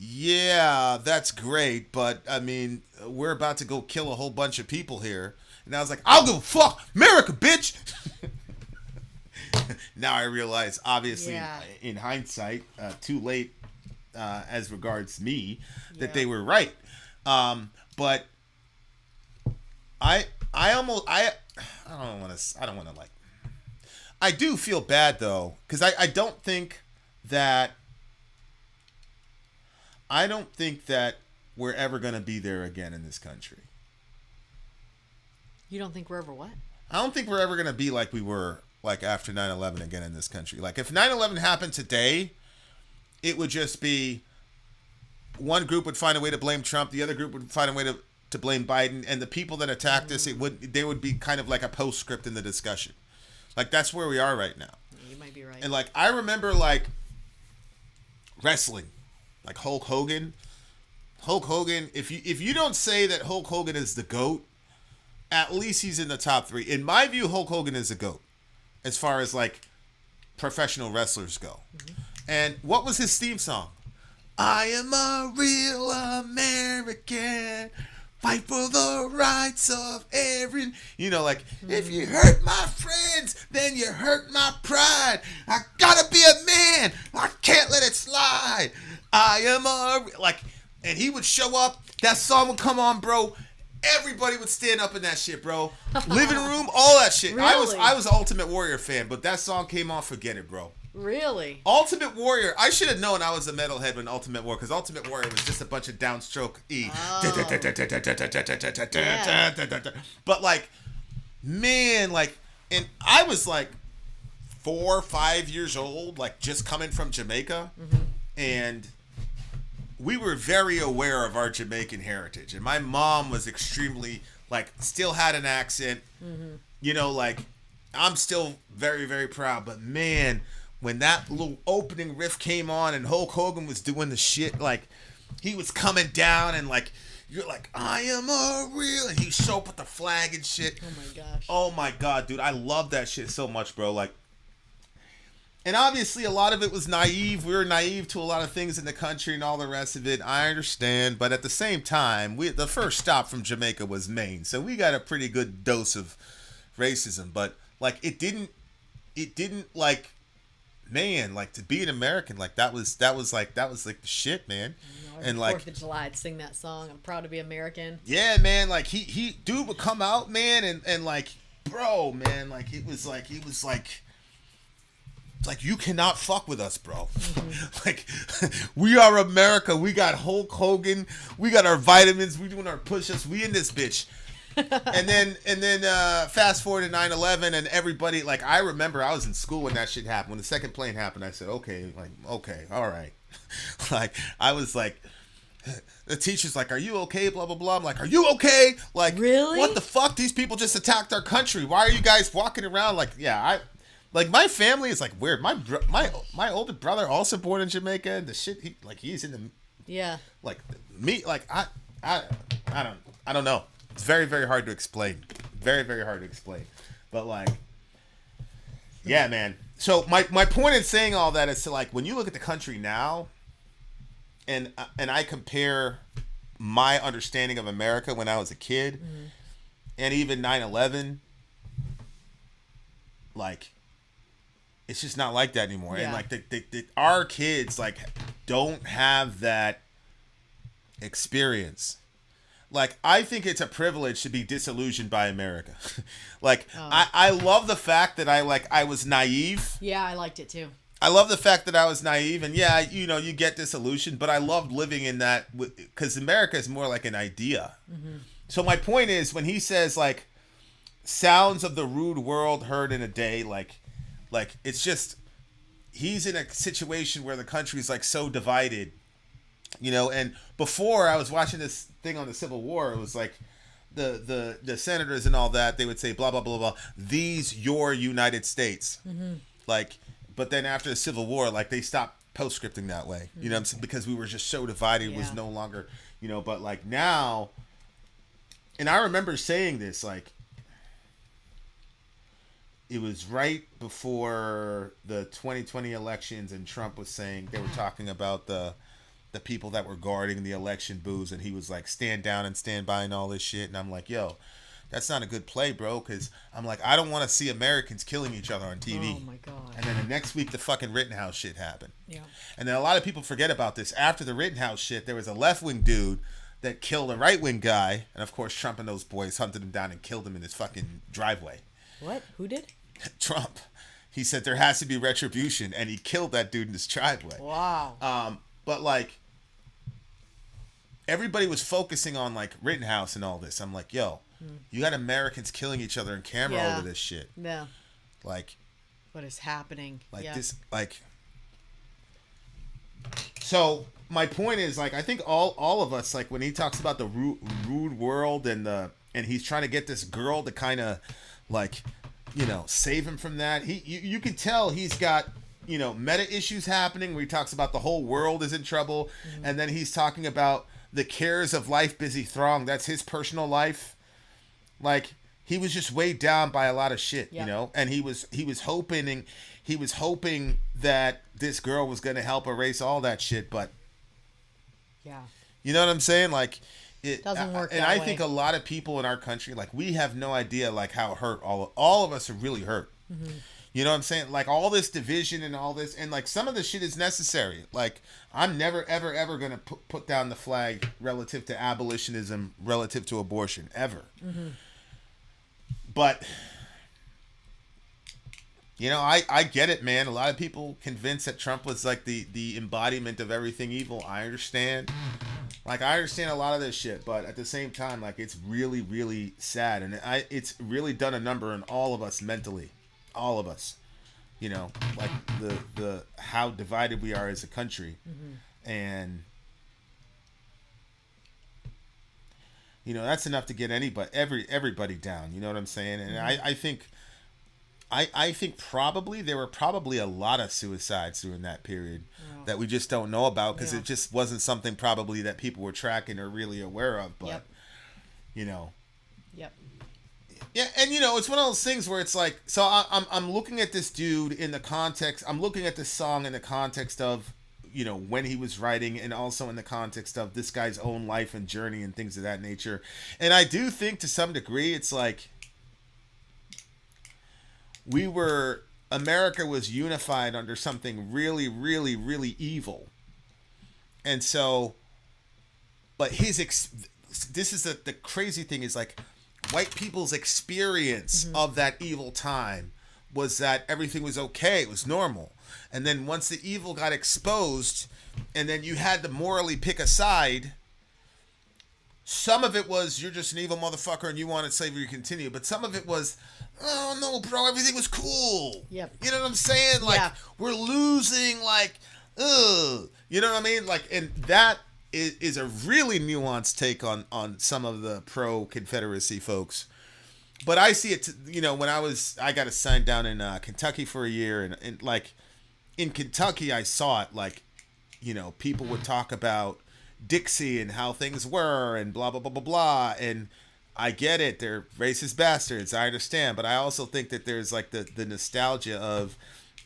yeah, that's great, but I mean, we're about to go kill a whole bunch of people here. And I was like, I'll go fuck America, bitch. Now I realize, obviously, in hindsight, too late as regards me, that they were right. But I don't want to like. I do feel bad though, because I don't think that we're ever going to be there again in this country. You don't think we're ever what? I don't think we're ever going to be like we were like after 9/11 again in this country. Like if 9/11 happened today, it would just be one group would find a way to blame Trump, the other group would find a way to blame Biden, and the people that attacked us, there would be kind of like a postscript in the discussion. Like that's where we are right now. You might be right. And like I remember like wrestling, like Hulk Hogan, if you don't say that Hulk Hogan is the GOAT, at least he's in the top 3. In my view, Hulk Hogan is the GOAT as far as like professional wrestlers go. And what was his theme song? I am a real American. Fight for the rights of every... You know, like, if you hurt my friends, then you hurt my pride. I gotta be a man. I can't let it slide. I am a... Like, and he would show up. That song would come on, bro. Everybody would stand up in that shit, bro. Living room, all that shit. Really? I was an Ultimate Warrior fan, but that song came on, forget it, bro. Really? Ultimate Warrior. I should have known I was a metalhead when Ultimate Warrior, because Ultimate Warrior was just a bunch of downstroke E. But like, man, like, and I was like 4 or 5 years old, like just coming from Jamaica, and we were very aware of our Jamaican heritage, and my mom was extremely like still had an accent, you know, like I'm still very, very proud, but man, when that little opening riff came on and Hulk Hogan was doing the shit, like he was coming down and like you're like, I am a real, and he showed up with the flag and shit. Oh my gosh. Oh my god, dude, I love that shit so much, bro. Like, and obviously a lot of it was naive. We were naive to a lot of things in the country and all the rest of it. I understand, but at the same time, the first stop from Jamaica was Maine, so we got a pretty good dose of racism. But like, it didn't like man, like to be an American, like that was like the shit, man. And like 4th of July, I'd sing that song. I'm proud to be American. Yeah, man. Like he dude would come out, man, and like, bro, man, like it was like you cannot fuck with us, bro. Like we are America. We got Hulk Hogan. We got our vitamins. We doing our push-ups. We in this bitch. and then fast forward to 9/11 and everybody, like, I remember I was in school when that shit happened. When the second plane happened, I said, okay, all right. Like, I was like, the teacher's like, are you okay? Blah, blah, blah. I'm like, are you okay? Like, really? What the fuck? These people just attacked our country. Why are you guys walking around? Like, yeah, like, my family is like weird. My older brother also born in Jamaica, and the shit he's in the, yeah, like me, like I don't know. It's very, very hard to explain. Very, very hard to explain. But like, yeah, man. So my point in saying all that is to, like, when you look at the country now, and I compare my understanding of America when I was a kid, and even 9/11, like, it's just not like that anymore. Yeah. And like our kids like don't have that experience. Like, I think it's a privilege to be disillusioned by America. Like, I love the fact that I was naive. Yeah, I liked it too. I love the fact that I was naive, and yeah, you know, you get disillusioned, but I loved living in that, because America is more like an idea. So my point is, when he says, like, sounds of the rude world heard in a day, like it's just, he's in a situation where the country's like so divided, you know. And before, I was watching this thing on the Civil War, it was like the senators and all that, they would say blah blah blah blah, these your United States, like, but then after the Civil War, like, they stopped postscripting that way, you know what I'm saying? Because we were just so divided. It was no longer, you know. But like now, and I remember saying this, like, it was right before the 2020 elections, and Trump was saying, they were talking about the people that were guarding the election booths, and he was like, stand down and stand by and all this shit. And I'm like, yo, that's not a good play, bro, because I'm like, I don't want to see Americans killing each other on TV. Oh my God. And then the next week, the fucking Rittenhouse shit happened. Yeah. And then a lot of people forget about this. After the Rittenhouse shit, there was a left-wing dude that killed a right-wing guy, and of course Trump and those boys hunted him down and killed him in his fucking driveway. What? Who did? Trump. He said there has to be retribution, and he killed that dude in his driveway. Wow. But like, everybody was focusing on like Rittenhouse and all this. I'm like, yo, you got Americans killing each other in camera over this shit. Yeah. Like, what is happening? Like this, like. So my point is, like, I think all of us, like, when he talks about the rude world and he's trying to get this girl to kind of, like, you know, save him from that. You can tell he's got, you know, meta issues happening where he talks about the whole world is in trouble, and then he's talking about the cares of life busy throng. That's his personal life. Like, he was just weighed down by a lot of shit, you know, and he was hoping that this girl was going to help erase all that shit, but you know what I'm saying? Like, it doesn't work. And I think a lot of people in our country, like, we have no idea, like, how hurt all of us are really hurt. You know what I'm saying? Like, all this division and all this, and like, some of the shit is necessary. Like, I'm never ever ever gonna put down the flag relative to abolitionism, relative to abortion, ever. But you know, I get it, man. A lot of people convinced that Trump was like the embodiment of everything evil. I understand. Like, I understand a lot of this shit, but at the same time, like, it's really, really sad, and it's really done a number on all of us mentally. All of us, you know, like the how divided we are as a country, and you know, that's enough to get everybody down. You know what I'm saying? And I think probably there were probably a lot of suicides during that period that we just don't know about, because it just wasn't something probably that people were tracking or really aware of. But you know. Yeah, and you know, it's one of those things where it's like, so I'm looking at this dude in the context, I'm looking at this song in the context of, you know, when he was writing, and also in the context of this guy's own life and journey and things of that nature. And I do think to some degree it's like we were America was unified under something really, really, really evil. And so, but this is the crazy thing is like white people's experience of that evil time was that everything was okay. It was normal. And then once the evil got exposed and then you had to morally pick a side, some of it was you're just an evil motherfucker and you wanted slavery to continue. But some of it was, oh no, bro, everything was cool. Yep. You know what I'm saying? Like, we're losing, like, ugh. You know what I mean? Like, and that is a really nuanced take on some of the pro-Confederacy folks. But I see it, when I got assigned down in Kentucky for a year, and like, in Kentucky, I saw it, like, people would talk about Dixie and how things were and blah, blah, blah, blah, blah. And I get it. They're racist bastards. I understand. But I also think that there's like the nostalgia of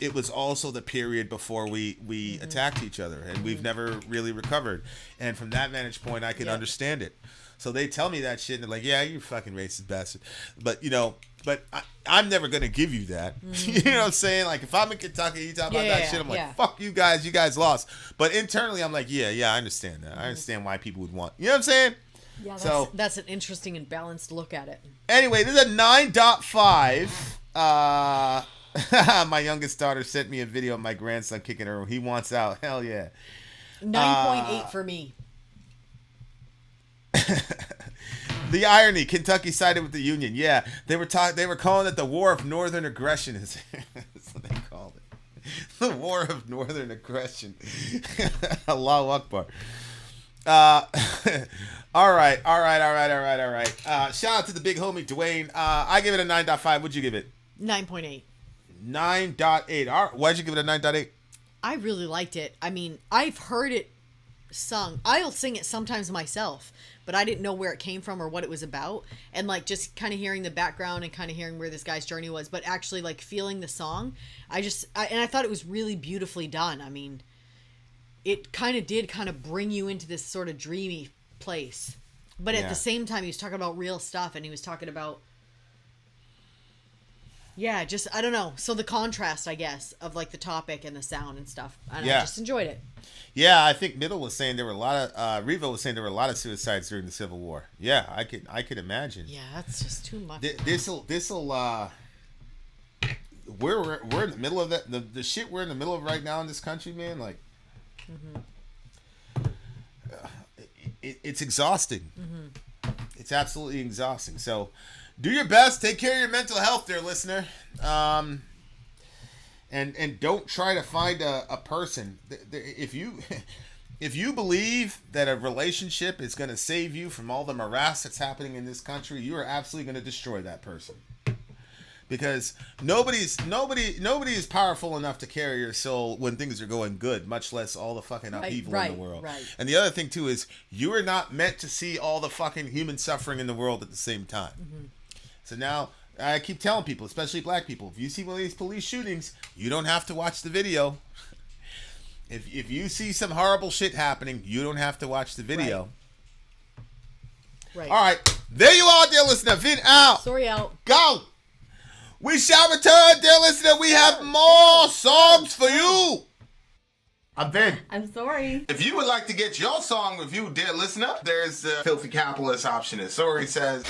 it was also the period before we attacked each other and we've never really recovered. And from that vantage point, I can understand it. So they tell me that shit and they're like, yeah, you fucking racist bastard. But, I'm never going to give you that. You know what I'm saying? Like, if I'm in Kentucky, you talk about that shit, I'm like, fuck you guys lost. But internally, I'm like, yeah, I understand that. I understand why people would want, you know what I'm saying? Yeah, that's an interesting and balanced look at it. Anyway, this is a 9.5. My youngest daughter sent me a video of my grandson kicking her. He wants out. Hell yeah. 9.8 for me. The irony, Kentucky sided with the Union. Yeah, they were calling it the War of Northern Aggression. That's what they called it. The War of Northern Aggression. Allahu Akbar. All right. Shout out to the big homie Dwayne. I give it a 9.5. What'd you give it? 9.8. 9.8. All right. Why'd you give it a 9.8? I really liked it. I mean, I've heard it sung. I'll sing it sometimes myself, but I didn't know where it came from or what it was about. And like just kind of hearing the background and kind of hearing where this guy's journey was, but actually like feeling the song, I thought it was really beautifully done. I mean, it did bring you into this sort of dreamy place. But at the same time, he was talking about real stuff and he was talking about, I don't know. So the contrast, I guess, of like the topic and the sound and stuff. And I just enjoyed it. Yeah, I think Middle was saying there were a lot of, REVO was saying there were a lot of suicides during the Civil War. Yeah, I could imagine. Yeah, that's just too much. This'll we're in the middle of that, the shit we're in the middle of right now in this country, man, like, it's exhausting. It's absolutely exhausting. So do your best. Take care of your mental health there, listener. And don't try to find a person. If you believe that a relationship is going to save you from all the morass that's happening in this country, you are absolutely going to destroy that person. Because nobody is powerful enough to carry your soul when things are going good, much less all the fucking upheaval in the world. Right. And the other thing too is you are not meant to see all the fucking human suffering in the world at the same time. So now I keep telling people, especially black people, if you see one of these police shootings, you don't have to watch the video. If you see some horrible shit happening, you don't have to watch the video. Right. All right. There you are, dear listener. Vin out. Sorry out. Go. We shall return, dear listener. We have more songs for you. I'm Vin. I'm sorry. If you would like to get your song reviewed, dear listener, there's the Filthy Capitalist option. As Sori says,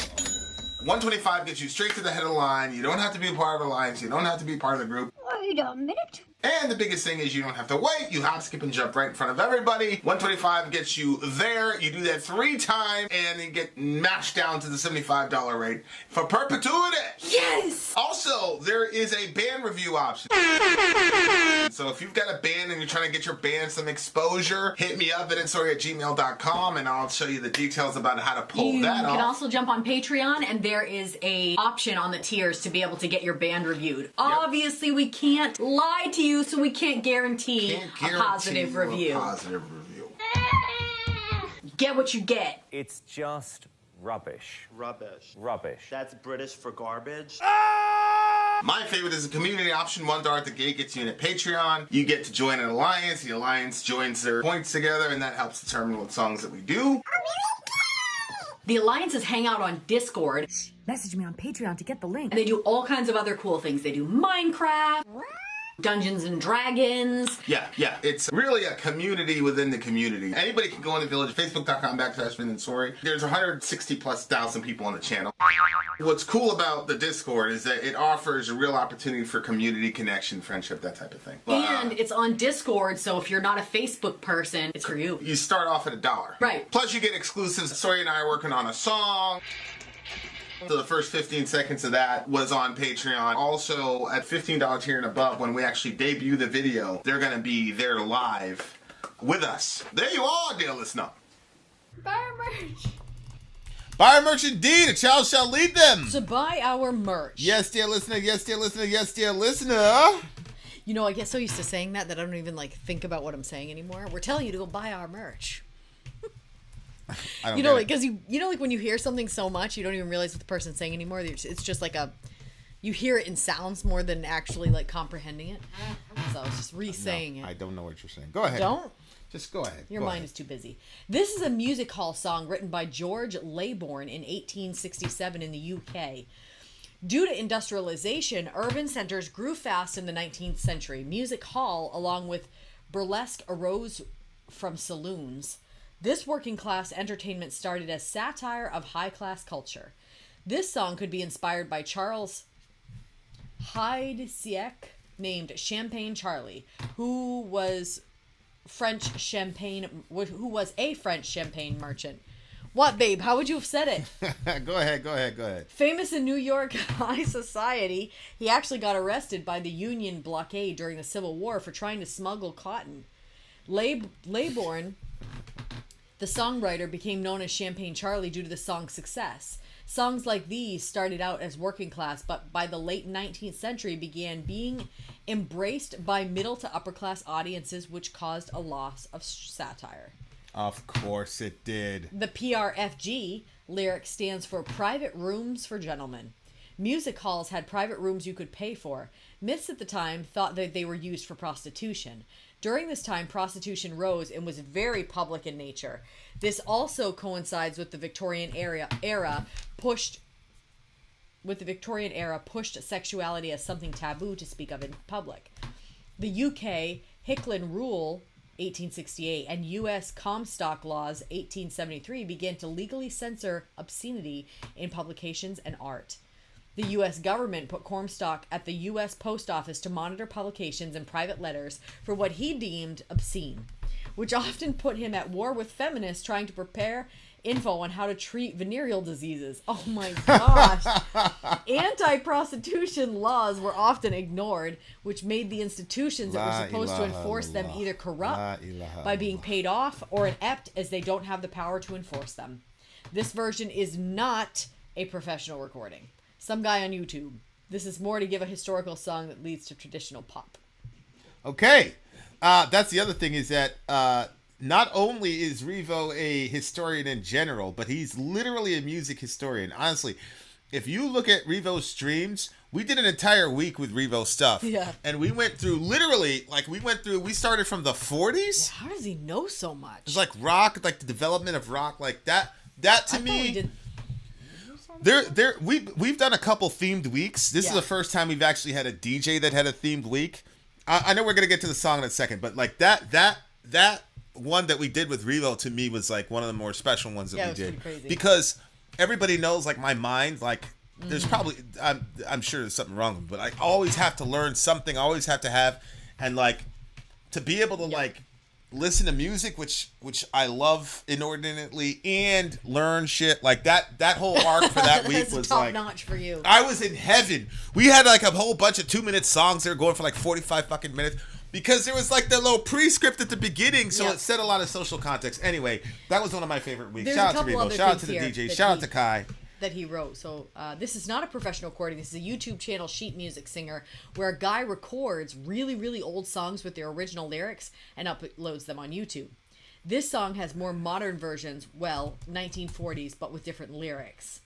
125 gets you straight to the head of the line. You don't have to be a part of the alliance. You don't have to be part of the group. Wait a minute. And the biggest thing is you don't have to wait. You hop, skip, and jump right in front of everybody. 125 gets you there. You do that 3 times, and you get mashed down to the $75 rate for perpetuity. Yes! Also, there is a band review option. So if you've got a band and you're trying to get your band some exposure, hit me up at VinandSori@gmail.com, and I'll show you the details about how to pull that off. You can also jump on Patreon, and there is a option on the tiers to be able to get your band reviewed. Yep. Obviously, we can't lie to you, so we can't guarantee a positive review. Get what you get. It's just rubbish. Rubbish. Rubbish. That's British for garbage. My favorite is the community option. $1 at the gate gets you in a Patreon. You get to join an alliance. The alliance joins their points together, and that helps determine what songs that we do. The alliances hang out on Discord. Message me on Patreon to get the link. And they do all kinds of other cool things. They do Minecraft, Dungeons and Dragons. Yeah. It's really a community within the community. Anybody can go in the village, facebook.com/VinandSori. There's 160,000+ people on the channel. What's cool about the Discord is that it offers a real opportunity for community connection, friendship, that type of thing. And it's on Discord, so if you're not a Facebook person, it's for you. You start off at $1. Right. Plus you get exclusives. Sori and I are working on a song. So the first 15 seconds of that was on Patreon. Also, at $15 tier and above, when we actually debut the video, they're going to be there live with us. There you are, dear listener. Buy our merch. Buy our merch indeed. A child shall lead them. So buy our merch. Yes, dear listener. Yes, dear listener. Yes, dear listener. You know, I get so used to saying that I don't even think about what I'm saying anymore. We're telling you to go buy our merch. Because like when you hear something so much, you don't even realize what the person's saying anymore. It's just like you hear it in sounds more than actually like comprehending it. So I was just re-saying it. I don't know what you're saying. Go ahead. Don't? Just go ahead. Your mind is too busy. This is a music hall song written by George Laybourne in 1867 in the UK. Due to industrialization, urban centers grew fast in the 19th century. Music hall, along with burlesque, arose from saloons. This working class entertainment started as satire of high class culture. This song could be inspired by Charles Heidsiek, named Champagne Charlie, who was a French champagne merchant. What, babe? How would you have said it? Go ahead. Famous in New York high society, he actually got arrested by the Union blockade during the Civil War for trying to smuggle cotton. Laybourne, the songwriter, became known as Champagne Charlie due to the song's success. Songs like these started out as working class, but by the late 19th century began being embraced by middle to upper class audiences, which caused a loss of satire. Of course it did. The PRFG lyric stands for Private Rooms for Gentlemen. Music halls had private rooms you could pay for. Myths at the time thought that they were used for prostitution. During this time, prostitution rose and was very public in nature. This also coincides with the Victorian era pushed sexuality as something taboo to speak of in public. The UK Hickland Rule 1868 and U.S. Comstock Laws 1873 began to legally censor obscenity in publications and art. The U.S. government put Comstock at the U.S. Post Office to monitor publications and private letters for what he deemed obscene, which often put him at war with feminists trying to prepare info on how to treat venereal diseases. Oh my gosh. Anti-prostitution laws were often ignored, which made the institutions that were supposed to enforce them either corrupt by being paid off or inept as they don't have the power to enforce them. This version is not a professional recording. Some guy on YouTube. This is more to give a historical song that leads to traditional pop. Okay. That's the other thing is that not only is REVO a historian in general, but he's literally a music historian. Honestly, if you look at REVO's streams, we did an entire week with REVO stuff. Yeah. And we went through we started from the 40s. How does he know so much? It's like rock, like the development of rock, like that to me. We've done a couple themed weeks. This is the first time we've actually had a DJ that had a themed week. I know we're gonna get to the song in a second, but like that one that we did with REVO to me was like one of the more special ones that we did, crazy. Because everybody knows like my mind, like there's probably I'm sure there's something wrong, but I always have to learn something. I always have to have, and like to be able to like listen to music, which I love inordinately, and learn shit like that whole arc for that week was top like notch for you. I was in heaven. We had like a whole bunch of 2-minute songs that were going for like 45 fucking minutes because there was like the little pre-script at the beginning, so it set a lot of social context. Anyway, that was one of my favorite weeks. Shout out to REVO. Shout out to the DJ. Shout out to Kai. That he wrote. So this is not a professional recording. This is a YouTube channel, Sheet Music Singer, where a guy records really, really old songs with their original lyrics and uploads them on YouTube. This song has more modern versions, 1940s, but with different lyrics.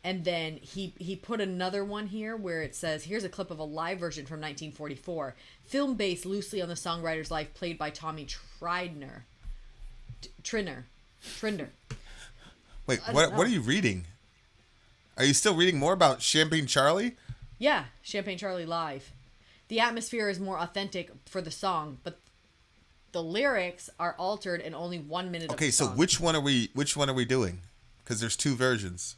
And then he put another one here where it says, here's a clip of a live version from 1944. Film based loosely on the songwriter's life, played by Tommy Trinder. Wait, what are you reading? Are you still reading more about Champagne Charlie? Yeah, Champagne Charlie live. The atmosphere is more authentic for the song, but the lyrics are altered in only 1 minute of the song. So which one are we doing? Because there's 2 versions.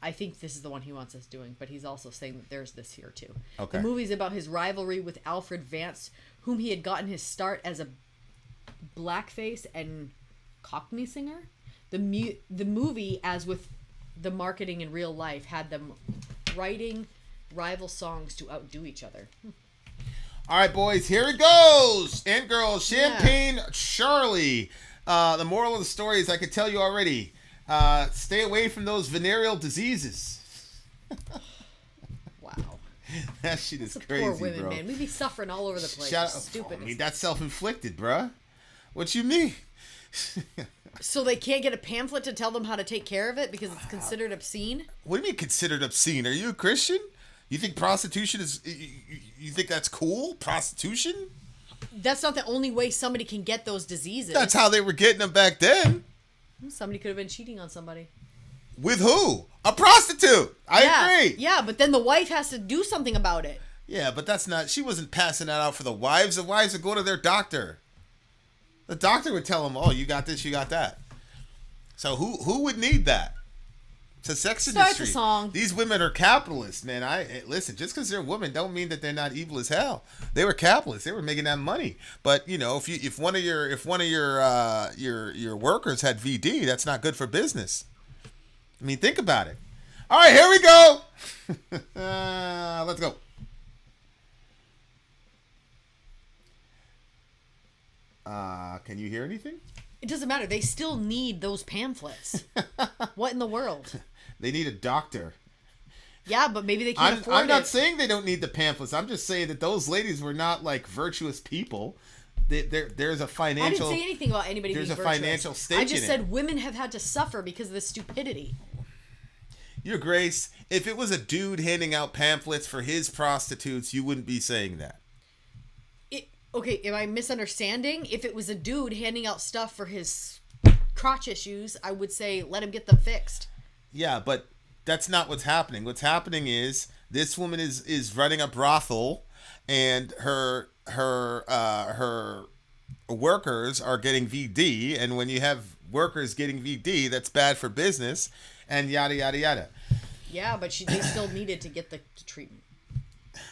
I think this is the one he wants us doing, but he's also saying that there's this here too. Okay. The movie's about his rivalry with Alfred Vance, whom he had gotten his start as a blackface and Cockney singer. The movie, as with the marketing in real life, had them writing rival songs to outdo each other. All right, boys, here it goes. And girls, Champagne Charlie. The moral of the story is I could tell you already. Stay away from those venereal diseases. Wow. That shit is That's crazy, poor women, bro. man. We be suffering all over the place. Stupid. I mean, that's self-inflicted, bruh. What you mean? So they can't get a pamphlet to tell them how to take care of it because it's considered obscene? What do you mean considered obscene? Are you a Christian? You think prostitution is... You think that's cool? Prostitution? That's not the only way somebody can get those diseases. That's how they were getting them back then. Somebody could have been cheating on somebody. With who? A prostitute. I agree. Yeah, but then the wife has to do something about it. Yeah, but that's not... She wasn't passing that out for the wives. The wives would go to their doctor. The doctor would tell them, oh, you got this, you got that. So who would need that? It's a sex industry. Start the song. These women are capitalists, man. Listen, just because they're women don't mean that they're not evil as hell. They were capitalists. They were making that money. But you know, if one of your workers had VD, that's not good for business. I mean, think about it. All right, here we go. Let's go. Can you hear anything? It doesn't matter. They still need those pamphlets. What in the world? They need a doctor. Yeah, but maybe they can't afford it. I'm not saying they don't need the pamphlets. I'm just saying that those ladies were not like virtuous people. There's a financial... I didn't say anything about anybody being virtuous. There's a financial stake in it. I just said women have had to suffer because of the stupidity. Your Grace, if it was a dude handing out pamphlets for his prostitutes, you wouldn't be saying that. Okay, am I misunderstanding? If it was a dude handing out stuff for his crotch issues, I would say let him get them fixed. Yeah, but that's not what's happening. What's happening is this woman is running a brothel, and her workers are getting VD, and when you have workers getting VD, that's bad for business, and yada yada yada. Yeah, but they still needed to get the treatment.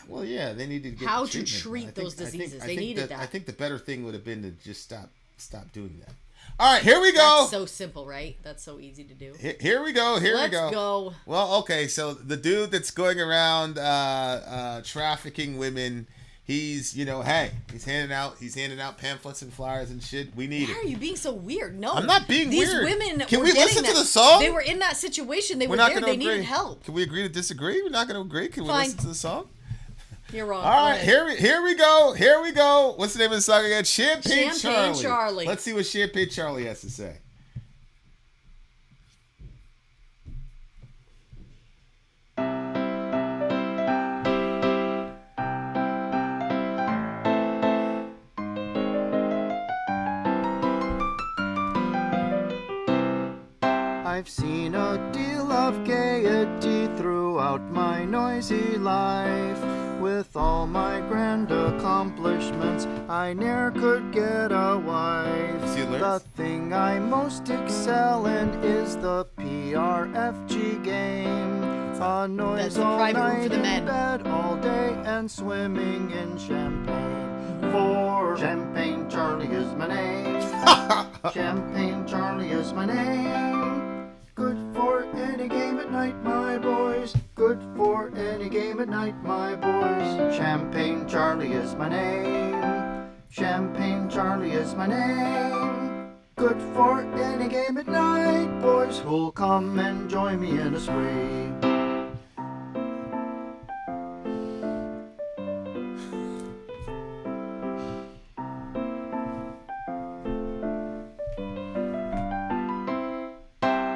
Well, yeah, they needed to get how the treatment. to treat those diseases. They needed that. I think the better thing would have been to just stop doing that. All right, here we go. That's so simple, right? That's so easy to do. Here we go. Let's go. Well, okay, so the dude that's going around trafficking women, he's handing out pamphlets and flyers and shit. We need it. Why are you being so weird? No, I'm not being weird. These women. Can we listen to the song? They were in that situation. They were there. They needed help. Can we agree to disagree? We're not going to agree. Can we listen to the song? You're wrong. All right, here we go. Here we go. What's the name of the song again? Champagne Charlie. Let's see what Champagne Charlie has to say. I've seen a deal of gaiety throughout my noisy life. With all my grand accomplishments, I ne'er could get a wife. The thing I most excel in is the PRFG game. A noise all night in bed all day and swimming in champagne. For Champagne Charlie is my name. Champagne Charlie is my name. Good for any game at night, my boys. Good for any game at night, my boys. Champagne Charlie is my name. Champagne Charlie is my name. Good for any game at night, boys. Who'll come and join me in a spree?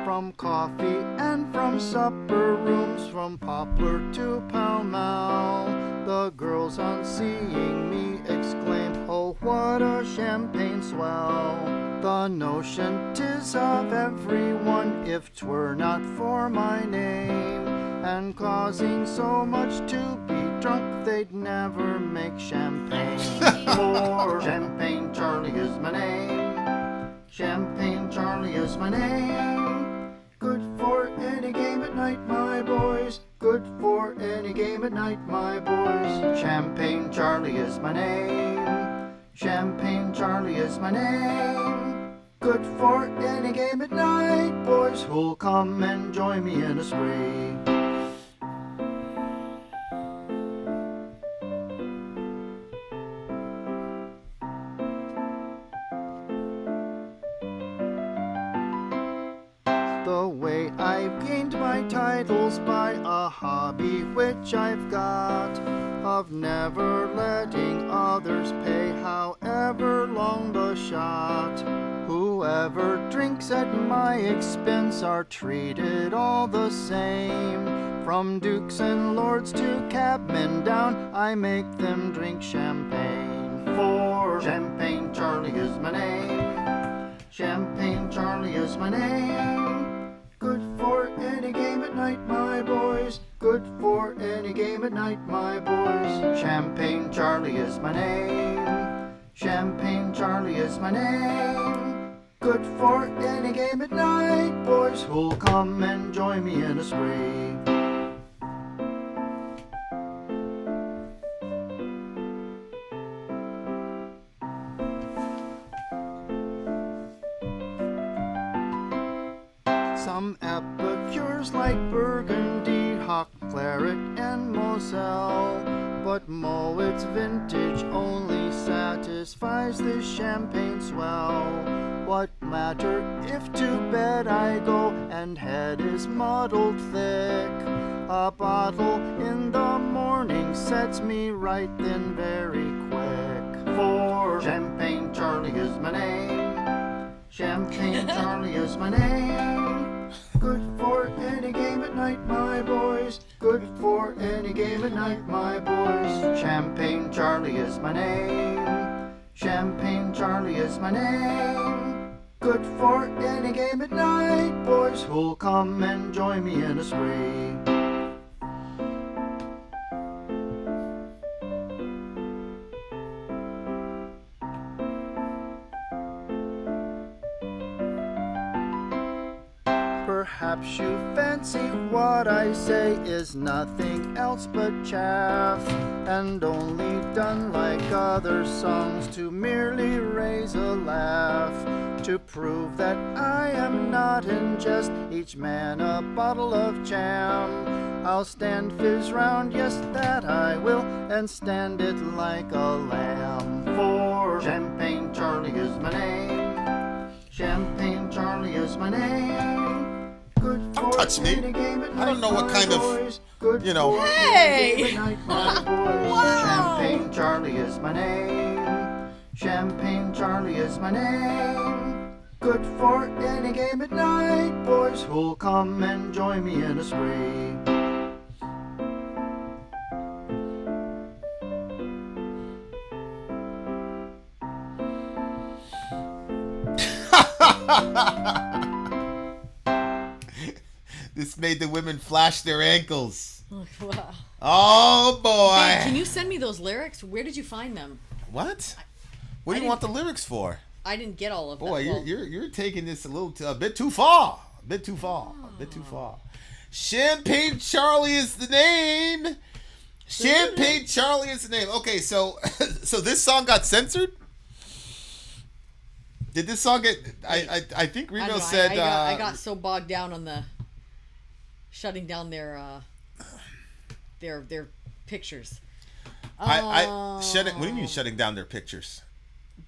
From coffee and from supper rooms, from Poplar to Pall Mall, the girls on seeing me exclaim, oh, what a champagne swell. The notion 'tis of everyone, if 'twere not for my name, and causing so much to be drunk, they'd never make champagne. For Champagne Charlie is my name. Champagne Charlie is my name. Good for any game at night, my boys. Good for any game at night, my boys. Champagne Charlie is my name. Champagne Charlie is my name. Good for any game at night, boys, who'll come and join me in a spree. The way I've gained my titles by a hobby which I've got, of never letting others pay, however long the shot. Whoever drinks at my expense are treated all the same. From dukes and lords to cabmen down, I make them drink champagne. For Champagne Charlie is my name. Champagne Charlie is my name. Good for any game at night, my boys. Good for any game at night, my boys. Champagne Charlie is my name. Champagne Charlie is my name. Good for any game at night, boys, who'll come and join me in a spree. Some epicures like Burgundy, Hock, Claret, and Moselle, but Moet's vintage only satisfies this champagne swell. What matter if to bed I go and head is muddled thick? A bottle in the morning sets me right then very quick. For Champagne Charlie is my name. Champagne Charlie is my name. Good for any game at night, my boys. Good for any game at night, my boys. Champagne Charlie is my name. Champagne Charlie is my name. Good for any game at night, boys, who'll come and join me in a spree. Perhaps you fancy what I say is nothing else but chaff, and only done like other songs to merely raise a laugh. To prove that I am not in jest, each man a bottle of jam. I'll stand fizz round, yes that I will, and stand it like a lamb. For Champagne Charlie is my name. Champagne Charlie is my name. Good for touch me. I don't know what kind of, you know. Hey! Champagne Charlie is my name. Champagne Charlie is my name. Good for any game at night, boys, who'll come and join me in a spree. This made the women flash their ankles. Wow. Oh boy! Hey, can you send me those lyrics? Where did you find them? What? What do you want the lyrics for? I didn't get all of them. Boy, you're taking this a bit too far. A bit too far. Champagne Charlie is the name. Champagne Charlie is the name. Okay, so this song got censored. Did this song get? I think Revo said. I got so bogged down on the shutting down their pictures. What do you mean shutting down their pictures?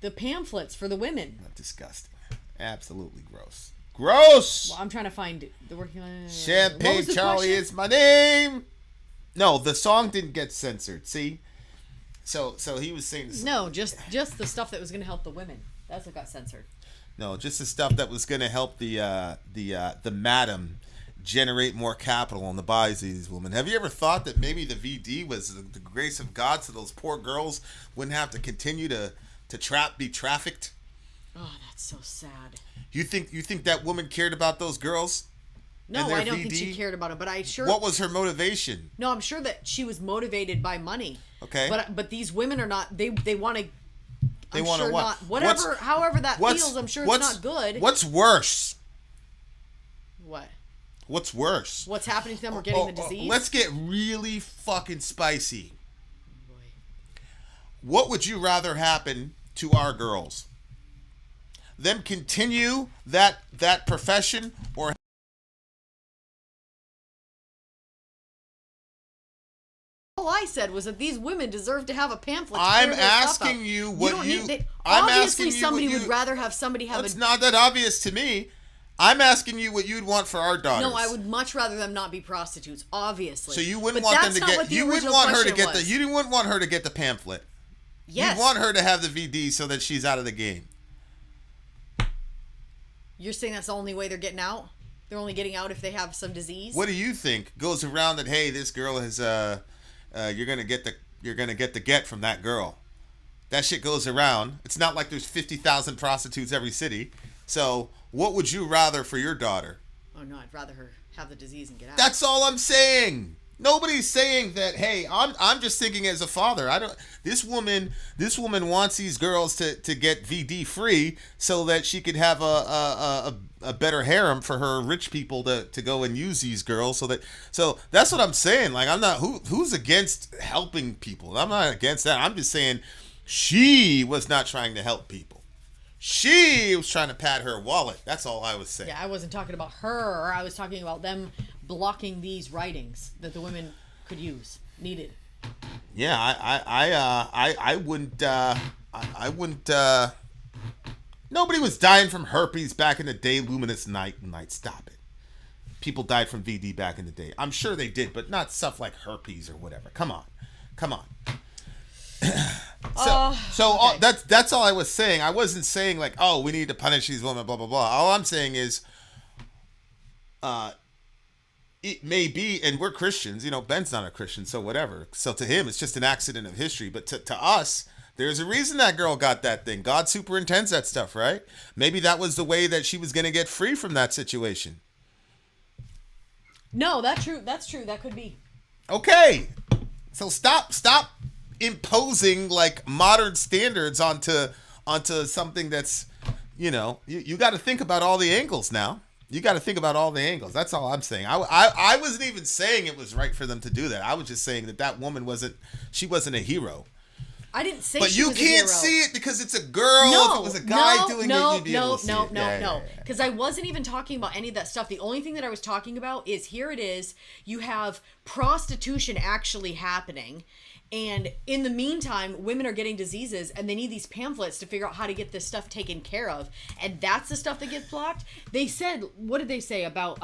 The pamphlets for the women. Disgusting. Absolutely gross. Gross. Well, I'm trying to find the working. Champagne Charlie is my name. No, the song didn't get censored. See, so he was saying. No, just the stuff that was going to help the women. That's what got censored. No, just the stuff that was going to help the madam generate more capital on the buys of these women. Have you ever thought that maybe the VD was the grace of God, so those poor girls wouldn't have to continue to be trafficked? Oh, that's so sad. You think that woman cared about those girls? No, I don't think she cared about them, but I sure. What was her motivation? No, I'm sure that she was motivated by money. Okay. But these women are not. They want to. They want to what? Whatever, however that feels, I'm sure it's not good. What's worse? What? What's worse? What's happening to them or getting the disease? Let's get really fucking spicy. What would you rather happen to our girls? Them continue that profession, or all I said was that these women deserve to have a pamphlet. I'm asking you what you. I'm obviously, asking you somebody what you, would rather have somebody have. It's not that obvious to me. I'm asking you what you'd want for our daughters. No, I would much rather them not be prostitutes. Obviously. So you wouldn't want them to get. You wouldn't want her to get the. You wouldn't want her to get the pamphlet. Yes. You want her to have the VD so that she's out of the game. You're saying that's the only way they're getting out? They're only getting out if they have some disease? What do you think goes around that? Hey, this girl has. You're gonna get the get from that girl. That shit goes around. It's not like there's 50,000 prostitutes every city. So what would you rather for your daughter? Oh no, I'd rather her have the disease and get out. That's all I'm saying. Nobody's saying that. Hey, I'm just thinking as a father. This woman wants these girls to get VD free so that she could have a better harem for her rich people to go and use these girls. So that's what I'm saying. Like, I'm not who's against helping people. I'm not against that. I'm just saying she was not trying to help people. She was trying to pad her wallet. That's all I was saying. Yeah, I wasn't talking about her. I was talking about them blocking these writings that the women could use, needed. Yeah, I wouldn't. I wouldn't. Nobody was dying from herpes back in the day. Luminous night. Stop it. People died from VD back in the day. I'm sure they did, but not stuff like herpes or whatever. Come on. Okay. That's all I was saying. I wasn't saying like, oh, we need to punish these women, blah blah blah. All I'm saying is, it may be, and we're Christians. You know, Ben's not a Christian, so whatever. So to him, it's just an accident of history. But to us, there's a reason that girl got that thing. God superintends that stuff, right? Maybe that was the way that she was going to get free from that situation. No, that's true. That could be. Okay, so stop imposing like modern standards onto something that's, you know, you got to think about all the angles now. You got to think about all the angles. That's all I'm saying. I wasn't even saying it was right for them to do that. I was just saying that woman wasn't a hero. I didn't say but she you was can't a hero. see it because it's a girl. If it was a guy doing it, you'd be able to see it. No. Because I wasn't even talking about any of that stuff. The only thing that I was talking about is here it is. You have prostitution actually happening. And in the meantime, women are getting diseases and they need these pamphlets to figure out how to get this stuff taken care of. And that's the stuff that gets blocked. They said, what did they say about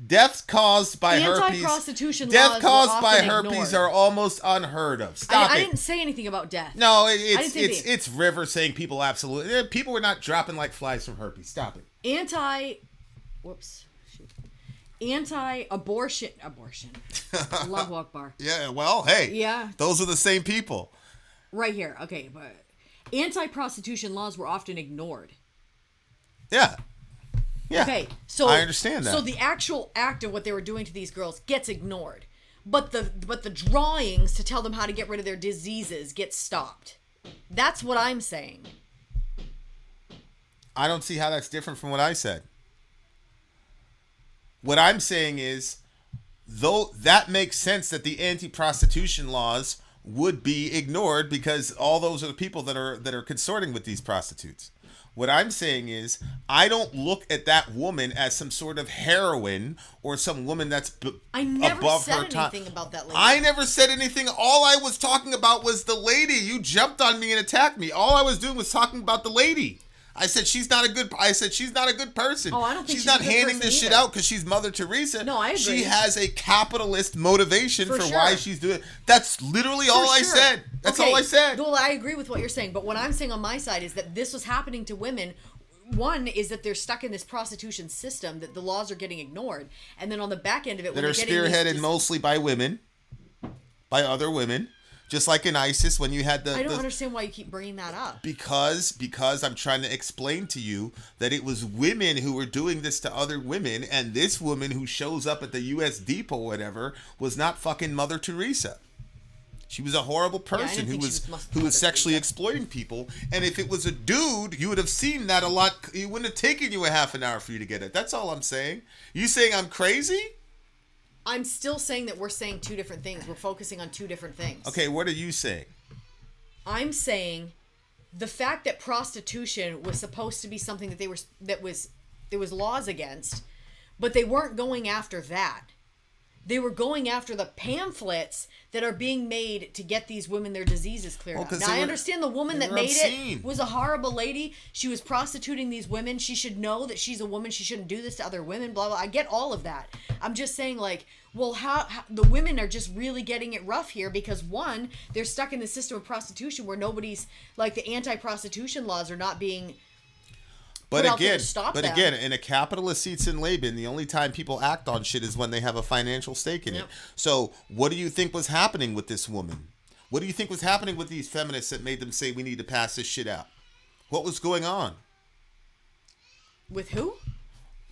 deaths caused by herpes? Anti-prostitution Death laws caused were by often herpes ignored. are almost unheard of. Stop it. I didn't say anything about death. No, it's River saying people absolutely. People were not dropping like flies from herpes. Stop it. Anti-abortion. Allahu Akbar. Yeah, well, hey. Yeah. Those are the same people. Right here. Okay, but anti-prostitution laws were often ignored. Yeah. Yeah. Okay, so I understand that. So the actual act of what they were doing to these girls gets ignored. But the drawings to tell them how to get rid of their diseases get stopped. That's what I'm saying. I don't see how that's different from what I said. What I'm saying is, though that makes sense that the anti-prostitution laws would be ignored because all those are the people that are consorting with these prostitutes. What I'm saying is, I don't look at that woman as some sort of heroine or some woman that's I never above said her time. anything about that lady. I never said anything. All I was talking about was the lady. You jumped on me and attacked me. All I was doing was talking about the lady. I said she's not a good person. Oh, I don't think she's not a good handing person this shit either. out because she's Mother Teresa. No, I agree. She has a capitalist motivation for sure. why she's doing it. That's literally all I said. That's all I said. Well, I agree with what you're saying, but what I'm saying on my side is that this was happening to women. One is that they're stuck in this prostitution system, that the laws are getting ignored, and then on the back end of it, that are spearheaded mostly by women, by other women, Just like in ISIS, when you had I don't understand why you keep bringing that up. Because I'm trying to explain to you that it was women who were doing this to other women, and this woman who shows up at the U.S. depot or whatever was not fucking Mother Teresa. She was a horrible person who was sexually exploiting people. And if it was a dude, you would have seen that a lot. It wouldn't have taken you a half an hour for you to get it. That's all I'm saying. You saying I'm crazy? I'm still saying that we're saying two different things. We're focusing on two different things. Okay, what are you saying? I'm saying the fact that prostitution was supposed to be something that there was laws against, but they weren't going after that. They were going after the pamphlets that are being made to get these women their diseases cleared up. Now, I understand the woman that made it was a horrible lady. She was prostituting these women. She should know that she's a woman. She shouldn't do this to other women, blah, blah. I get all of that. I'm just saying, like, well, how the women are just really getting it rough here because, one, they're stuck in the system of prostitution where nobody's, like, the anti-prostitution laws are not being... But again, in a capitalist seats in Laban, the only time people act on shit is when they have a financial stake in it. So what do you think was happening with this woman? What do you think was happening with these feminists that made them say we need to pass this shit out? What was going on? With who?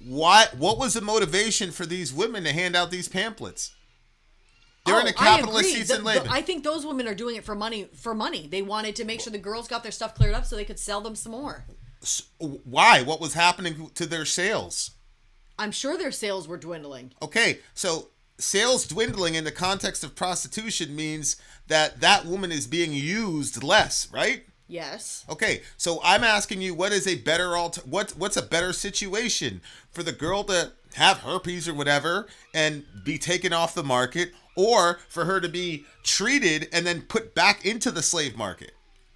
What was the motivation for these women to hand out these pamphlets? They're in a capitalist seats in Laban. I think those women are doing it for money. They wanted to make sure the girls got their stuff cleared up so they could sell them some more. Why? What was happening to their sales? I'm sure their sales were dwindling. Okay, so sales dwindling in the context of prostitution means that woman is being used less, right? Yes. Okay, so I'm asking you, what is a better what's a better situation for the girl to have herpes or whatever and be taken off the market, or for her to be treated and then put back into the slave market?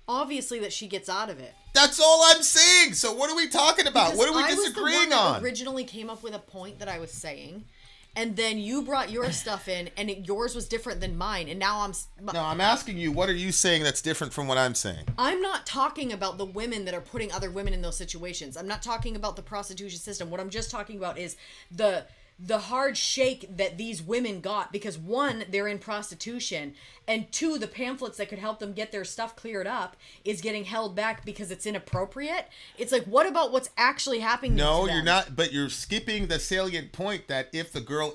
Obviously that she gets out of it. That's all I'm saying. So what are we talking about? Because what are we I disagreeing was the one on? that originally came up with a point that I was saying, and then you brought your stuff in, and yours was different than mine, and now I'm asking you, what are you saying that's different from what I'm saying? I'm not talking about the women that are putting other women in those situations. I'm not talking about the prostitution system. What I'm just talking about is the hard shake that these women got because, one, they're in prostitution, and two, the pamphlets that could help them get their stuff cleared up is getting held back because it's inappropriate. It's like, what about what's actually happening to them? No, you're not, but you're skipping the salient point that if the girl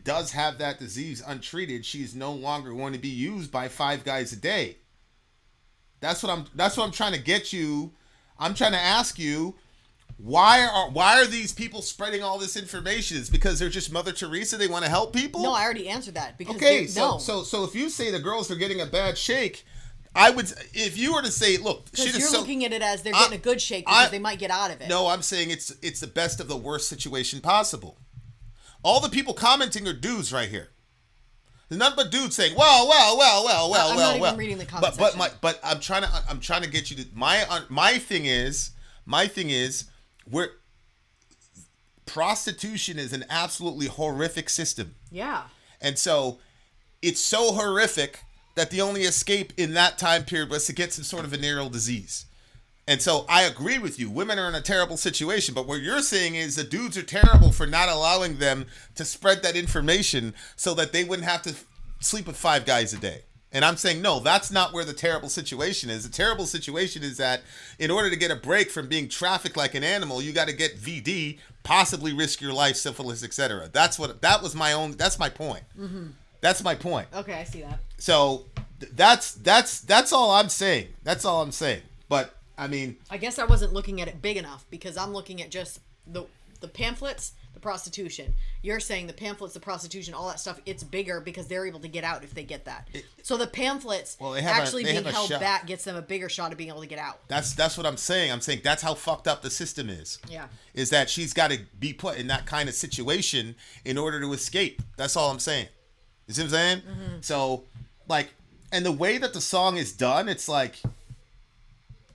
does have that disease untreated, she's no longer going to be used by 5 guys a day. That's what I'm trying to get you. I'm trying to ask you, why are these people spreading all this information? It's because they're just Mother Teresa. They want to help people. No, I already answered that. Because so if you say the girls are getting a bad shake, I would. If you were to say, look, because you're looking at it as they're getting a good shake because they might get out of it. No, I'm saying it's the best of the worst situation possible. All the people commenting are dudes right here. There's nothing but dudes saying, well. I'm not even reading the comment section. But I'm trying to get you to my thing is where prostitution is an absolutely horrific system. Yeah. And so it's so horrific that the only escape in that time period was to get some sort of venereal disease. And so I agree with you. Women are in a terrible situation. But what you're saying is the dudes are terrible for not allowing them to spread that information so that they wouldn't have to sleep with 5 guys a day. And I'm saying, no, that's not where the terrible situation is. The terrible situation is that in order to get a break from being trafficked like an animal, you got to get VD, possibly risk your life, syphilis, etc. That's my point. Mm-hmm. That's my point. Okay, I see that. So that's all I'm saying. That's all I'm saying. But I mean, I guess I wasn't looking at it big enough because I'm looking at just the pamphlets, the prostitution. You're saying the pamphlets, the prostitution, all that stuff, it's bigger because they're able to get out if they get that. So the pamphlets actually being held back gets them a bigger shot of being able to get out. That's what I'm saying. I'm saying that's how fucked up the system is. Yeah. Is that she's got to be put in that kind of situation in order to escape. That's all I'm saying. You see what I'm saying? Mm-hmm. So, like, and the way that the song is done, it's like,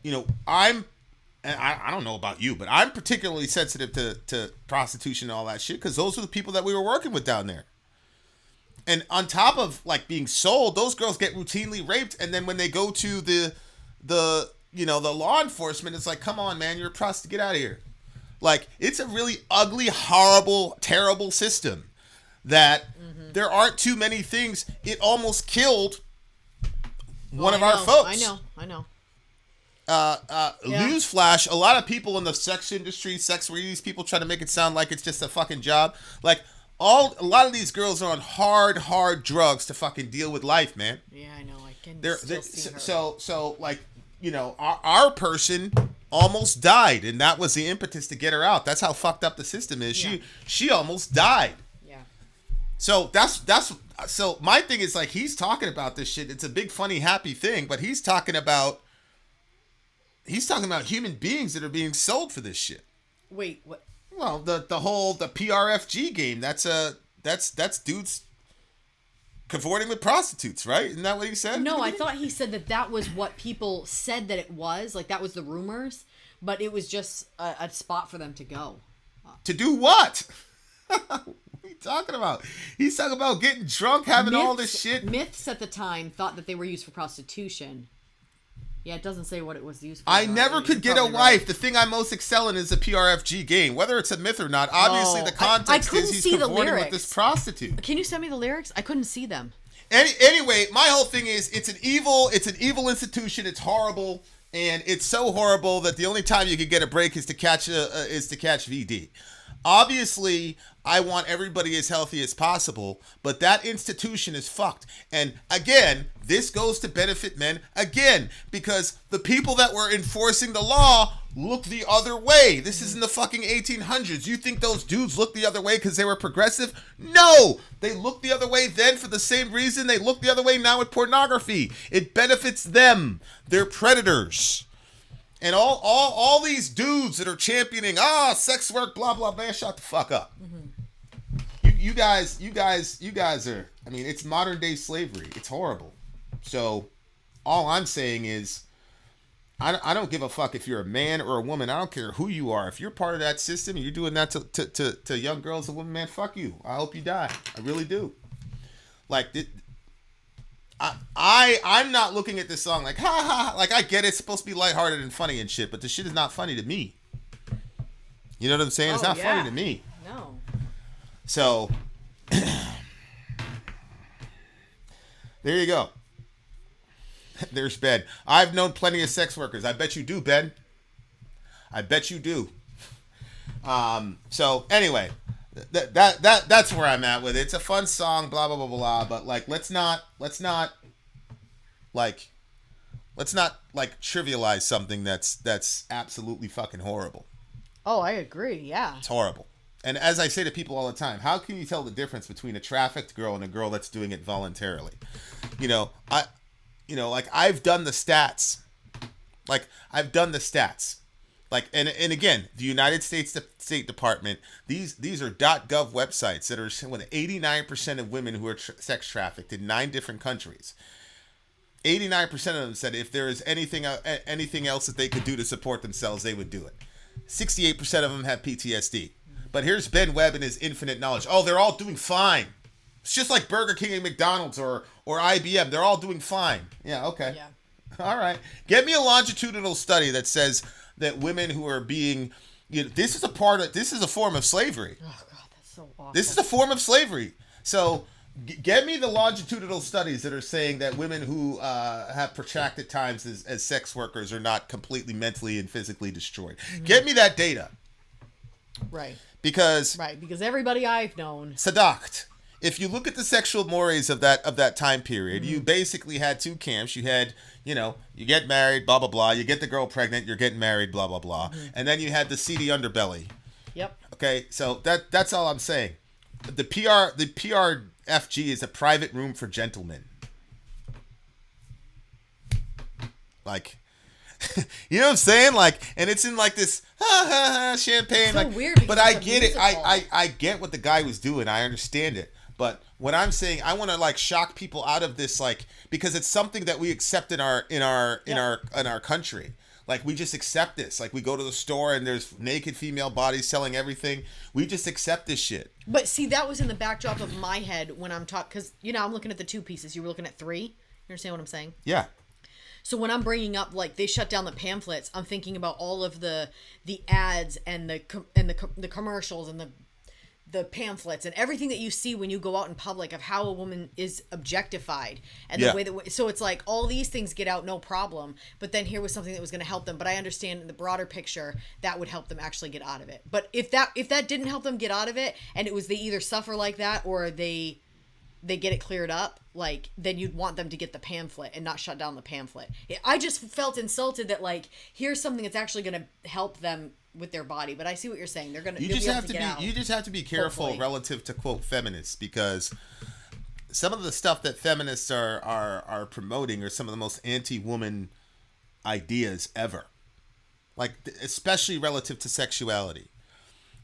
you know, I don't know about you, but I'm particularly sensitive to prostitution and all that shit because those are the people that we were working with down there. And on top of like being sold, those girls get routinely raped, and then when they go to the law enforcement, it's like, come on, man, you're a prostitute, get out of here. Like, it's a really ugly, horrible, terrible system that there aren't too many things. It almost killed one of our folks. I know. Newsflash, a lot of people in the sex industry, sex release people try to make it sound like it's just a fucking job. Like, a lot of these girls are on hard drugs to fucking deal with life, man. Yeah, I know. I can see her. So like, you know, our person almost died, and that was the impetus to get her out. That's how fucked up the system is. Yeah. She almost died. Yeah. So so my thing is, like, he's talking about this shit. It's a big, funny, happy thing, but he's talking about human beings that are being sold for this shit. Wait, what? Well, the PRFG game, that's dudes cavorting with prostitutes, right? Isn't that what he said? No, I thought he said that was what people said that it was. Like, that was the rumors, but it was just a spot for them to go. To do what? What are you talking about? He's talking about getting drunk, having all this shit. Myths at the time thought that they were used for prostitution. Yeah, it doesn't say what it was used for. I never could get a wife. Right. The thing I most excel in is a PRFG game. Whether it's a myth or not, obviously the context is he's cavorting with this prostitute. Can you send me the lyrics? I couldn't see them. Anyway, my whole thing is it's an evil institution. It's horrible, and it's so horrible that the only time you could get a break is to catch VD. Obviously, I want everybody as healthy as possible, but that institution is fucked. And again, this goes to benefit men again, because the people that were enforcing the law look the other way. This is in the fucking 1800s. You think those dudes look the other way because they were progressive? No! They look the other way then for the same reason they look the other way now with pornography. It benefits them. They're predators. And all these dudes that are championing, sex work, blah, blah, blah, shut the fuck up. Mm-hmm. You guys are, I mean, it's modern day slavery. It's horrible. So all I'm saying is, I don't give a fuck if you're a man or a woman. I don't care who you are. If you're part of that system and you're doing that to young girls and women, man, fuck you. I hope you die. I really do. Like, I'm not looking at this song like, ha ha, like, I get it. It's supposed to be lighthearted and funny and shit, but the shit is not funny to me. You know what I'm saying? It's not funny to me. No. So, there you go. There's Ben. I've known plenty of sex workers. I bet you do, Ben. I bet you do. So anyway, that's where I'm at with it. It's a fun song, blah blah blah blah. But like, let's not trivialize something that's absolutely fucking horrible. Oh, I agree. Yeah, it's horrible. And as I say to people all the time, how can you tell the difference between a trafficked girl and a girl that's doing it voluntarily? I've done the stats. And again, the United States State Department, these are .gov websites that are with 89% of women who are sex trafficked in 9 different countries. 89% of them said if there is anything else that they could do to support themselves, they would do it. 68% of them have PTSD. But here's Ben Webb and his infinite knowledge. Oh, they're all doing fine. It's just like Burger King and McDonald's or IBM. They're all doing fine. Yeah, okay. Yeah. All right. Get me a longitudinal study that says that women who are being, this is a form of slavery. Oh God, that's so awful. This is a form of slavery. So get me the longitudinal studies that are saying that women who have protracted times as sex workers are not completely mentally and physically destroyed. Mm-hmm. Get me that data. Right. Because everybody I've known. Sadakt. If you look at the sexual mores of that time period, you basically had 2 camps. You had, you get married, blah, blah, blah. You get the girl pregnant, you're getting married, blah, blah, blah. Mm-hmm. And then you had the seedy underbelly. Yep. Okay, so that's all I'm saying. The PRFG is a private room for gentlemen. Like, you know what I'm saying? Like, and it's in like this champagne. So like, weird. But I get it. I get what the guy was doing. I understand it. But what I'm saying, I want to like shock people out of this, like, because it's something that we accept in our country. Like, we just accept this. Like, we go to the store and there's naked female bodies selling everything. We just accept this shit. But see, that was in the backdrop of my head when I'm talking, because I'm looking at the 2 pieces. You were looking at 3. You understand what I'm saying? Yeah. So when I'm bringing up, like, they shut down the pamphlets, I'm thinking about all of the ads and the commercials and the pamphlets and everything that you see when you go out in public of how a woman is objectified and the way that so it's like all these things get out no problem, but then here was something that was going to help them. But I understand in the broader picture that would help them actually get out of it. But if that didn't help them get out of it, and it was they either suffer like that or they get it cleared up, like, then you'd want them to get the pamphlet and not shut down the pamphlet. I just felt insulted that, like, here's something that's actually going to help them with their body. But I see what you're saying. You just have to be careful, hopefully, relative to quote feminists, because some of the stuff that feminists are promoting are some of the most anti-woman ideas ever. Like, especially relative to sexuality.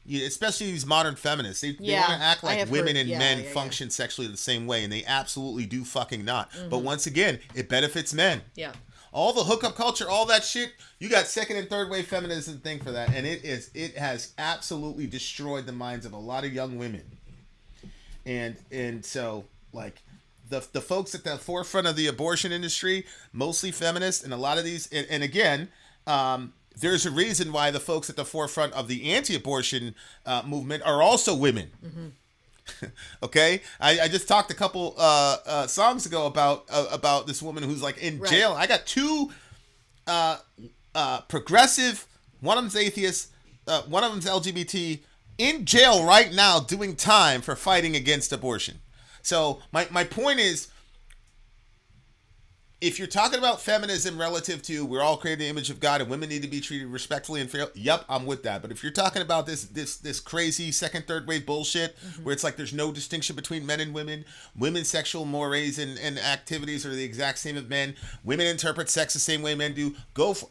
Especially these modern feminists, they want to act like women and men function sexually the same way, and they absolutely do fucking not. But once again, it benefits men. Yeah. All the hookup culture, all that shit, you got second and third wave feminism thing for that, and it has absolutely destroyed the minds of a lot of young women. And so, like, the folks at the forefront of the abortion industry, mostly feminists, and a lot of these, and again, there's a reason why the folks at the forefront of the anti-abortion movement are also women. Okay, I just talked a couple songs ago about this woman who's like in jail. I got two progressive, one of them's atheist, one of them's LGBT, in jail right now doing time for fighting against abortion. So my point is, if you're talking about feminism relative to we're all created in the image of God and women need to be treated respectfully and fairly, yep, I'm with that. But if you're talking about this crazy second, third wave bullshit where it's like there's no distinction between men and women, women's sexual mores and activities are the exact same as men, women interpret sex the same way men do,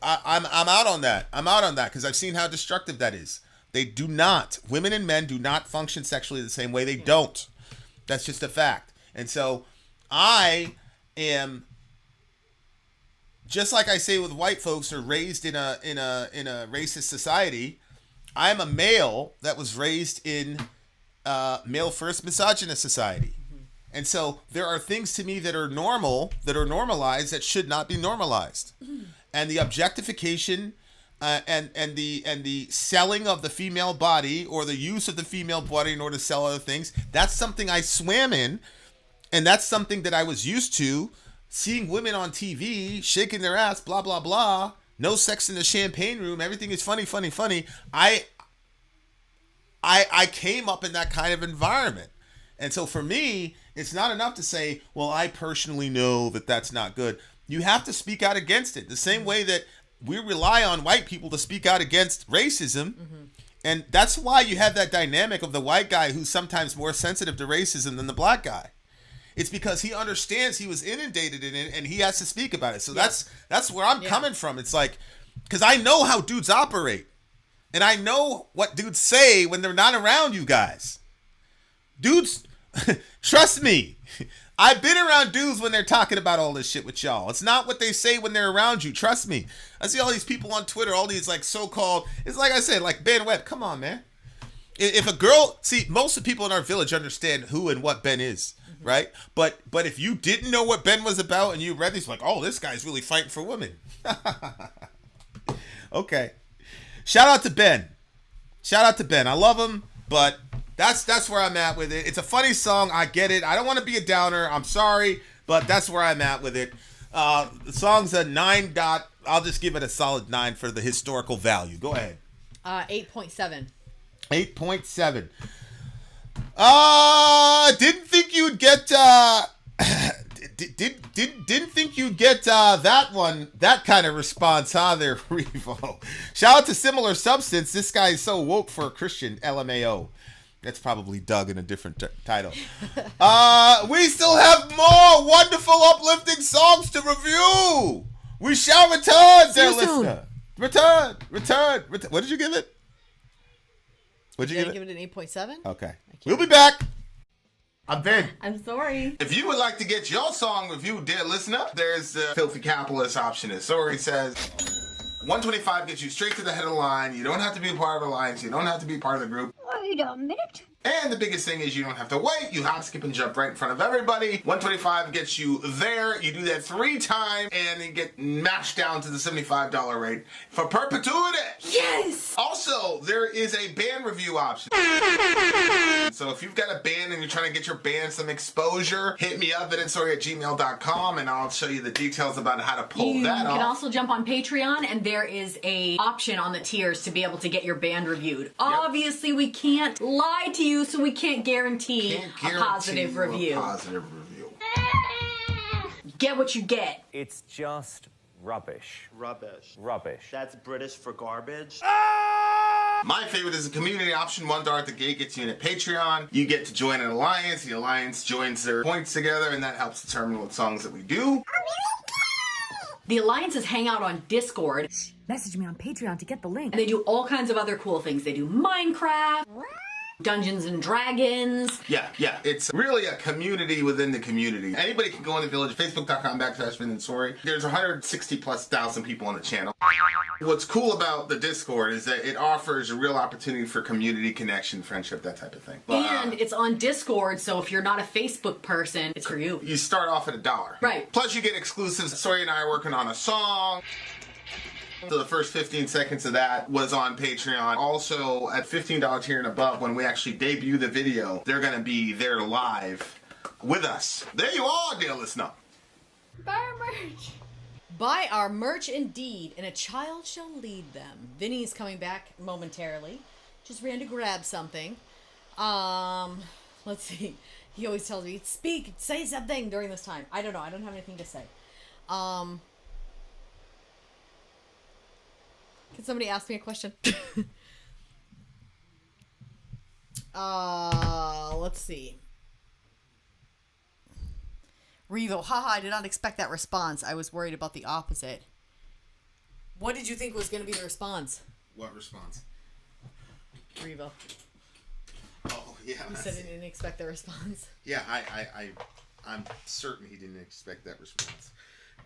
I'm out on that. I'm out on that because I've seen how destructive that is. They do not. Women and men do not function sexually the same way. They don't. That's just a fact. And so I am, just like I say with white folks who are raised in a racist society, I'm a male that was raised in male first misogynist society. And so there are things to me that are normal, that are normalized, that should not be normalized. And the objectification and the selling of the female body, or the use of the female body in order to sell other things, that's something I swam in, and that's something that I was used to. Seeing women on TV shaking their ass, blah blah blah, no sex in the champagne room, everything is funny. I came up in that kind of environment, and so for me, it's not enough to say, well, I personally know that that's not good. You have to speak out against it, the same way that we rely on white people to speak out against racism, and that's why you have that dynamic of the white guy who's sometimes more sensitive to racism than the black guy. It's because he understands he was inundated in it and he has to speak about it. So that's where I'm coming from. It's like, because I know how dudes operate. And I know what dudes say when they're not around you guys. Dudes, trust me, I've been around dudes when they're talking about all this shit with y'all. It's not what they say when they're around you. Trust me. I see all these people on Twitter, all these like so-called, it's like I said, like Ben Webb. Come on, man. If a girl, see, most of the people in our village understand who and what Ben is. Right? But if you didn't know what Ben was about and you read these, like, oh, this guy's really fighting for women. Okay. Shout out to Ben. I love him, but that's where I'm at with it. It's a funny song. I get it. I don't want to be a downer. I'm sorry, but that's where I'm at with it. The song's a 9. I'll just give it a solid 9 for the historical value. Go ahead. 8.7. 8.7. Didn't think you'd get didn't think you'd get that kind of response, huh there, Revo. Shout out to Similar Substance. This guy is so woke for a Christian, LMAO. That's probably Doug in a different title. We still have more wonderful, uplifting songs to review. We shall return, dear listener. Return. What did you give it? What'd you give it? Give it an 8.7. Okay. We'll be back. I'm Ben. I'm sorry. If you would like to get your song reviewed, dear listener, there's the Filthy Capitalist option. As Sori says, 125 gets you straight to the head of the line. You don't have to be part of the alliance. You don't have to be part of the group. Wait a minute. And the biggest thing is you don't have to wait. You hop, skip, and jump right in front of everybody. 125 gets you there. You do that 3 times, and you get mashed down to the $75 rate for perpetuity. Yes! Also, there is a band review option. So if you've got a band and you're trying to get your band some exposure, hit me up at VinandSori@gmail.com, and I'll show you the details about how to pull that off. You can also jump on Patreon, and there is a option on the tiers to be able to get your band reviewed. Yep. Obviously, we can't lie to you, so we can't guarantee a positive review. Get what you get. It's just rubbish. Rubbish. Rubbish. That's British for garbage. My favorite is the community option. $1 at the gate gets you in a Patreon. You get to join an alliance. The alliance joins their points together, and that helps determine what songs that we do. The alliances hang out on Discord. Message me on Patreon to get the link. And they do all kinds of other cool things. They do Minecraft, Dungeons and Dragons. Yeah. It's really a community within the community. Anybody can go in the village, facebook.com/VinandSori. There's 160,000+ people on the channel. What's cool about the Discord is that it offers a real opportunity for community connection, friendship, that type of thing. And it's on Discord, so if you're not a Facebook person, it's for you. You start off at $1. Right. Plus you get exclusives. Sori and I are working on a song. So the first 15 seconds of that was on Patreon. Also, at $15 tier and above, when we actually debut the video, they're going to be there live with us. There you are, dear listener. Buy our merch. Buy our merch indeed, and a child shall lead them. Vinny's coming back momentarily. Just ran to grab something. Let's see. He always tells me, speak, say something during this time. I don't know. I don't have anything to say. Can somebody ask me a question? Let's see. Revo, haha, I did not expect that response. I was worried about the opposite. What did you think was going to be the response? What response? Revo. Oh, yeah. He said he didn't expect the response. Yeah, I'm certain he didn't expect that response.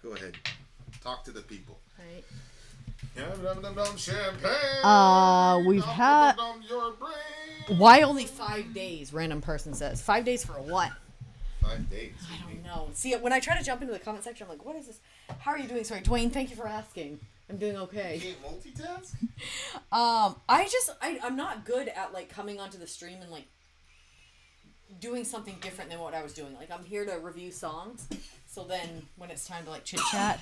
Go ahead. Talk to the people. Right. We've had... Why only 5 days? Random person says. 5 days for what? 5 days. I don't know. See, when I try to jump into the comment section, I'm like, what is this? How are you doing? Sorry, Dwayne, thank you for asking. I'm doing okay. You can't multitask? I'm not good at, like, coming onto the stream and, like, doing something different than what I was doing. Like, I'm here to review songs, so then when it's time to, like, chit-chat...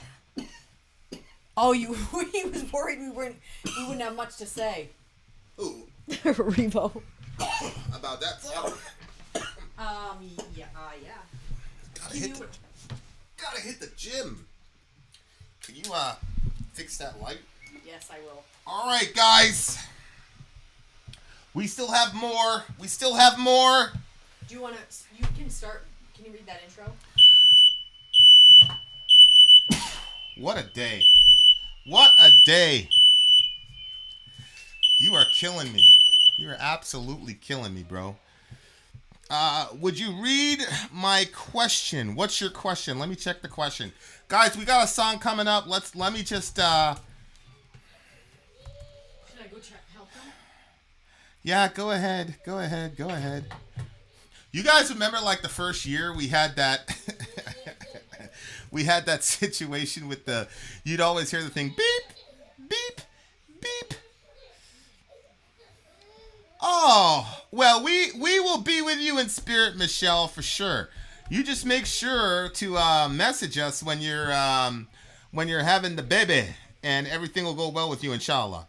Oh, he was worried we wouldn't have much to say. Ooh. Revo. About that. Yeah. Gotta hit the gym. Can you fix that light? Yes, I will. All right, guys. We still have more. Do you want to? You can start. Can you read that intro? What a day. What a day. You are killing me. You are absolutely killing me, bro. Would you read my question? What's your question? Let me check the question. Guys, we got a song coming up. Let me just Should I go help them? Yeah, go ahead. You guys remember like the first year we had that we had that situation with you'd always hear the thing beep, beep, beep. Oh, well, we will be with you in spirit, Michelle, for sure. You just make sure to message us when you're having the baby, and everything will go well with you, inshallah.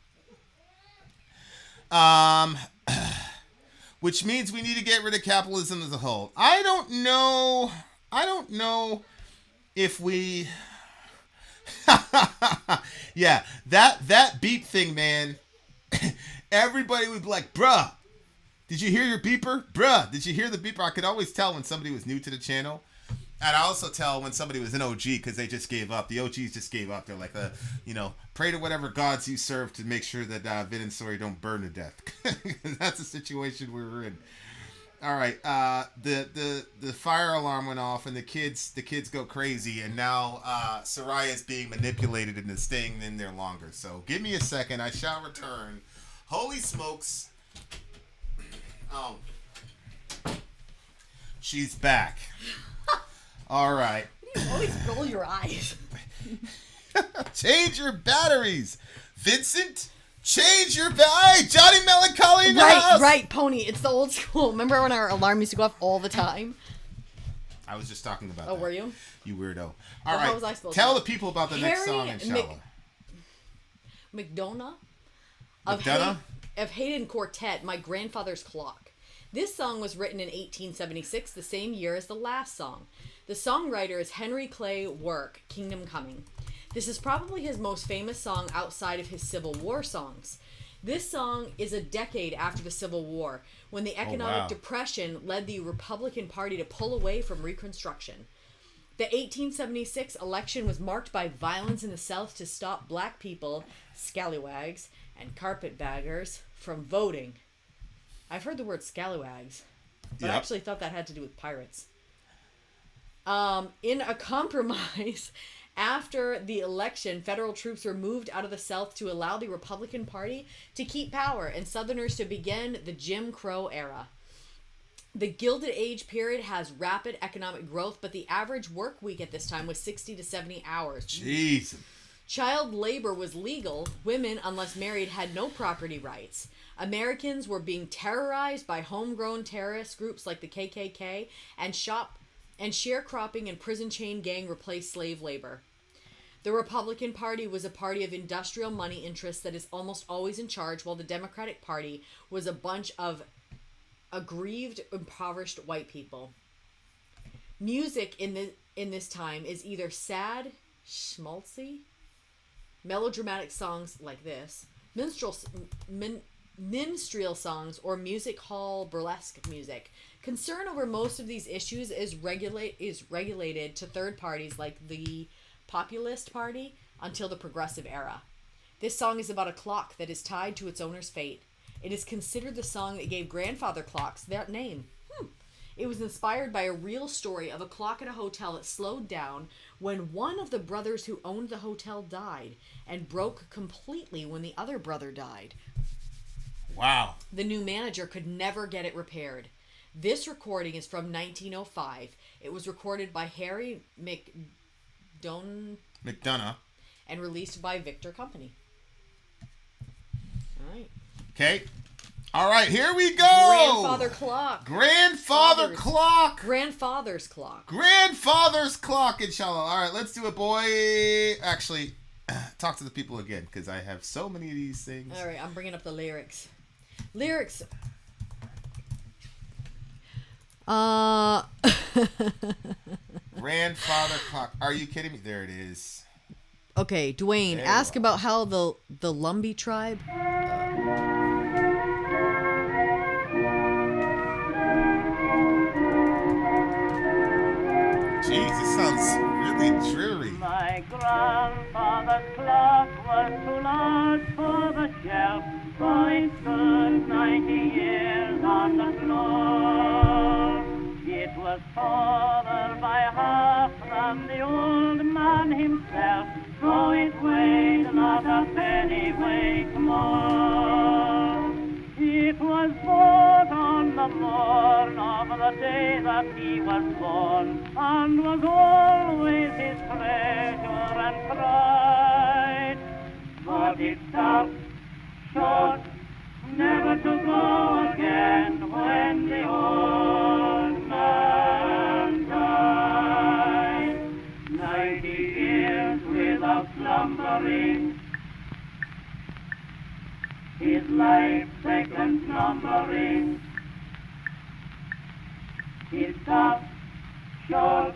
Which means we need to get rid of capitalism as a whole. I don't know if we... Yeah, that beep thing, man. Everybody would be like, bruh, did you hear your beeper? Bruh, did you hear the beeper? I could always tell when somebody was new to the channel. And I also tell when somebody was an OG because they just gave up. The OGs just gave up. They're like, pray to whatever gods you serve to make sure that VinandSori don't burn to death. That's the situation we were in. All right, the fire alarm went off and the kids go crazy, and now Soraya is being manipulated and is staying in there longer. So give me a second. I shall return. Holy smokes! Oh, She's back. All right. You always roll your eyes. Change your batteries. Vincent, change your batteries. Johnny Melancholy in the house. Right, Pony. It's the old school. Remember when our alarm used to go off all the time? I was just talking about that. Oh, were you? You weirdo. All Well, right. how was I supposed Tell to? the people about the next song, inshallah. McDonough McDonough? of Hayden Quartet, My Grandfather's Clock. This song was written in 1876, the same year as the last song. The songwriter is Henry Clay Work, Kingdom Coming. This is probably his most famous song outside of his Civil War songs. This song is a decade after the Civil War, when the economic depression led the Republican Party to pull away from Reconstruction. The 1876 election was marked by violence in the South to stop black people, scallywags, and carpetbaggers from voting. I've heard the word scallywags, but I actually thought that had to do with pirates. In a compromise, after the election, federal troops were moved out of the South to allow the Republican Party to keep power and Southerners to begin the Jim Crow era. The Gilded Age period has rapid economic growth, but the average work week at this time was 60 to 70 hours. Jeez. Child labor was legal. Women, unless married, had no property rights. Americans were being terrorized by homegrown terrorist groups like the KKK, and sharecropping and prison chain gang replaced slave labor. The Republican Party was a party of industrial money interests that is almost always in charge, while the Democratic Party was a bunch of aggrieved, impoverished white people. Music in this time is either sad, schmaltzy, melodramatic songs like this, minstrel songs, or music hall burlesque music. Concern over most of these issues is regulated to third parties like the Populist Party until the Progressive Era. This song is about a clock that is tied to its owner's fate. It is considered the song that gave grandfather clocks that name. It was inspired by a real story of a clock at a hotel that slowed down when one of the brothers who owned the hotel died and broke completely when the other brother died. Wow. The new manager could never get it repaired. This recording is from 1905. It was recorded by Harry McDonough and released by Victor Company. All right. Okay. All right, here we go. Grandfather clock. Grandfather's clock. Grandfather's clock. Grandfather's clock, inshallah. All right, let's do it, boy. Actually, talk to the people again, because I have so many of these things. All right, I'm bringing up the lyrics. Lyrics. Grandfather clock. Are you kidding me? There it is. Okay, Dwayne, ask about how the Lumbee tribe. Jeez, this sounds really dreary. My grandfather's clock was too large for the shelf, so it stood 90 years on the floor. It was taller by half than the old man himself, so it weighed not a pennyweight more. It was bought on the morn of the day that he was born, and was always his treasure and pride. But it stopped short, never to go again when the old man died. 90 years without slumbering, his life seconds numbering. He stopped short,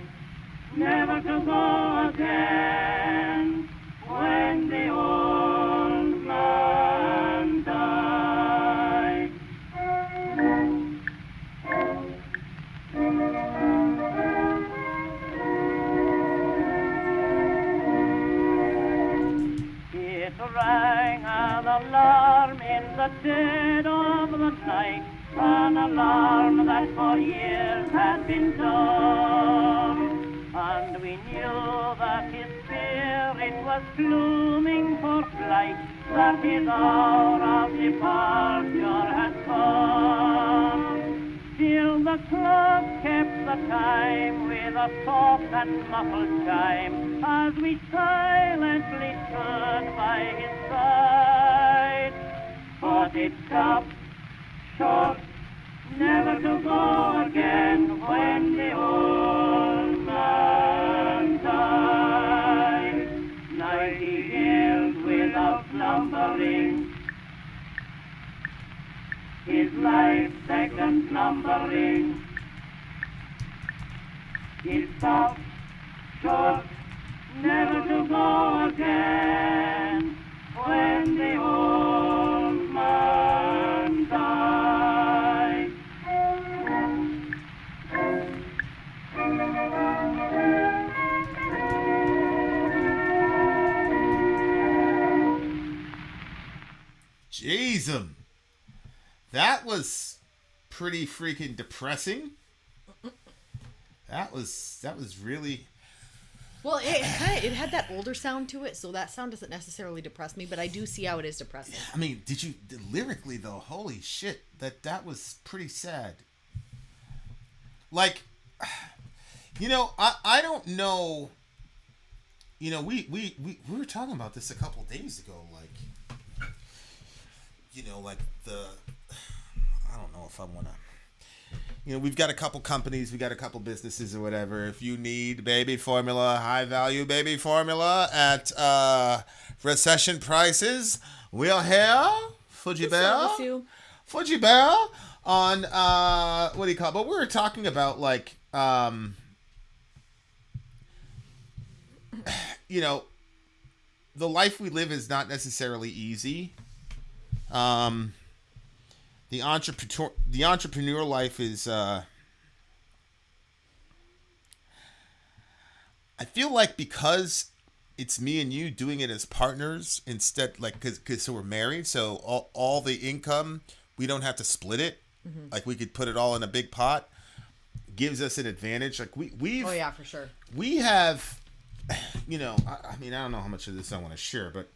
never to go again when the old man died. It rang an alarm in the dead of the night, an alarm that for years had been dumb, and we knew that his spirit was glooming for flight, that his hour of departure had come. Still the clock kept the time with a soft and muffled chime as we silently stood by his side. But it stopped short, never to go again when the old man died. 90 years without slumbering, his life seconds numbering. It stopped short, never to go again when the old man died. Jesus, that was pretty freaking depressing. That was really. Well, it had that older sound to it, so that sound doesn't necessarily depress me, but I do see how it is depressing. I mean, lyrically though? Holy shit, that was pretty sad. Like, I don't know. We were talking about this a couple days ago, like I don't know if I want to. We've got a couple companies, we got a couple businesses or whatever. If you need baby formula, high value baby formula at recession prices, we're here. Fuji Bear on what do you call it? But we were talking about like the life we live is not necessarily easy. The entrepreneur life is I feel like because it's me and you doing it as partners instead, like because so we're married, so all the income, we don't have to split it. Mm-hmm. Like we could put it all in a big pot, gives us an advantage. Like we've oh yeah, for sure, we have I mean I don't know how much of this I want to share, but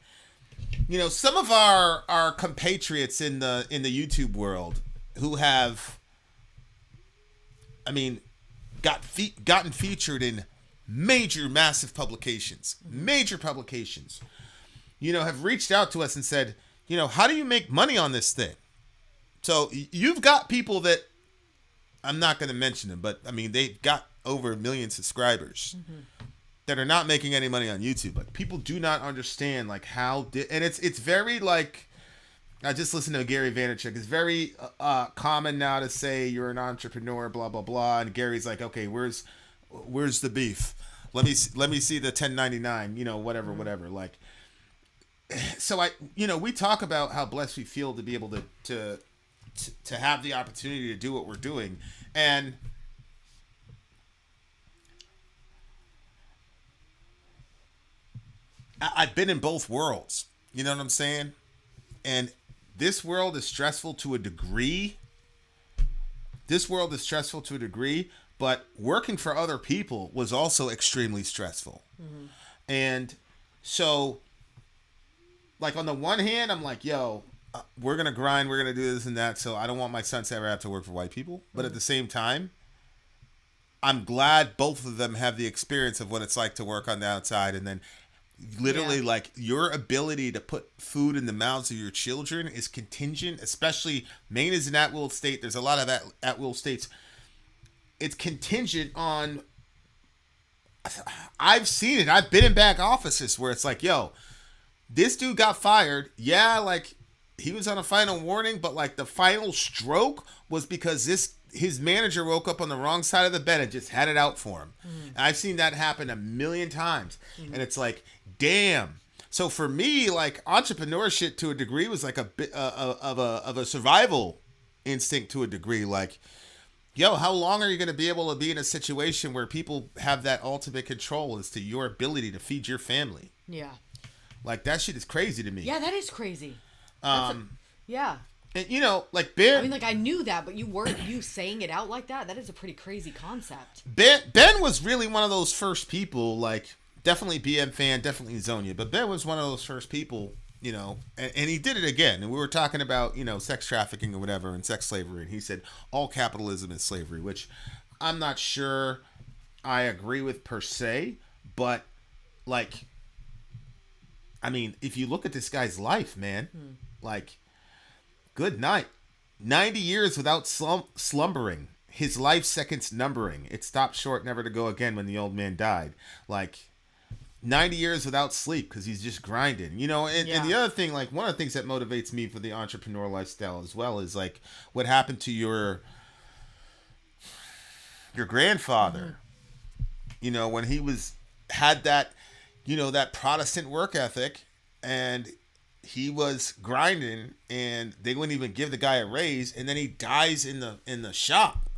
some of our compatriots in the YouTube world who have, gotten featured in massive publications, have reached out to us and said, how do you make money on this thing? So you've got people that, I'm not going to mention them, but they've got over 1 million subscribers. Mm-hmm. That are not making any money on YouTube. Like people do not understand like how and it's very like I just listened to Gary Vaynerchuk. It's very common now to say you're an entrepreneur, blah blah blah, and Gary's like, okay, where's the beef? Let me see the 1099, whatever. Like, so we talk about how blessed we feel to be able to have the opportunity to do what we're doing, and I've been in both worlds. You know what I'm saying? And this world is stressful to a degree. But working for other people was also extremely stressful. Mm-hmm. And so, like, on the one hand, I'm like, yo, we're going to grind, we're going to do this and that. So I don't want my son to ever have to work for white people. But mm-hmm. At the same time, I'm glad both of them have the experience of what it's like to work on the outside, and then literally like your ability to put food in the mouths of your children is contingent, especially Maine is an at-will state. There's a lot of at-will states. It's contingent on, I've seen it. I've been in back offices where it's like, yo, this dude got fired. Yeah, like he was on a final warning, but like the final stroke was because his manager woke up on the wrong side of the bed and just had it out for him. Mm. And I've seen that happen 1 million times. Mm. And it's like, damn. So for me, like entrepreneurship to a degree was like a bit of a survival instinct to a degree. Like, yo, how long are you going to be able to be in a situation where people have that ultimate control as to your ability to feed your family? Yeah. Like that shit is crazy to me. Yeah, that is crazy. Yeah. And like Ben. I mean, like I knew that, but you saying it out like that is a pretty crazy concept. Ben was really one of those first people, like definitely BM fan, definitely Zonia, but Ben was one of those first people, and he did it again. And we were talking about, sex trafficking or whatever and sex slavery. And he said, all capitalism is slavery, which I'm not sure I agree with per se, but like, I mean, if you look at this guy's life, man, like, good night. 90 years without slumbering. His life seconds numbering. It stopped short, never to go again when the old man died. Like, 90 years without sleep because he's just grinding, you know. And the other thing, like, one of the things that motivates me for the entrepreneur lifestyle as well is, like, what happened to your grandfather, you know, when he had that, you know, that Protestant work ethic, and he was grinding, and they wouldn't even give the guy a raise, and then he dies in the shop.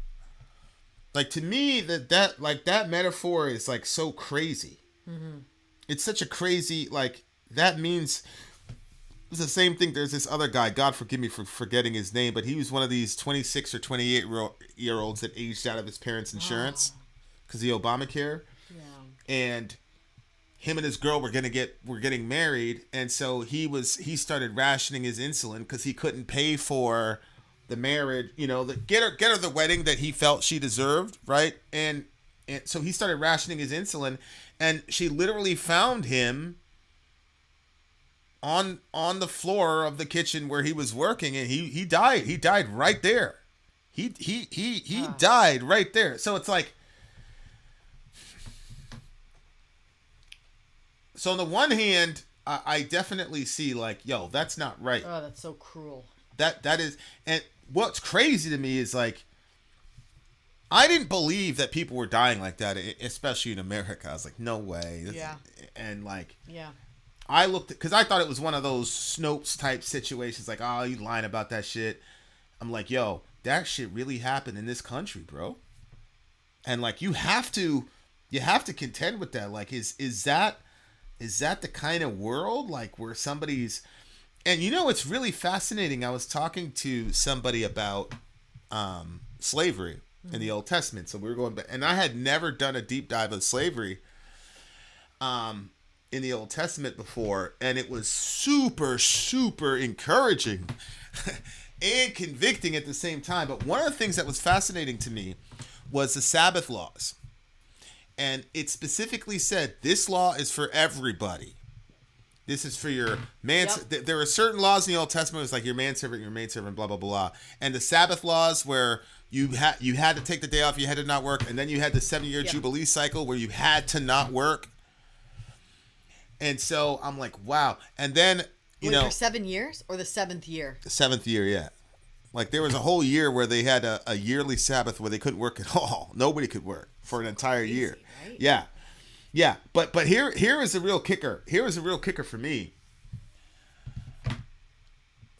Like, to me, that metaphor is, like, so crazy. It's such a crazy, like, that means it's the same thing. There's this other guy, God forgive me for forgetting his name, but he was one of these 26 or 28-year-olds that aged out of his parents' insurance because of the Obamacare. Yeah. And him and his girl were getting married, and so he started rationing his insulin because he couldn't pay for the marriage, you know, get her the wedding that he felt she deserved, right? And so he started rationing his insulin, and she literally found him on the floor of the kitchen where he was working, and he died. He died right there. He died right there. So it's like, so on the one hand, I definitely see, like, yo, that's not right. Oh, that's so cruel. That is, and what's crazy to me is, like, I didn't believe that people were dying like that, especially in America. I was like, no way. And, like, I looked, because I thought it was one of those Snopes type situations, like, oh, you lying about that shit. I'm like, yo, that shit really happened in this country, bro. And, like, you have to contend with that. Like, is that the kind of world, like, where somebody's, and, you know, it's really fascinating. I was talking to somebody about slavery in the Old Testament. So we were going back, and I had never done a deep dive of slavery in the Old Testament before, and it was super, super encouraging and convicting at the same time. But one of the things that was fascinating to me was the Sabbath laws. And it specifically said, this law is for everybody. This is for your man. Yep. There are certain laws in the Old Testament. It's like your manservant, your maidservant, blah, blah, blah. And the Sabbath laws where you had to take the day off, you had to not work. And then you had the 7-year Jubilee cycle where you had to not work. And so I'm like, wow. And then, you know. For 7 years or the 7th year? The 7th year, yeah. Like, there was a whole year where they had a yearly Sabbath where they couldn't work at all. Nobody could work for an entire year. Right? Yeah. Yeah. But here is the real kicker. Here is the real kicker for me.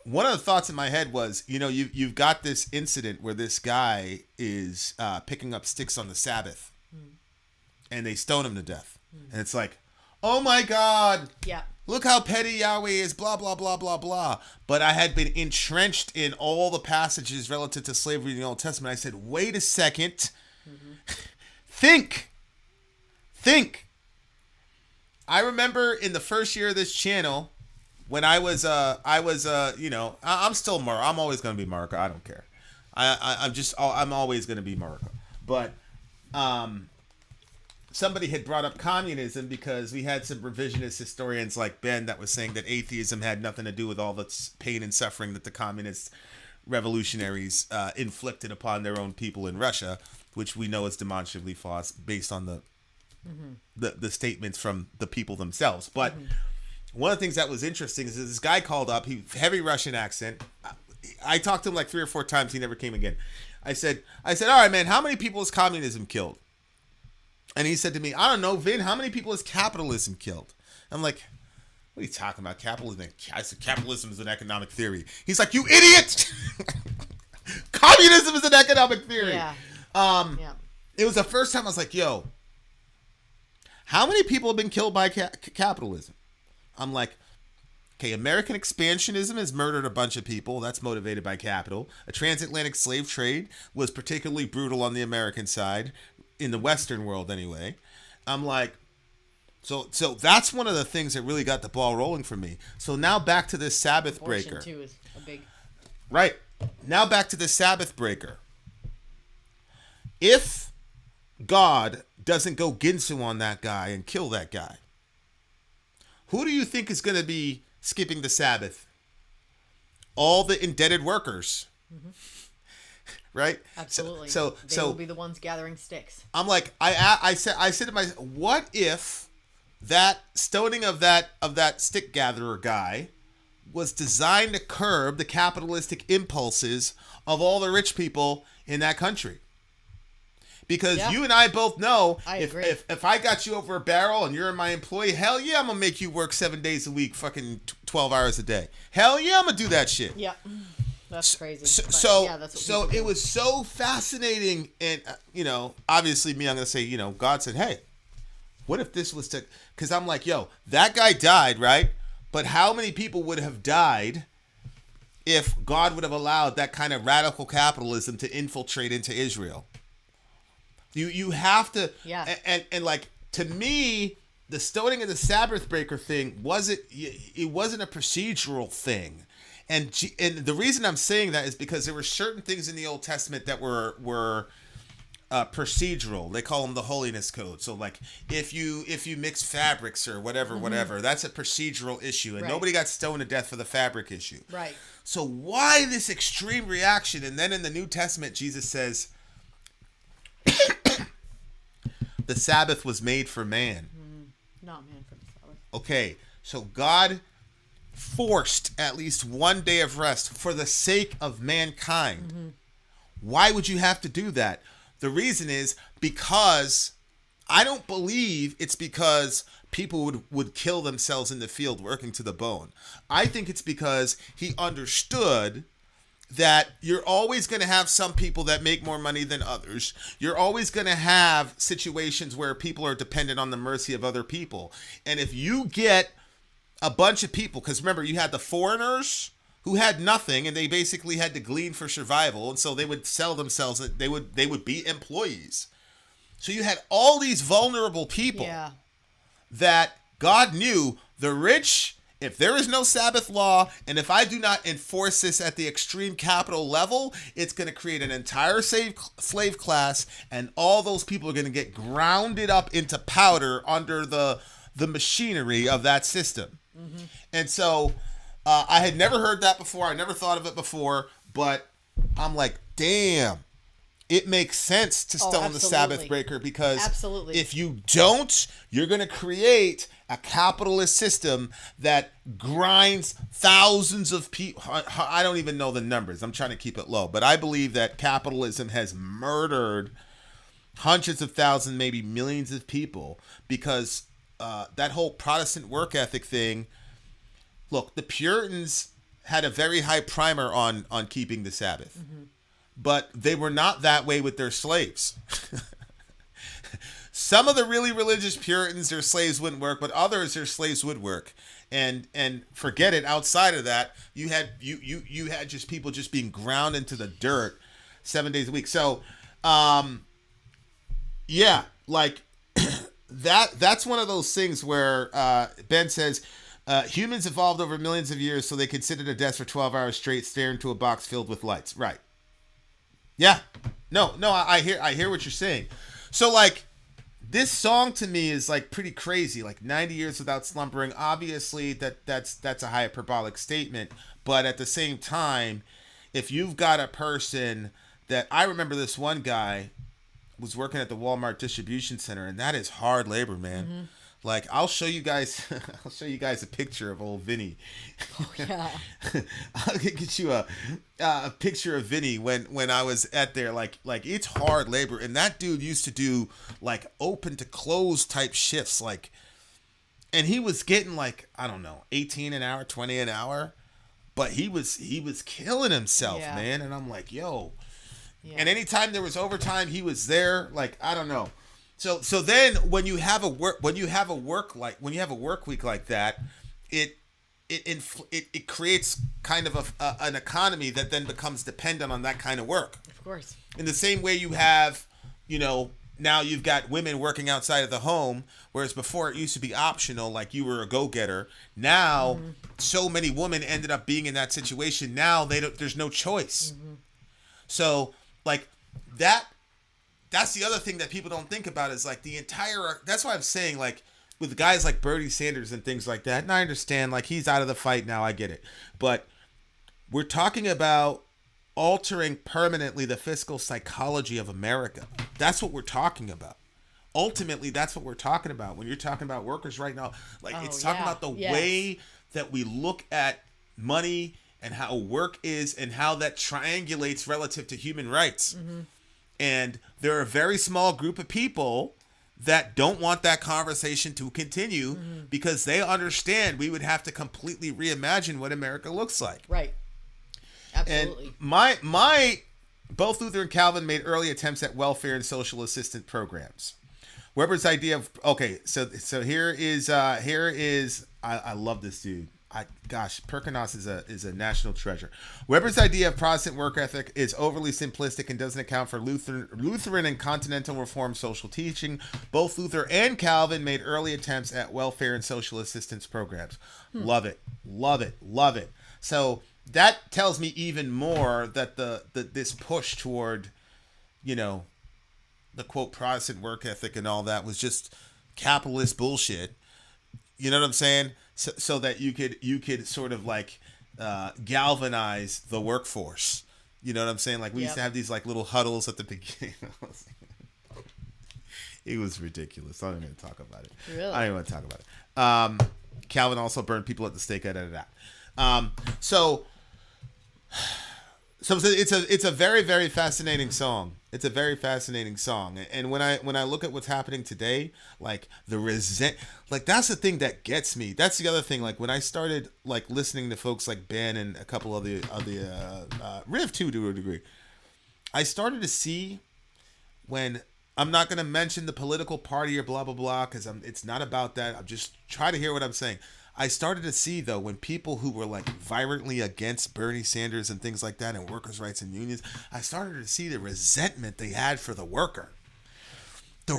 One of the thoughts in my head was, you know, you've got this incident where this guy is picking up sticks on the Sabbath, and they stone him to death. And it's like, oh my God. Yeah. Look how petty Yahweh is, blah, blah, blah, blah, blah. But I had been entrenched in all the passages relative to slavery in the Old Testament. I said, wait a second. Think. I remember in the first year of this channel, when I'm still Marco. I'm always going to be Marco. I don't care. I'm always going to be Marco. But, somebody had brought up communism because we had some revisionist historians like Ben that was saying that atheism had nothing to do with all the pain and suffering that the communist revolutionaries inflicted upon their own people in Russia, which we know is demonstrably false based on the statements from the people themselves. But one of the things that was interesting is this guy called up, he heavy Russian accent. I talked to him like 3 or 4 times. He never came again. I said, all right, man, how many people has communism killed? And he said to me, I don't know, Vin, how many people has capitalism killed? I'm like, what are you talking about? Capitalism? I said, capitalism is an economic theory. He's like, you idiot! Communism is an economic theory. Yeah. It was the first time I was like, yo, how many people have been killed by capitalism? I'm like, okay, American expansionism has murdered a bunch of people. That's motivated by capital. A transatlantic slave trade was particularly brutal on the American side. In the Western world, anyway. I'm like, so that's one of the things that really got the ball rolling for me. So now back to this Sabbath breaker. Too is a big... Right. Now back to the Sabbath breaker. if God doesn't go Ginsu on that guy and kill that guy, who do you think is going to be skipping the Sabbath? All the indebted workers. Mm-hmm. Right? Absolutely. So they will be the ones gathering sticks. I'm like, I said to myself, what if that stoning of that stick gatherer guy was designed to curb the capitalistic impulses of all the rich people in that country? Because you and I both know, if I got you over a barrel and you're my employee, hell yeah, I'm gonna make you work 7 days a week, fucking 12 hours a day. Hell yeah, I'm gonna do that shit. Yeah. That's crazy. So it was so fascinating, and obviously me, I'm gonna say, God said, hey, what if this was to? Because I'm like, yo, that guy died, right? But how many people would have died if God would have allowed that kind of radical capitalism to infiltrate into Israel? You have to, and like, to me, the stoning of the Sabbath breaker thing wasn't a procedural thing. And the reason I'm saying that is because there were certain things in the Old Testament that were procedural. They call them the holiness code. So like if you mix fabrics or whatever, that's a procedural issue, and nobody got stoned to death for the fabric issue. Right. So why this extreme reaction? And then in the New Testament, Jesus says, the Sabbath was made for man. Not man for the Sabbath. Okay, so God forced at least one day of rest for the sake of mankind. Mm-hmm. Why would you have to do that? The reason is because I don't believe it's because people would kill themselves in the field working to the bone. I think it's because he understood that you're always going to have some people that make more money than others. You're always going to have situations where people are dependent on the mercy of other people. And if you get a bunch of people, because remember, you had the foreigners who had nothing and they basically had to glean for survival, and so they would sell themselves, they would be employees. So you had all these vulnerable people that God knew, the rich, if there is no Sabbath law, and if I do not enforce this at the extreme capital level, it's going to create an entire slave class, and all those people are going to get grounded up into powder under the machinery of that system. Mm-hmm. And so I had never heard that before. I never thought of it before, but I'm like, damn, it makes sense to stone the Sabbath breaker, because if you don't, you're going to create a capitalist system that grinds thousands of people. I don't even know the numbers. I'm trying to keep it low, but I believe that capitalism has murdered hundreds of thousands, maybe millions of people, because that whole Protestant work ethic thing. Look, the Puritans had a very high primer on keeping the Sabbath, but they were not that way with their slaves. Some of the really religious Puritans, their slaves wouldn't work, but others, their slaves would work. And forget it. Outside of that, you had just people just being ground into the dirt 7 days a week. So, like. That's one of those things where Ben says humans evolved over millions of years, so they could sit at a desk for 12 hours straight, stare into a box filled with lights. Right? Yeah. No. I hear what you're saying. So like, this song to me is like pretty crazy. Like 90 years without slumbering. Obviously, that's a hyperbolic statement, but at the same time, if you've got a person that, I remember this one guy was working at the Walmart distribution center, and that is hard labor, man. Mm-hmm. Like, I'll show you guys a picture of old Vinny. Oh yeah. I'll get you a picture of Vinny when I was at there. Like it's hard labor, and that dude used to do like open to close type shifts, like, and he was getting like, I don't know, 18 an hour, 20 an hour, but he was killing himself, man. And I'm like, yo. Yeah. And anytime there was overtime, he was there. Like, I don't know. So then when you have a work week like that, it creates kind of an economy that then becomes dependent on that kind of work. Of course. In the same way you have, now you've got women working outside of the home, whereas before it used to be optional, like you were a go-getter. Now, so many women ended up being in that situation. Now there's no choice. Mm-hmm. So, like, that that's the other thing that people don't think about is like the entire. That's why I'm saying like with guys like Bernie Sanders and things like that. And I understand like he's out of the fight now. I get it, but we're talking about altering permanently the fiscal psychology of America. That's what we're talking about. Ultimately, that's what we're talking about. When you're talking about workers right now, like it's talking about the way that we look at money and how work is and how that triangulates relative to human rights. Mm-hmm. And there are a very small group of people that don't want that conversation to continue because they understand we would have to completely reimagine what America looks like. Right. Absolutely. And my both Luther and Calvin made early attempts at welfare and social assistance programs. Weber's idea of so here is I love this dude. Perkinos is a national treasure. Weber's idea of Protestant work ethic is overly simplistic and doesn't account for Lutheran and continental reform social teaching. Both Luther and Calvin made early attempts at welfare and social assistance programs. Love it. So that tells me even more that this push toward, the quote Protestant work ethic and all that was just capitalist bullshit. You know what I'm saying? So that you could sort of like galvanize the workforce. You know what I'm saying? Like we used to have these like little huddles at the beginning. It was ridiculous. I'm not even going to talk about it. Really? I don't even want to talk about it. Calvin also burned people at the stake. So it's a very, very fascinating song. It's a very fascinating song. And when I look at what's happening today, like that's the thing that gets me. That's the other thing. Like when I started like listening to folks like Ben and a couple of the Rev too to a degree, I started to see when I'm not going to mention the political party or blah, blah, blah, because it's not about that. I'm just trying to hear what I'm saying. I started to see, though, when people who were, like, violently against Bernie Sanders and things like that and workers' rights and unions, I started to see the resentment they had for the worker. The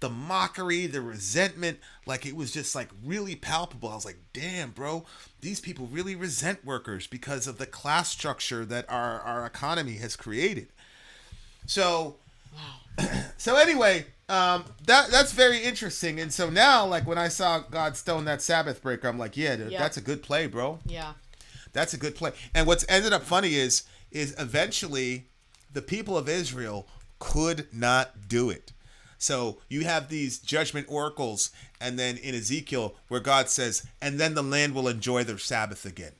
the mockery, the resentment, like, it was just, like, really palpable. I was like, damn, bro, these people really resent workers because of the class structure that our economy has created. So, anyway... that's very interesting. And so now, like when I saw God stone that Sabbath breaker, I'm like, yeah, dude, that's a good play, bro. Yeah, that's a good play. And what's ended up funny is eventually the people of Israel could not do it. So you have these judgment oracles, and then in Ezekiel where God says, and then the land will enjoy their Sabbath again.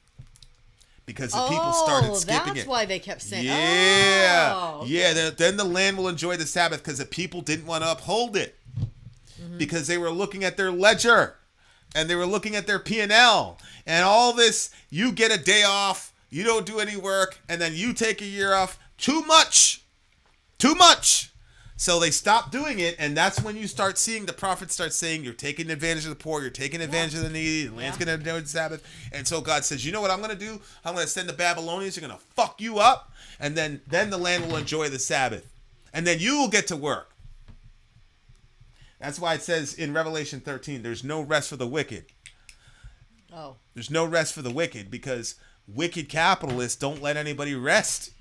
Because the people started skipping it. That's why they kept saying, then the land will enjoy the Sabbath because the people didn't want to uphold it. Mm-hmm. Because they were looking at their ledger and they were looking at their P&L and all this, you get a day off, you don't do any work, and then you take a year off. Too much. So they stopped doing it, and that's when you start seeing the prophets start saying, you're taking advantage of the poor, you're taking advantage of the needy, the land's going to enjoy the Sabbath. And so God says, you know what I'm going to do? I'm going to send the Babylonians, they're going to fuck you up, and then the land will enjoy the Sabbath. And then you will get to work. That's why it says in Revelation 13, there's no rest for the wicked. Oh. There's no rest for the wicked because wicked capitalists don't let anybody rest.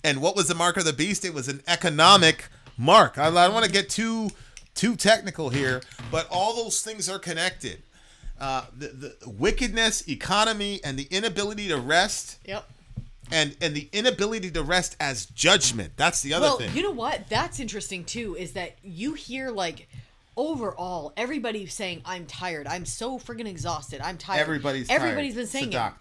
And what was the mark of the beast? It was an economic mark. I don't want to get too technical here, but all those things are connected. The wickedness, economy, and the inability to rest. Yep. And the inability to rest as judgment. That's the other thing. Well, you know what? That's interesting too, is that you hear like overall everybody saying, I'm tired. I'm so friggin' exhausted. I'm tired. Everybody's been saying it.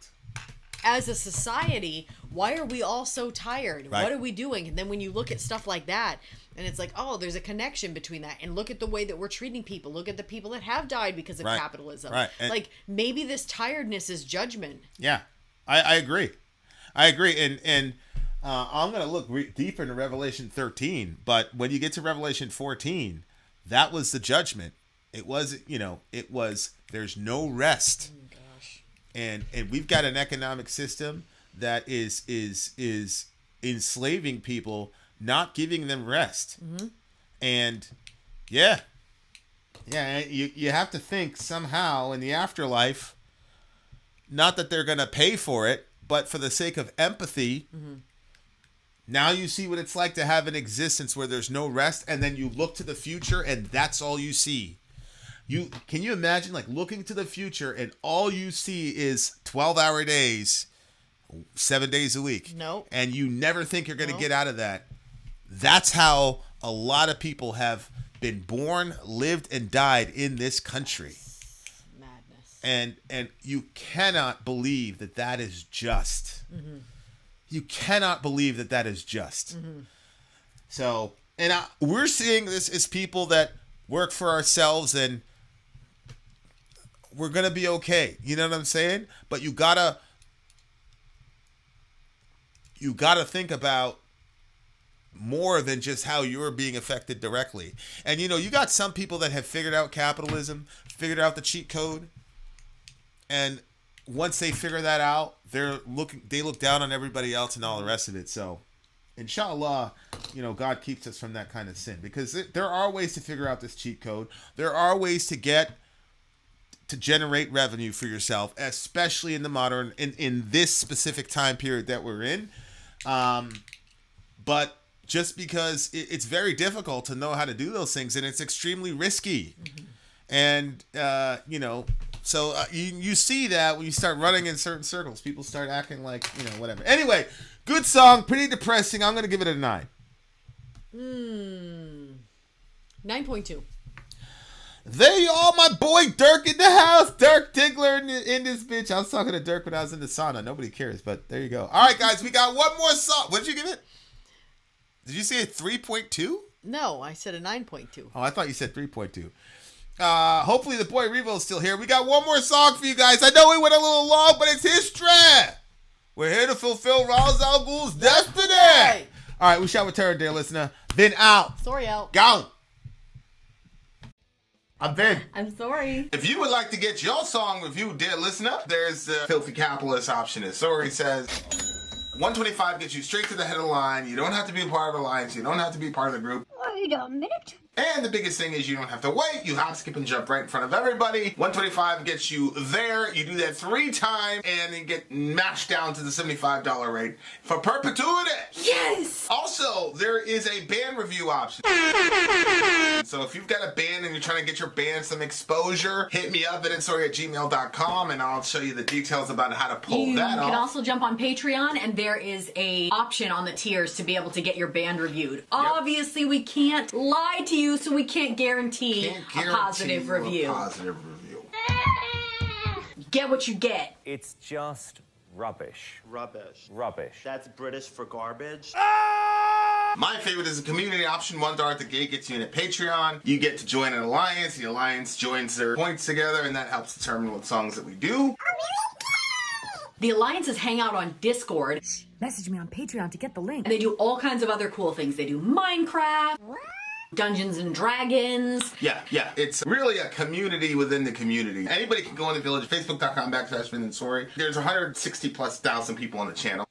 As a society, why are we all so tired? Right. What are we doing? And then when you look at stuff like that, and it's like, oh, there's a connection between that. And look at the way that we're treating people. Look at the people that have died because of capitalism. Right. And like, maybe this tiredness is judgment. Yeah, I agree. And I'm going to look deeper into Revelation 13. But when you get to Revelation 14, that was the judgment. It was, there's no rest. And we've got an economic system that is enslaving people, not giving them rest. Mm-hmm. And you have to think somehow in the afterlife, not that they're going to pay for it, but for the sake of empathy, Now you see what it's like to have an existence where there's no rest, and then you look to the future and that's all you see. Can you imagine like looking to the future and all you see is 12-hour days, 7 days a week? No. And you never think you're going to get out of that. That's how a lot of people have been born, lived, and died in this country. Madness. And you cannot believe that that is just. Mm-hmm. You cannot believe that that is just. Mm-hmm. So, and we're seeing this as people that work for ourselves, and we're going to be okay. You know what I'm saying? But you gotta think about more than just how you're being affected directly. And, you got some people that have figured out capitalism, figured out the cheat code, and once they figure that out, they look down on everybody else and all the rest of it. So, inshallah, God keeps us from that kind of sin, because there are ways to figure out this cheat code. There are ways to generate revenue for yourself, especially in the modern, in this specific time period that we're in. But just because it's very difficult to know how to do those things, and it's extremely risky. Mm-hmm. And, so you see that when you start running in certain circles, people start acting like, whatever. Anyway, good song, pretty depressing. I'm going to give it a 9. 9.2. There you are, my boy Dirk in the house. Dirk Diggler in this bitch. I was talking to Dirk when I was in the sauna. Nobody cares, but there you go. All right, guys, we got one more song. What did you give it? Did you say a 3.2? No, I said a 9.2. Oh, I thought you said 3.2. Hopefully the boy Revo is still here. We got one more song for you guys. I know we went a little long, but it's history. We're here to fulfill Ra's al Ghul's destiny. All right, we shall return, dear listener. Vin out. Sorry out. Go. I'm Vin. I'm sorry. If you would like to get your song reviewed, dear listener, there's the Filthy Capitalist option. As Sori says, $125 gets you straight to the head of the line. You don't have to be a part of the alliance. You don't have to be part of the group. Wait a minute. And the biggest thing is you don't have to wait. You hop, skip, and jump right in front of everybody. $125 gets you there. You do that 3 times, and you get mashed down to the $75 rate for perpetuity. Yes! Also, there is a band review option. So if you've got a band and you're trying to get your band some exposure, hit me up at VinandSori@gmail.com, and I'll show you the details about how to pull that off. You can also jump on Patreon, and there is a option on the tiers to be able to get your band reviewed. Yep. Obviously, we can't lie to you, so we can't guarantee a positive review. Get what you get. It's just rubbish. Rubbish. Rubbish. That's British for garbage. My favorite is a community option. $1 at the gate gets you in at Patreon. You get to join an alliance. The alliance joins their points together, and that helps determine what songs that we do. The alliances hang out on Discord. Message me on Patreon to get the link. They do all kinds of other cool things. They do Minecraft, Dungeons and Dragons. Yeah. It's really a community within the community. Anybody can go in the village, facebook.com/VinandSori. There's 160,000+ people on the channel.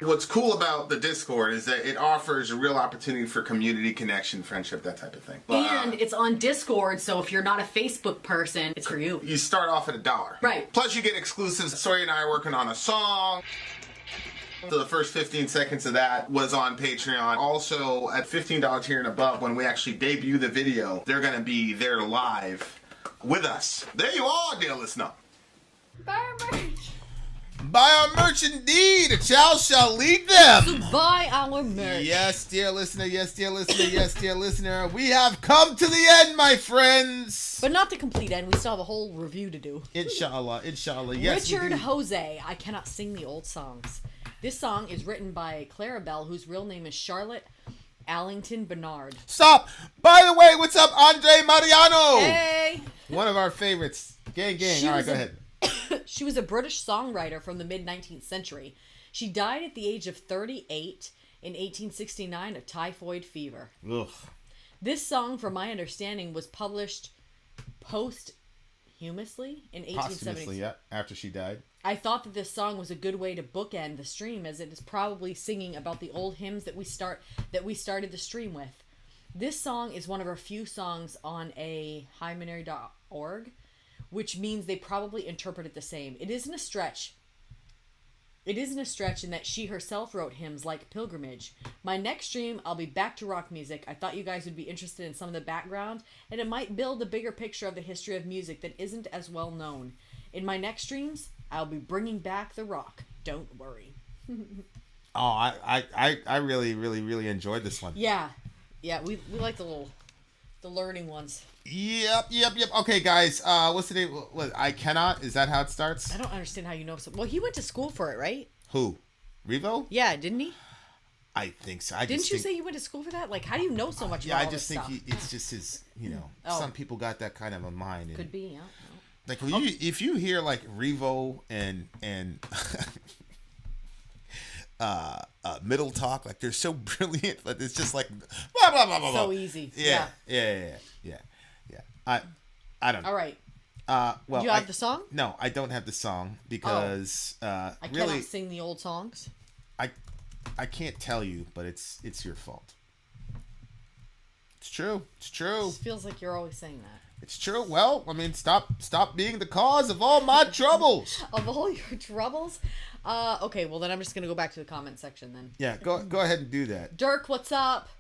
What's cool about the Discord is that it offers a real opportunity for community connection, friendship, that type of thing. And it's on Discord, so if you're not a Facebook person, it's for you. You start off at $1. Right. Plus you get exclusives. Sori and I are working on a song. So the first 15 seconds of that was on Patreon. Also, at $15 tier and above, when we actually debut the video, they're going to be there live with us. There you are, dear listener. Buy our merch. Buy our merch indeed. A child shall lead them. So buy our merch. Yes, dear listener. Yes, dear listener. Yes, dear listener. We have come to the end, my friends. But not the complete end. We still have a whole review to do. Inshallah. Yes, Richard Jose. I cannot sing the old songs. This song is written by Clarabelle, whose real name is Charlotte Allington Bernard. Stop! By the way, what's up, Andre Mariano? Hey! One of our favorites. Gang. All right, go ahead. She was a British songwriter from the mid-19th century. She died at the age of 38 in 1869 of typhoid fever. Ugh. This song, from my understanding, was published posthumously in 1870. Posthumously, yeah, after she died. I thought that this song was a good way to bookend the stream, as it is probably singing about the old hymns that we started the stream with. This song is one of our few songs on a hymnary.org, which means they probably interpret it the same. It isn't a stretch It isn't a stretch in that she herself wrote hymns like Pilgrimage. My next stream, I'll be back to rock music. I thought you guys would be interested in some of the background, and it might build a bigger picture of the history of music that isn't as well known. In my next streams, I'll be bringing back the rock. Don't worry. Oh, I really, really, really enjoyed this one. Yeah. Yeah, we like the learning ones. Yep. Okay, guys, what's the name? What, I Cannot? Is that how it starts? I don't understand how you know so. Well, he went to school for it, right? Who? Revo? Yeah, didn't he? I think so. Didn't you say you went to school for that? Like, how do you know so much about all this stuff? I just think it's just his, some people got that kind of a mind. Could be, yeah. Like, if you hear, like, Revo and middle talk, like, they're so brilliant, but it's just like, blah, blah, blah, blah, blah. So easy. Yeah. I don't know. All right. Well, do you have the song? No, I don't have the song because I cannot sing the old songs. I can't tell you, but it's your fault. It's true. It feels like you're always saying that. It's true. Well, I mean, stop being the cause of all my troubles. Of all your troubles? Okay, well then I'm just gonna go back to the comment section then. Yeah, go ahead and do that. Dirk, what's up?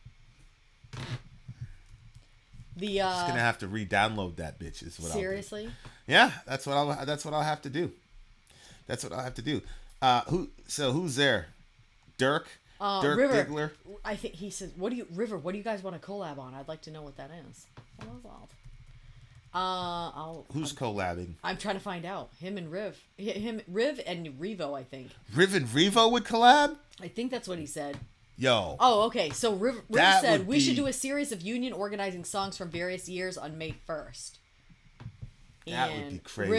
I'm just gonna have to re-download that bitch. Is what seriously? I'll do. Yeah, that's what I'll have to do. That's what I'll have to do. Who's there? Dirk River. Diggler. I think he says, River, what do you guys want to collab on? I'd like to know what that is. Who's collabing? I'm trying to find out. Him and Riv and Revo, I think. Riv and Revo would collab? I think that's what he said. Yo. Oh, okay. So Riv said we should do a series of union organizing songs from various years on May 1st. That would be crazy.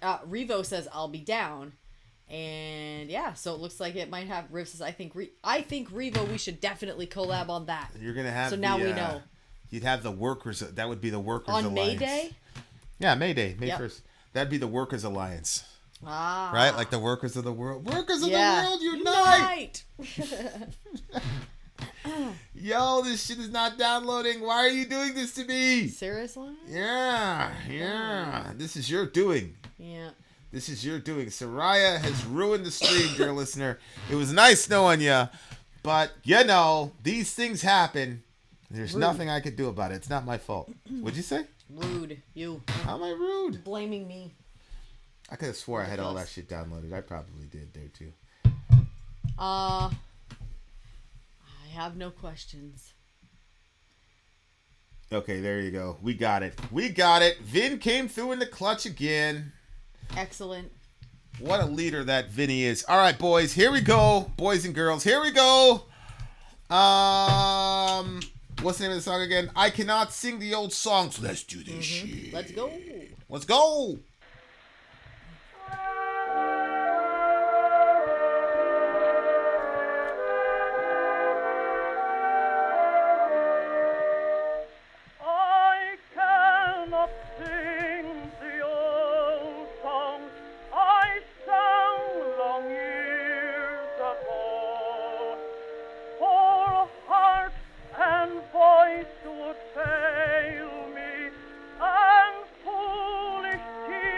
Revo says I'll be down. And yeah, so it looks like it might have. Riv says I think Revo, we should definitely collab on that. You're gonna have. So now we know. You'd have the workers. That would be the Workers on Alliance. May Day. Yeah, May Day, May 1st. That'd be the Workers Alliance. Ah. Right, like the workers of the world. Workers of the world, unite! Yo, this shit is not downloading. Why are you doing this to me? Seriously? Yeah. This is your doing. Yeah. This is your doing. Soraya has ruined the stream, dear listener. It was nice knowing you, but these things happen. There's nothing I could do about it. It's not my fault. What'd you say? Rude. You. How am I rude? Blaming me. I could have swore I had all that shit downloaded. I probably did there too. I have no questions. Okay, there you go. We got it. Vin came through in the clutch again. Excellent. What a leader that Vinny is. All right, boys. Here we go. Boys and girls. Here we go. What's the name of the song again? I cannot sing the old songs. Let's do this shit. Let's go. Let's go. I cannot sing the old songs I sang long years ago, for heart and voice would fail me, and foolish tears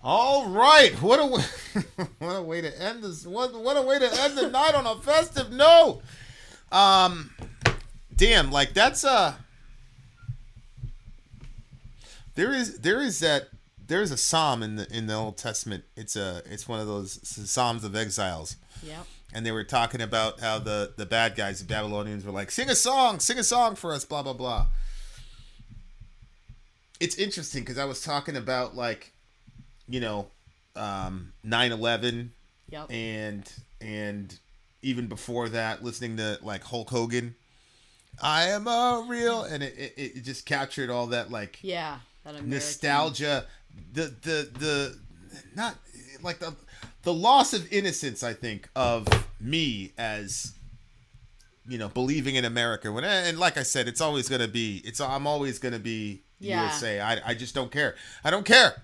All right, what a what a way to end this. What a way to end the night on a festive note. Damn, like that's there's a psalm in the Old Testament. It's one of those psalms of exiles. Yep. And they were talking about how the bad guys, the Babylonians, were like, sing a song for us, blah blah blah. It's interesting because I was talking about like, 9/11. Yep. And even before that, listening to like Hulk Hogan, I am a real, and it just captured all that like that nostalgia, the not like the loss of innocence, I think, of me as believing in America. And like I said, it's always gonna be I'm always gonna be USA. I just don't care. I don't care.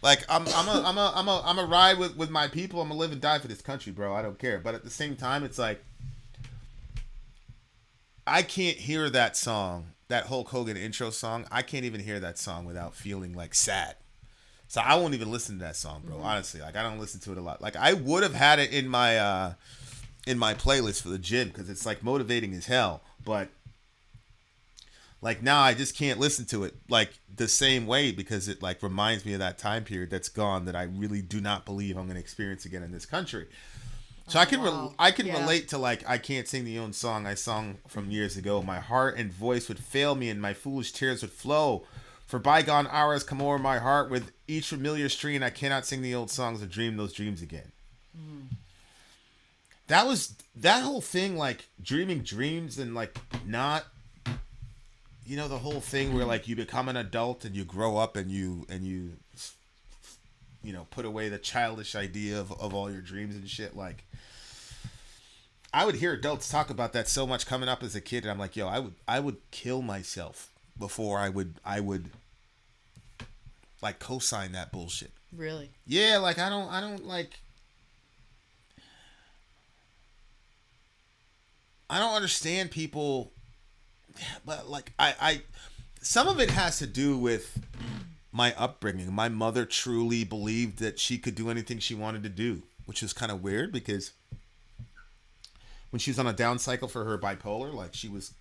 Like I'm a ride with my people. I'm gonna live and die for this country, bro. I don't care. But at the same time, it's like I can't hear that song, that Hulk Hogan intro song. I can't even hear that song without feeling like sad. So I won't even listen to that song, bro. Mm-hmm. Honestly, like I don't listen to it a lot. Like I would have had it in my playlist for the gym because it's like motivating as hell. But like now I just can't listen to it like the same way because it like reminds me of that time period that's gone that I really do not believe I'm going to experience again in this country. So I can relate to like I can't sing the own song I sung from years ago. My heart and voice would fail me and my foolish tears would flow. For bygone hours come over my heart with each familiar strain. I cannot sing the old songs or dream those dreams again. Mm. That whole thing, like dreaming dreams and like not, the whole thing where like you become an adult and you grow up and you put away the childish idea of all your dreams and shit. Like I would hear adults talk about that so much coming up as a kid, and I'm like, yo, I would kill myself before I would like co-sign that bullshit. Really? Yeah, like I don't understand people, but like I some of it has to do with my upbringing. My mother truly believed that she could do anything she wanted to do, which is kind of weird because when she was on a down cycle for her bipolar, like she was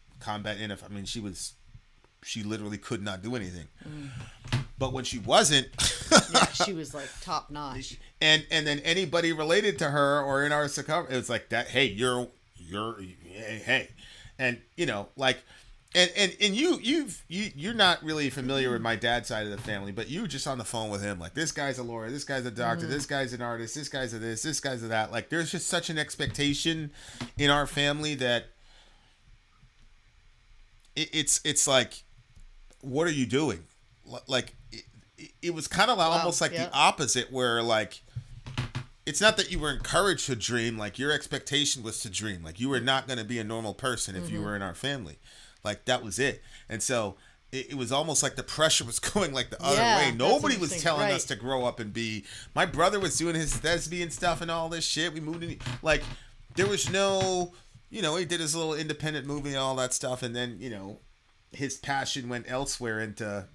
she literally could not do anything. Mm. But when she wasn't, she was like top notch. And then anybody related to her or in our circumference, it was like that. Hey, you're hey, and like. And you're not really familiar with my dad's side of the family, but you were just on the phone with him. Like, this guy's a lawyer, this guy's a doctor, this guy's an artist, this guy's a this guy's a that. Like, there's just such an expectation in our family that it's like, what are you doing? Like, it was kind of almost like the opposite, where like, it's not that you were encouraged to dream. Like, your expectation was to dream. Like, you were not going to be a normal person if you were in our family. Like, that was it. And so it was almost like the pressure was going like the other way. Nobody was telling us to grow up and be. My brother was doing his thespian stuff and all this shit. We moved in. Like, there was no, he did his little independent movie and all that stuff. And then, his passion went elsewhere into,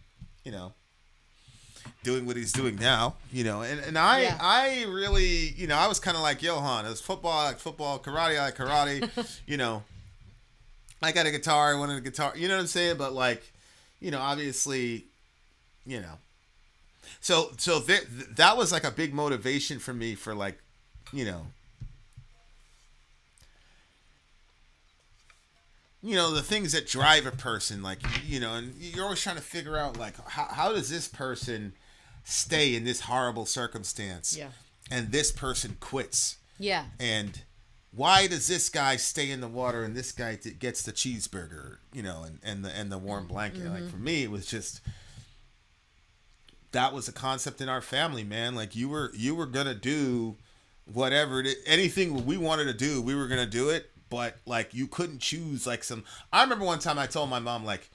doing what he's doing now, and I really, I was kind of like, yo, hon, it was football, I like football, karate, I like karate, I got a guitar, I wanted a guitar, you know what I'm saying? But like, obviously, So that was like a big motivation for me for like, you know, the things that drive a person, like, you know, and you're always trying to figure out like how does this person stay in this horrible circumstance? Yeah. And this person quits. Yeah. And why does this guy stay in the water and this guy gets the cheeseburger, you know, and the warm blanket? Mm-hmm. Like for me, it was just, that was a concept in our family, man. Like you were gonna do whatever anything we wanted to do, we were gonna do it. But like you couldn't choose like some. I remember one time I told my mom like,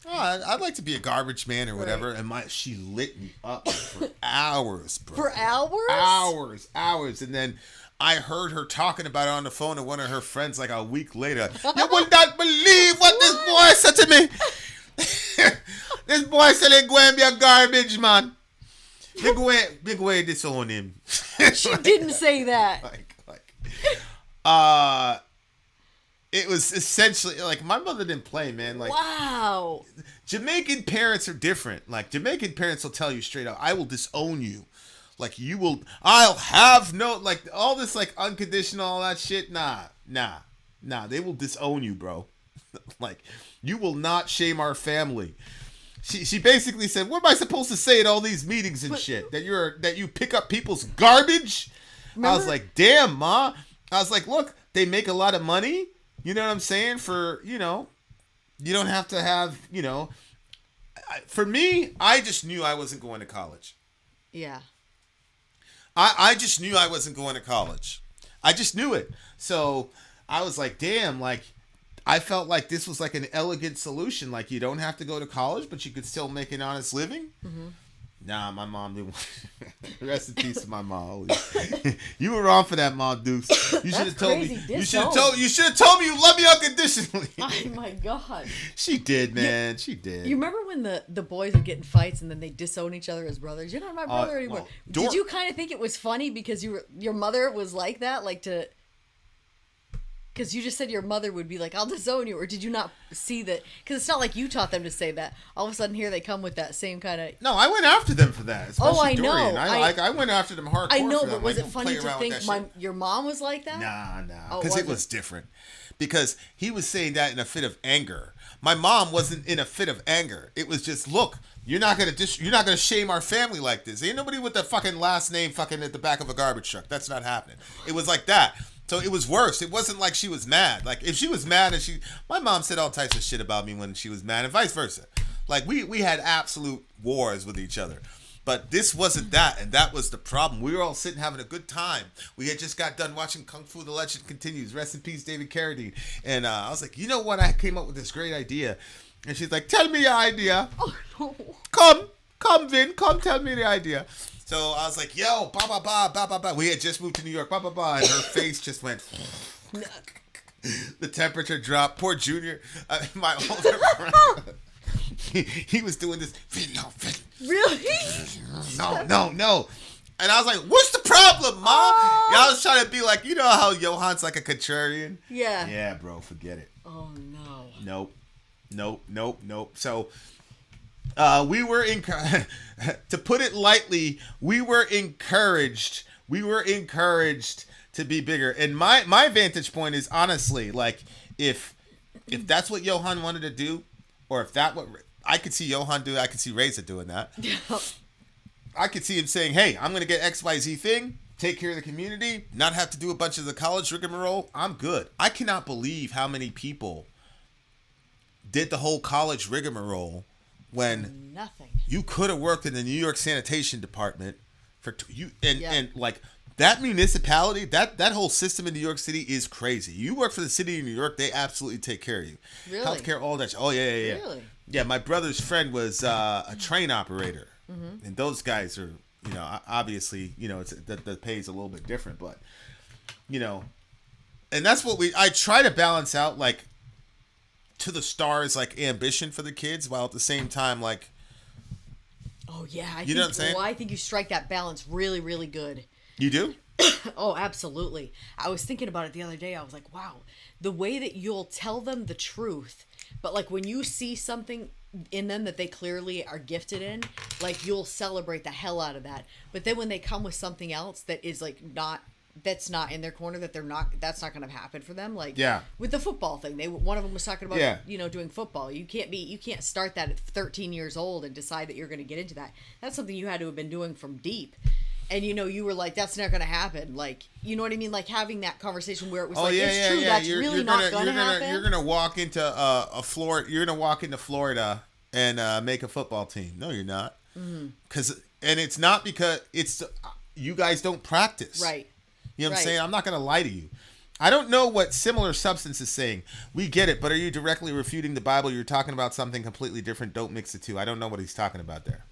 "Oh, I'd like to be a garbage man or whatever," and she lit me up for hours, bro. For hours? Hours, and then I heard her talking about it on the phone to one of her friends like a week later. You would not believe what this boy said to me. This boy said he going to be a garbage man. Big way disown him. She didn't say that. It was essentially like my mother didn't play, man. Like, wow. Jamaican parents are different. Like Jamaican parents will tell you straight out, I will disown you. Like I'll have no, like all this like unconditional, all that shit. Nah. They will disown you, bro. Like you will not shame our family. She basically said, what am I supposed to say at all these meetings and shit? That you pick up people's garbage? Remember? I was like, damn, Ma. I was like, look, they make a lot of money. You know what I'm saying? For, you know, you don't have to have, you know. For me, I just knew I wasn't going to college. Yeah. I just knew I wasn't going to college. I just knew it. So I was like, damn, like, I felt like this was like an elegant solution. Like, you don't have to go to college, but you could still make an honest living. Mm-hmm. Nah, my mom didn't. Rest in peace to my mom. You were wrong for that, Mom Dukes. You should have told me. You should have told me you love me unconditionally. Oh my God. She did, man. She did. You remember when the boys would get in fights and then they disown each other as brothers? You're not my brother anymore. Well, did you kind of think it was funny because your mother was like that, like to? Because you just said your mother would be like, I'll disown you. Or did you not see that? Because it's not like you taught them to say that. All of a sudden, here they come with that same kind of... No, I went after them for that. I know. I went after them hardcore. I know, for but them. was it funny to think your mom was like that? Nah. Because it was different. Because he was saying that in a fit of anger. My mom wasn't in a fit of anger. It was just, look, you're not gonna shame our family like this. Ain't nobody with the fucking last name fucking at the back of a garbage truck. That's not happening. It was like that. So it was worse. It wasn't like she was mad. Like if she was mad and my mom said all types of shit about me when she was mad and vice versa. Like we had absolute wars with each other. But this wasn't that, and that was the problem. We were all sitting having a good time. We had just got done watching Kung Fu: The Legend Continues. Rest in peace, David Carradine. And I was like, you know what? I came up with this great idea. And she's like, tell me your idea. Oh, no. Come, Vin. Come tell me the idea. So I was like, yo, ba. We had just moved to New York, ba. And her face just went. The temperature dropped. Poor Junior, my older brother. He was doing this. Really? No. And I was like, what's the problem, Ma? Yeah, I was trying to be like, you know how Johan's like a contrarian? Yeah. Yeah, bro, forget it. Oh, no. Nope. So... we were to put it lightly, we were encouraged to be bigger. And my vantage point is honestly like if that's what Johan wanted to do, or if that what I could see Johan do, I could see Reza doing that. I could see him saying, "Hey, I'm going to get XYZ thing, take care of the community, not have to do a bunch of the college rigmarole. I'm good." I cannot believe how many people did the whole college rigmarole. When nothing, you could have worked in the New York sanitation department and like that municipality, that whole system in New York City is crazy. You work for the city of New York, they absolutely take care of you. Really? Healthcare, all that. Oh yeah. Really? Yeah, my brother's friend was a train operator, and those guys are, you know, obviously, you know, it's the pay's a little bit different, but you know, and that's what I try to balance out, like. To the stars, like ambition for the kids, while at the same time, like, oh yeah, you know what I'm saying? Well, I think you strike that balance really, really good. You do? Oh, absolutely. I was thinking about it the other day. I was like, wow, the way that you'll tell them the truth, but like when you see something in them that they clearly are gifted in, like you'll celebrate the hell out of that. But then when they come with something else that is like that's not in their corner, that's not going to happen for them. Like with the football thing, one of them was talking about doing football. You can't start that at 13 years old and decide that you're going to get into that. That's something you had to have been doing from deep. And you were like, that's not going to happen. Like, you know what I mean? Like having that conversation where it was it's true. That's really not going to happen. You're going to walk into You're going to walk into Florida and make a football team. No, you're not. And it's not because you guys don't practice. Right. You know what I'm saying? I'm not going to lie to you. I don't know what similar substance is saying. We get it, but are you directly refuting the Bible? You're talking about something completely different. Don't mix the two. I don't know what he's talking about there.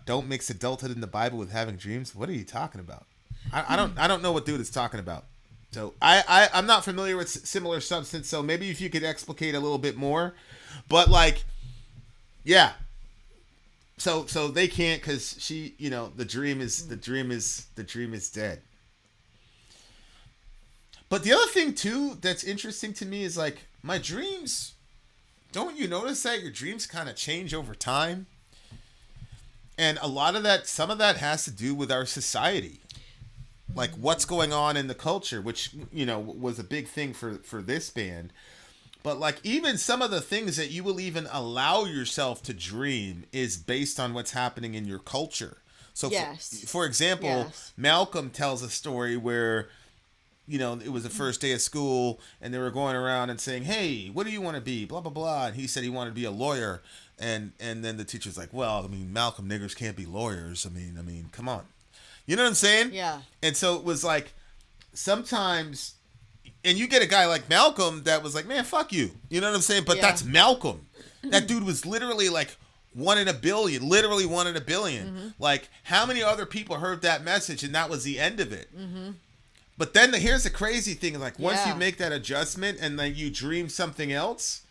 Don't mix adulthood in the Bible with having dreams. What are you talking about? I don't know what dude is talking about. So I'm not familiar with similar substance. So maybe if you could explicate a little bit more, but like, yeah. So they can't because she, the dream is dead. But the other thing too that's interesting to me is like my dreams. Don't you notice that your dreams kind of change over time? And a lot of that, some of that has to do with our society. Like what's going on in the culture, which, was a big thing for this band. But like even some of the things that you will even allow yourself to dream is based on what's happening in your culture. So for example, Malcolm tells a story where, it was the first day of school and they were going around and saying, hey, what do you want to be? Blah, blah, blah. And he said he wanted to be a lawyer. And then the teacher's like, well, Malcolm, niggers can't be lawyers. I mean, come on. You know what I'm saying? Yeah. And so it was like, sometimes, and you get a guy like Malcolm that was like, man, fuck you. You know what I'm saying? But that's Malcolm. That dude was literally like 1 in a billion, literally 1 in a billion. Like, how many other people heard that message and that was the end of it? But then here's the crazy thing. Like, once you make that adjustment and then you dream something else,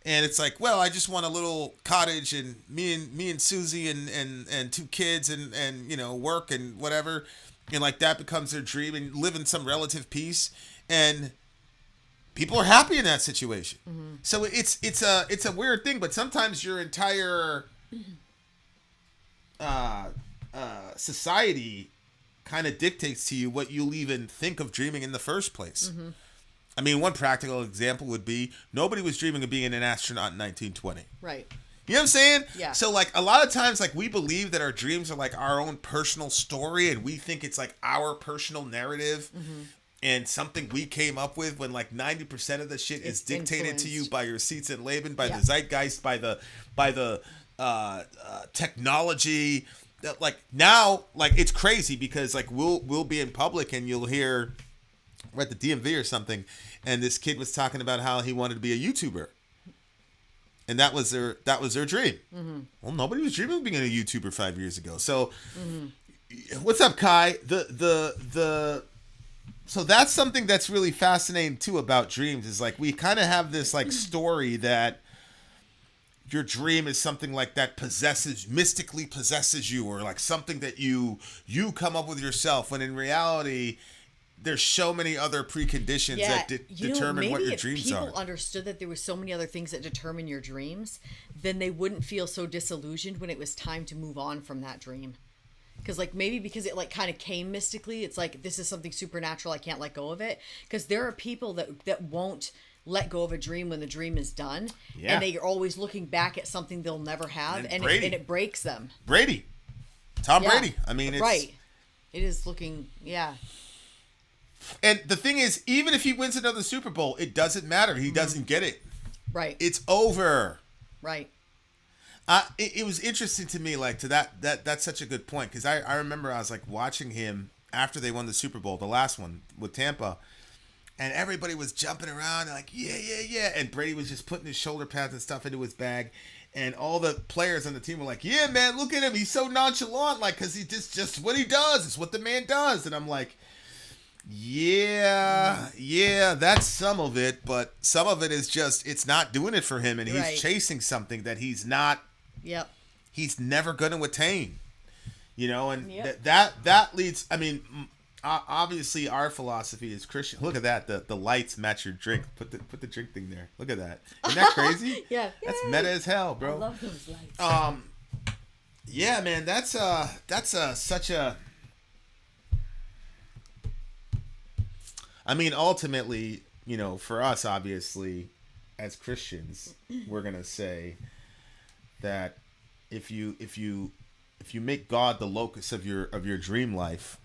and it's like, well, I just want a little cottage and me and Susie and 2 kids and work and whatever. And like that becomes their dream and live in some relative peace. And people are happy in that situation. So it's a weird thing, but sometimes your entire society kind of dictates to you what you'll even think of dreaming in the first place. One practical example would be nobody was dreaming of being an astronaut in 1920. Right. You know what I'm saying? Yeah. So like a lot of times like we believe that our dreams are like our own personal story and we think it's like our personal narrative and something we came up with when like 90% of the shit is dictated to you by your seats and Laban, by the zeitgeist, by the technology. That like now like it's crazy because like we'll be in public and you'll hear we're at the DMV or something, and this kid was talking about how he wanted to be a YouTuber, and that was their dream. Well, nobody was dreaming of being a YouTuber 5 years ago. So, what's up, Kai? So that's something that's really fascinating too about dreams. Is like we kind of have this like story that your dream is something like that mystically possesses you, or like something that you come up with yourself. When in reality, there's so many other preconditions that determine what your dreams are. Maybe if people understood that there was so many other things that determine your dreams, then they wouldn't feel so disillusioned when it was time to move on from that dream. Because like maybe because it like kind of came mystically, it's like this is something supernatural, I can't let go of it. Because there are people that won't let go of a dream when the dream is done, and they are always looking back at something they'll never have, and it breaks them. Tom Brady. It's right. It is looking And the thing is, even if he wins another Super Bowl, it doesn't matter. He doesn't get it. Right. It's over. Right. It was interesting to me, like, that's such a good point, because I remember I was, like, watching him after they won the Super Bowl, the last one with Tampa, and everybody was jumping around, and like, yeah, and Brady was just putting his shoulder pads and stuff into his bag, and all the players on the team were like, yeah, man, look at him, he's so nonchalant, like, because he just what he does, it's what the man does, and I'm like, yeah, that's some of it, but some of it is just, it's not doing it for him, and he's chasing something that he's not, he's never going to attain, and that leads, obviously our philosophy is Christian. Look at that. The lights match your drink. Put the drink thing there. Look at that. Isn't that crazy? Yeah. That's meta as hell, bro. I love those lights. Yeah, man. That's such a. I mean, ultimately, you know, for us, obviously, as Christians, we're gonna say that if you make God the locus of your dream life,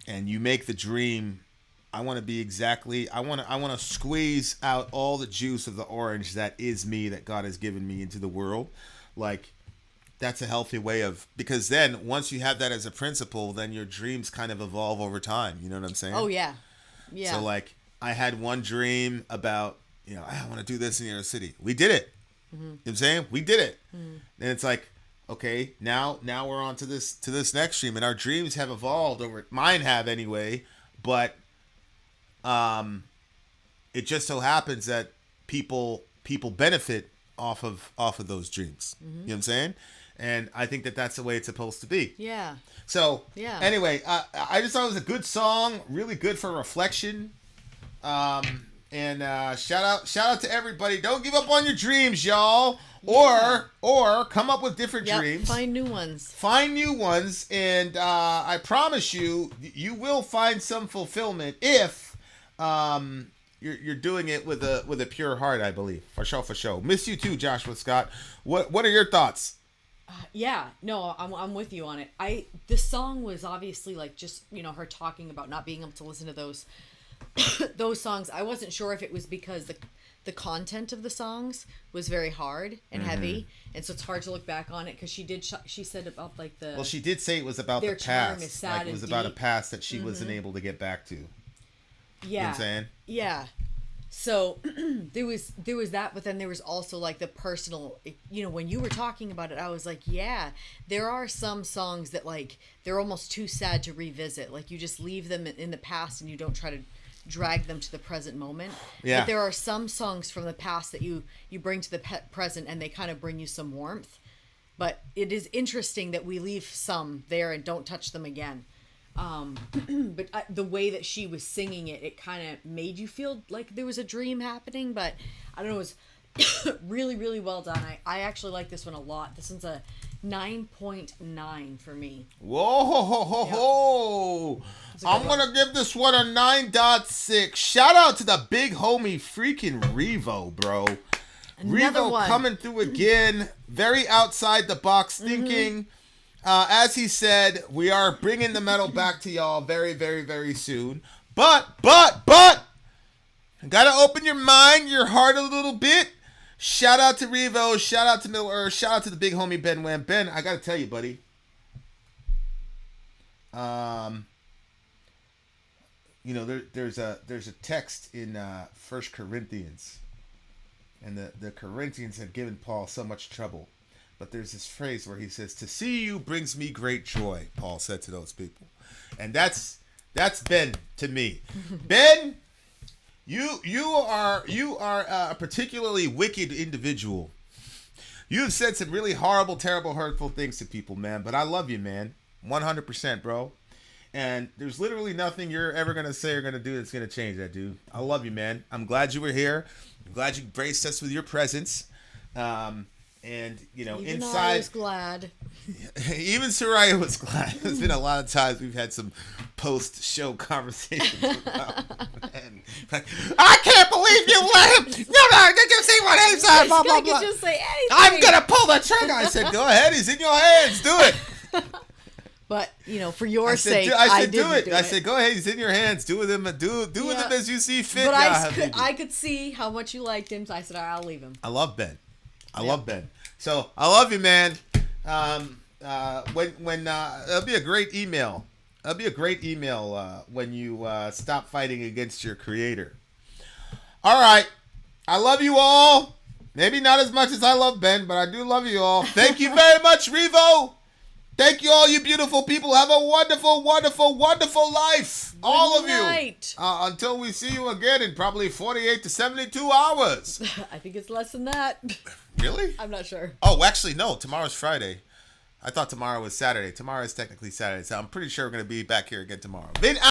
and you make the dream, I want to squeeze out all the juice of the orange that is me, that God has given me into the world. Like, that's a healthy way of, because then once you have that as a principle, then your dreams kind of evolve over time. You know what I'm saying? Oh yeah. Yeah. So like, I had one dream about, you know, I want to do this in New York City. We did it. You know what I'm saying? We did it. And it's like, okay, now we're on to this next dream, and our dreams have evolved over. Mine have anyway, but it just so happens that people benefit off of those dreams. You know what I'm saying? And I think that's the way it's supposed to be. Yeah. So yeah. Anyway, I just thought it was a good song, really good for reflection. And shout out to everybody. Don't give up on your dreams, y'all. Yeah. Or come up with different dreams. Find new ones. Find new ones, and I promise you will find some fulfillment if you're doing it with a pure heart. I believe, for sure. Miss you too, Joshua Scott. What are your thoughts? Yeah, no, I'm with you on it. This song was obviously like just, you know, her talking about not being able to listen to those those songs. I wasn't sure if it was because the content of the songs was very hard and heavy, and so it's hard to look back on it, because she said about like the, well, she did say it was about the charm past, is sad, like it was and about a deep. past that she wasn't able to get back to. Yeah. You know what I'm saying? Yeah. So there was that, but then there was also like the personal, you know, when you were talking about it, I was like, yeah, there are some songs that like, they're almost too sad to revisit. Like, you just leave them in the past and you don't try to drag them to the present moment. Yeah. But there are some songs from the past that you bring to the present, and they kind of bring you some warmth. But it is interesting that we leave some there and don't touch them again. But the way that she was singing it kind of made you feel like there was a dream happening. But I don't know, it was really, really well done. I actually like this one a lot. This one's a 9.9 for me. Whoa, ho, ho, ho, ho. I'm going to give this one a 9.6. Shout out to the big homie freaking REVO, bro. Another REVO one. coming through again. Very outside the box thinking. As he said, we are bringing the metal back to y'all very, very, very soon. But, gotta open your mind, your heart a little bit. Shout out to REVO, shout out to Middle Earth, shout out to the big homie Ben Wham. Ben, I gotta tell you, buddy. You know, there's a text in 1 Corinthians, and the Corinthians had given Paul so much trouble. But there's this phrase where he says, "To see you brings me great joy," Paul said to those people. And that's Ben to me. Ben, you are a particularly wicked individual. You have said some really horrible, terrible, hurtful things to people, man. But I love you, man. 100%, bro. And there's literally nothing you're ever going to say or going to do that's going to change that, dude. I love you, man. I'm glad you were here. I'm glad you graced us with your presence. And, you know, Even inside... I was glad. Even Soraya was glad. There's been a lot of times we've had some post-show conversations about, man. Like, I can't believe you let him... No, just say what he said, blah, blah, blah. Just say anything. I'm going to pull the trigger. I said, go ahead. He's in your hands. Do it. But, you know, for your sake, I said, do it. I said, go ahead. He's in your hands. Do with him with him as you see fit. But yeah, I could see how much you liked him, so I said, all right, I'll leave him. I love Ben. I love Ben. So I love you, man. When it'll be a great email. It'll be a great email when you stop fighting against your creator. All right. I love you all. Maybe not as much as I love Ben, but I do love you all. Thank you very much, REVO. Thank you all, you beautiful people. Have a wonderful, wonderful, wonderful life. All of you. Until we see you again in probably 48 to 72 hours. I think it's less than that. Really? I'm not sure. Oh, actually, no. Tomorrow's Friday. I thought tomorrow was Saturday. Tomorrow is technically Saturday, so I'm pretty sure we're going to be back here again tomorrow.